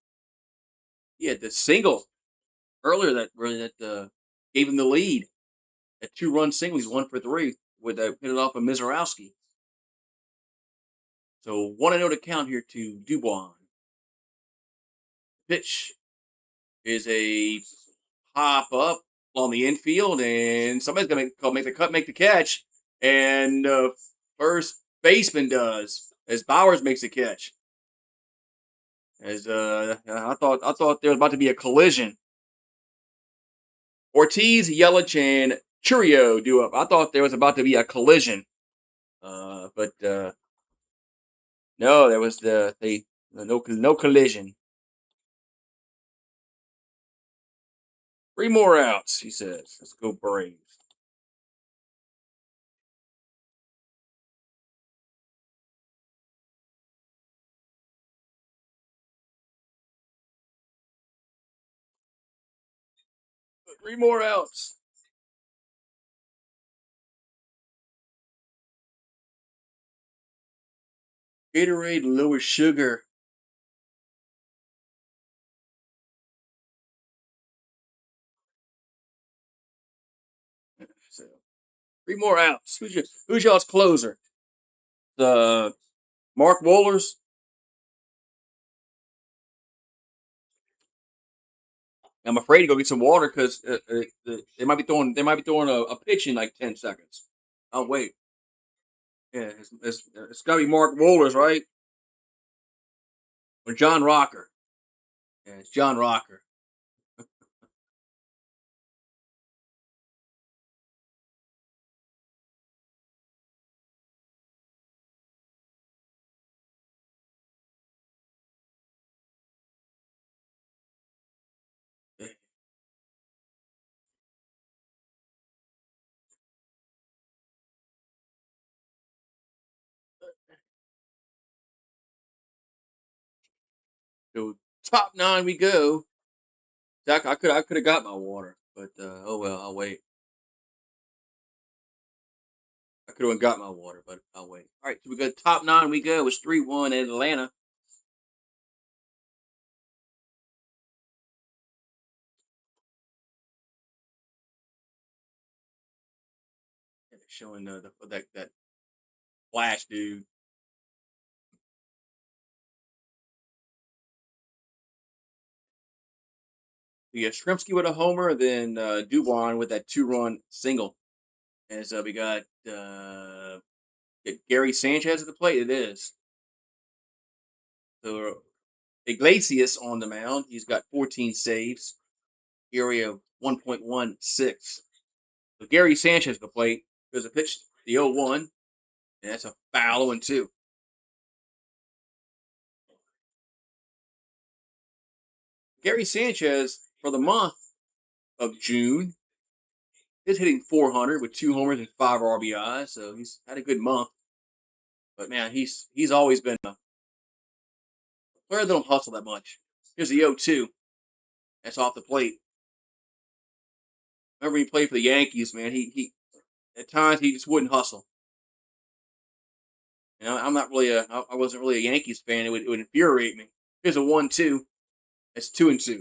He had the single earlier that gave him the lead. A 2-run single. He's 1 for 3 with hit it off of Mizorowski. So 1-0 to count here to Dubois. Pitch is a pop up on the infield, and somebody's gonna make the cut, make the catch, and first baseman does as Bowers makes the catch. As I thought there was about to be a collision. Ortiz, Yelich, and Churio do up. I thought there was about to be a collision, but no, there was no collision. 3 more outs, he says. Let's go Braves. Three more outs. Gatorade, lower sugar. So, 3 more outs. Who's y'all's closer? The Mark Wohlers. I'm afraid to go get some water because they might be throwing a pitch in like 10 seconds. Oh wait, yeah, it's got to be Mark Wohlers, right? Or John Rocker. Yeah, it's John Rocker. top 9 we go. I could have got my water, but oh well, I'll wait. I could have got my water, but I'll wait. All right, so we go top 9 we go. It's 3-1 in Atlanta. And it's showing that flash dude. We got Shrimpsky with a homer, then Dubon with that 2-run single. As we got Gary Sanchez at the plate. It is. So Iglesias on the mound. He's got 14 saves, area of 1.16. So Gary Sanchez at the plate. There's a pitch, the 0-1, and that's a foul 0-2. Gary Sanchez for the month of June is hitting 400 with 2 homers and 5 RBIs. So he's had a good month. But man, he's always been a player that don't hustle that much. Here's the 0-2. That's off the plate. Remember he played for the Yankees, man. He at times he just wouldn't hustle. You know, I'm not really I wasn't really a Yankees fan. It would infuriate me. Here's a 1-2. It's 2-2.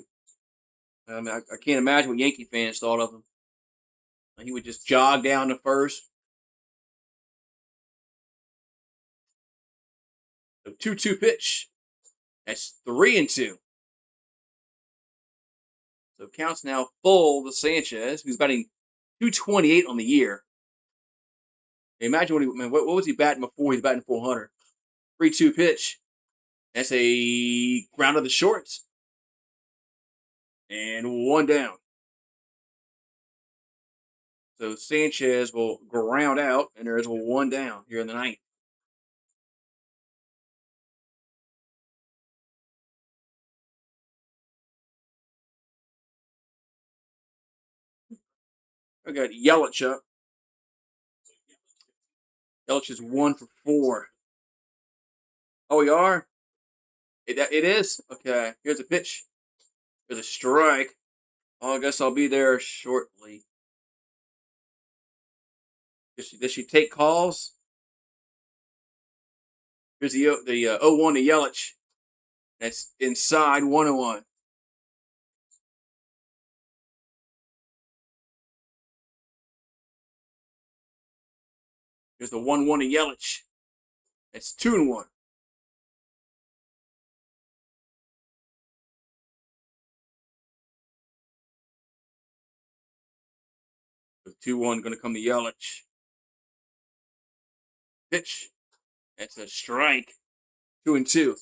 I mean, I can't imagine what Yankee fans thought of him. He would just jog down to first. The 2-2 pitch. That's 3-2. So counts now full to Sanchez, who's batting 228 on the year. Imagine what was he batting before? He's batting 400. 3-2 pitch. That's a ground of the shorts. And 1 down. So Sanchez will ground out, and there is a 1 down here in the ninth. I got Yelich up. Yelich is 1 for 4. Oh, we are? It is? Okay. Here's a pitch. There's a strike. Oh, I guess I'll be there shortly. Does she take calls? Here's the 0-1 to Yelich. That's inside 1-1. Here's the 1-1 to Yelich. That's 2-1. The 2-1 going to come to Yelich. Pitch. That's a strike. 2-2.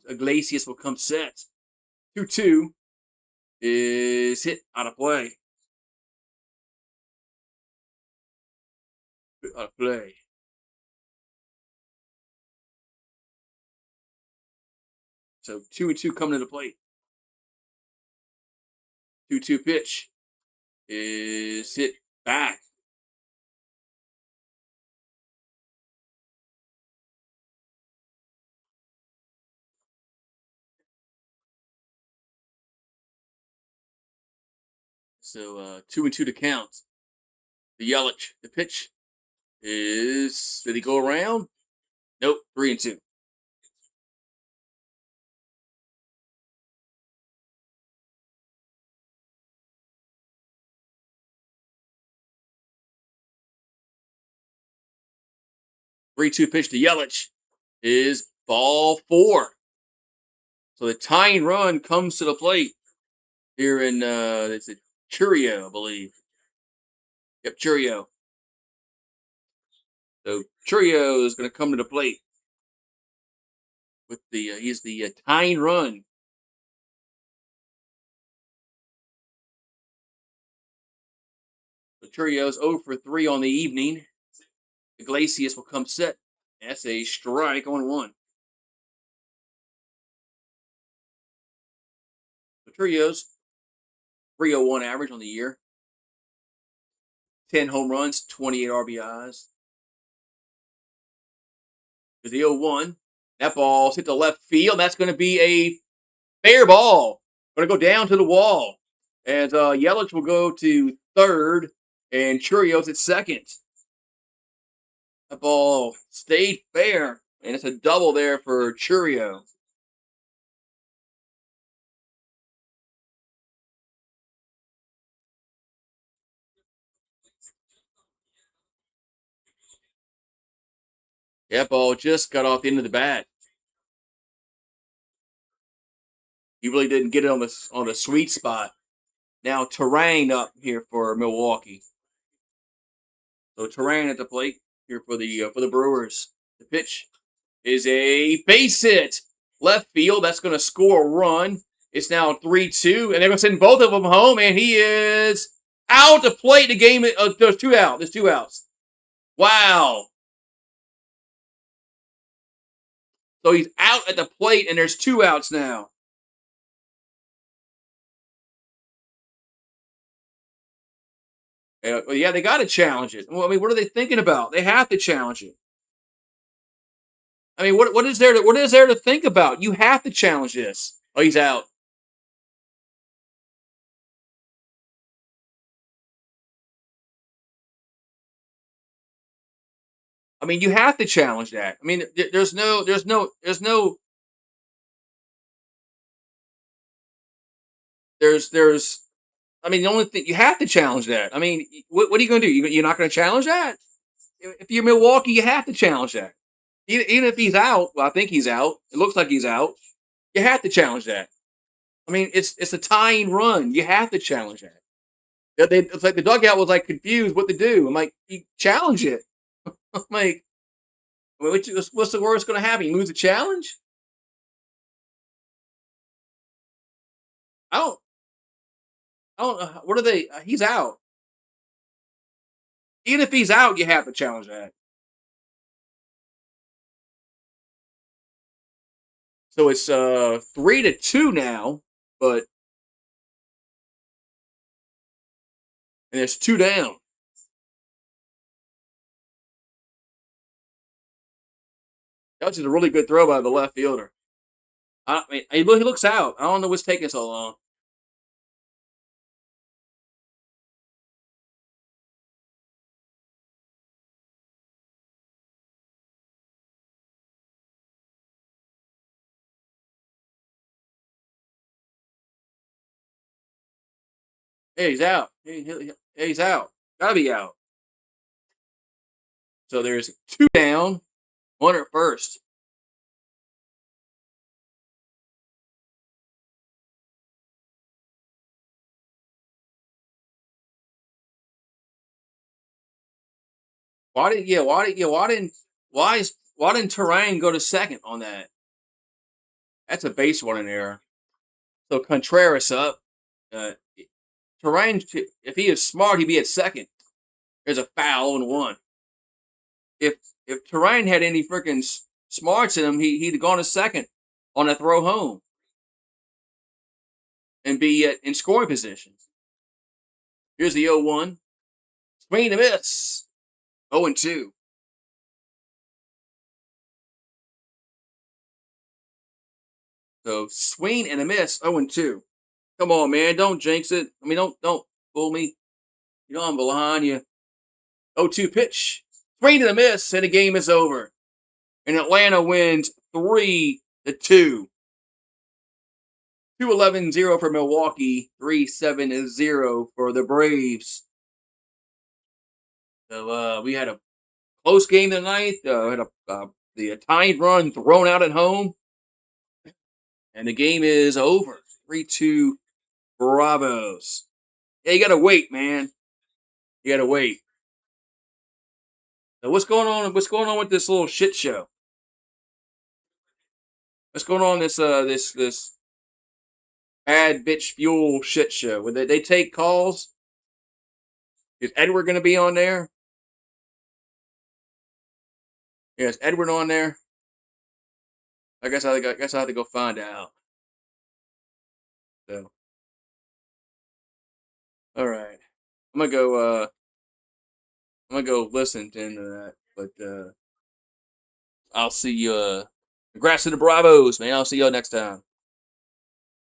Iglesias will come set. 2-2 is hit out of play. Out of play. So 2-2 coming to the plate. 2-2 pitch is hit back. So 2-2 to count. The Yelich. The pitch is, did he go around? Nope. 3-2. 3-2 pitch to Yelich is ball 4. So the tying run comes to the plate here in it's a Churio, I believe. Yep, Churio. So Churio is going to come to the plate with the he's the tying run. So Churio's 0 for 3 on the evening. Iglesias will come set. That's a strike on 1. So Churio's 301 average on the year. 10 home runs, 28 RBIs. There's the 0-1. That ball's hit the left field. That's going to be a fair ball. Going to go down to the wall. As Yelich will go to third and Churios at second. That ball stayed fair. And it's a double there for Churio. That ball just got off the end of the bat. He really didn't get it on the sweet spot. Now Terrain up here for Milwaukee. So Terrain at the plate here for the Brewers. The pitch is a base hit. Left field. That's going to score a run. It's now 3-2, and they're going to send both of them home, and he is out to plate. The game, there's 2 out. There's 2 outs. Wow. So he's out at the plate, and there's 2 outs now. Yeah, they got to challenge it. Well, I mean, what are they thinking about? They have to challenge it. I mean, what is there to think about? You have to challenge this. Oh, he's out. I mean, you have to challenge that. I mean, there's no. I mean, the only thing you have to challenge that. I mean, what are you going to do? You're not going to challenge that. If you're Milwaukee, you have to challenge that. Even if he's out, well, I think he's out. It looks like he's out. You have to challenge that. I mean, it's a tying run. You have to challenge that. It's like the dugout was like confused what to do. I'm like, you challenge it. I'm like, what's the worst going to happen? You lose a challenge? I don't. I don't know. What are they? He's out. Even if he's out, you have to challenge that. So it's 3-2 now, but and there's 2 down. That was just a really good throw by the left fielder. I mean, he looks out. I don't know what's taking so long. Hey, he's out. He's out. Gotta be out. So there's 2 down, 1 at first. Why didn't Terrain go to second on that? That's a base running error. So Contreras up. Uh, Terrain, if he is smart, he'd be at second. There's a foul and 1. If Terrain had any freaking smarts in him, he'd have gone to second on a throw home and be in scoring position. Here's the 0-1. Swing and a miss. 0-2. So swing and a miss. 0-2. Come on, man. Don't jinx it. I mean, don't fool me. You know I'm behind you. 0-2 pitch. Swing and a miss, and the game is over. And Atlanta wins 3-2. 2-11-0 for Milwaukee. 3-7-0 for the Braves. So we had a close game tonight. Had the tied run thrown out at home. And the game is over. 3-2 Bravos. Yeah, you gotta wait, man. You gotta wait. So what's going on? What's going on with this little shit show? What's going on this ad bitch fuel shit show? Would they take calls? Is Edward going to be on there? Yeah, is Edward on there? I guess I have to go find out. So, all right, I'm gonna go. I'm gonna go listen to that. But I'll see you. Congrats to the Bravos, man. I'll see y'all next time.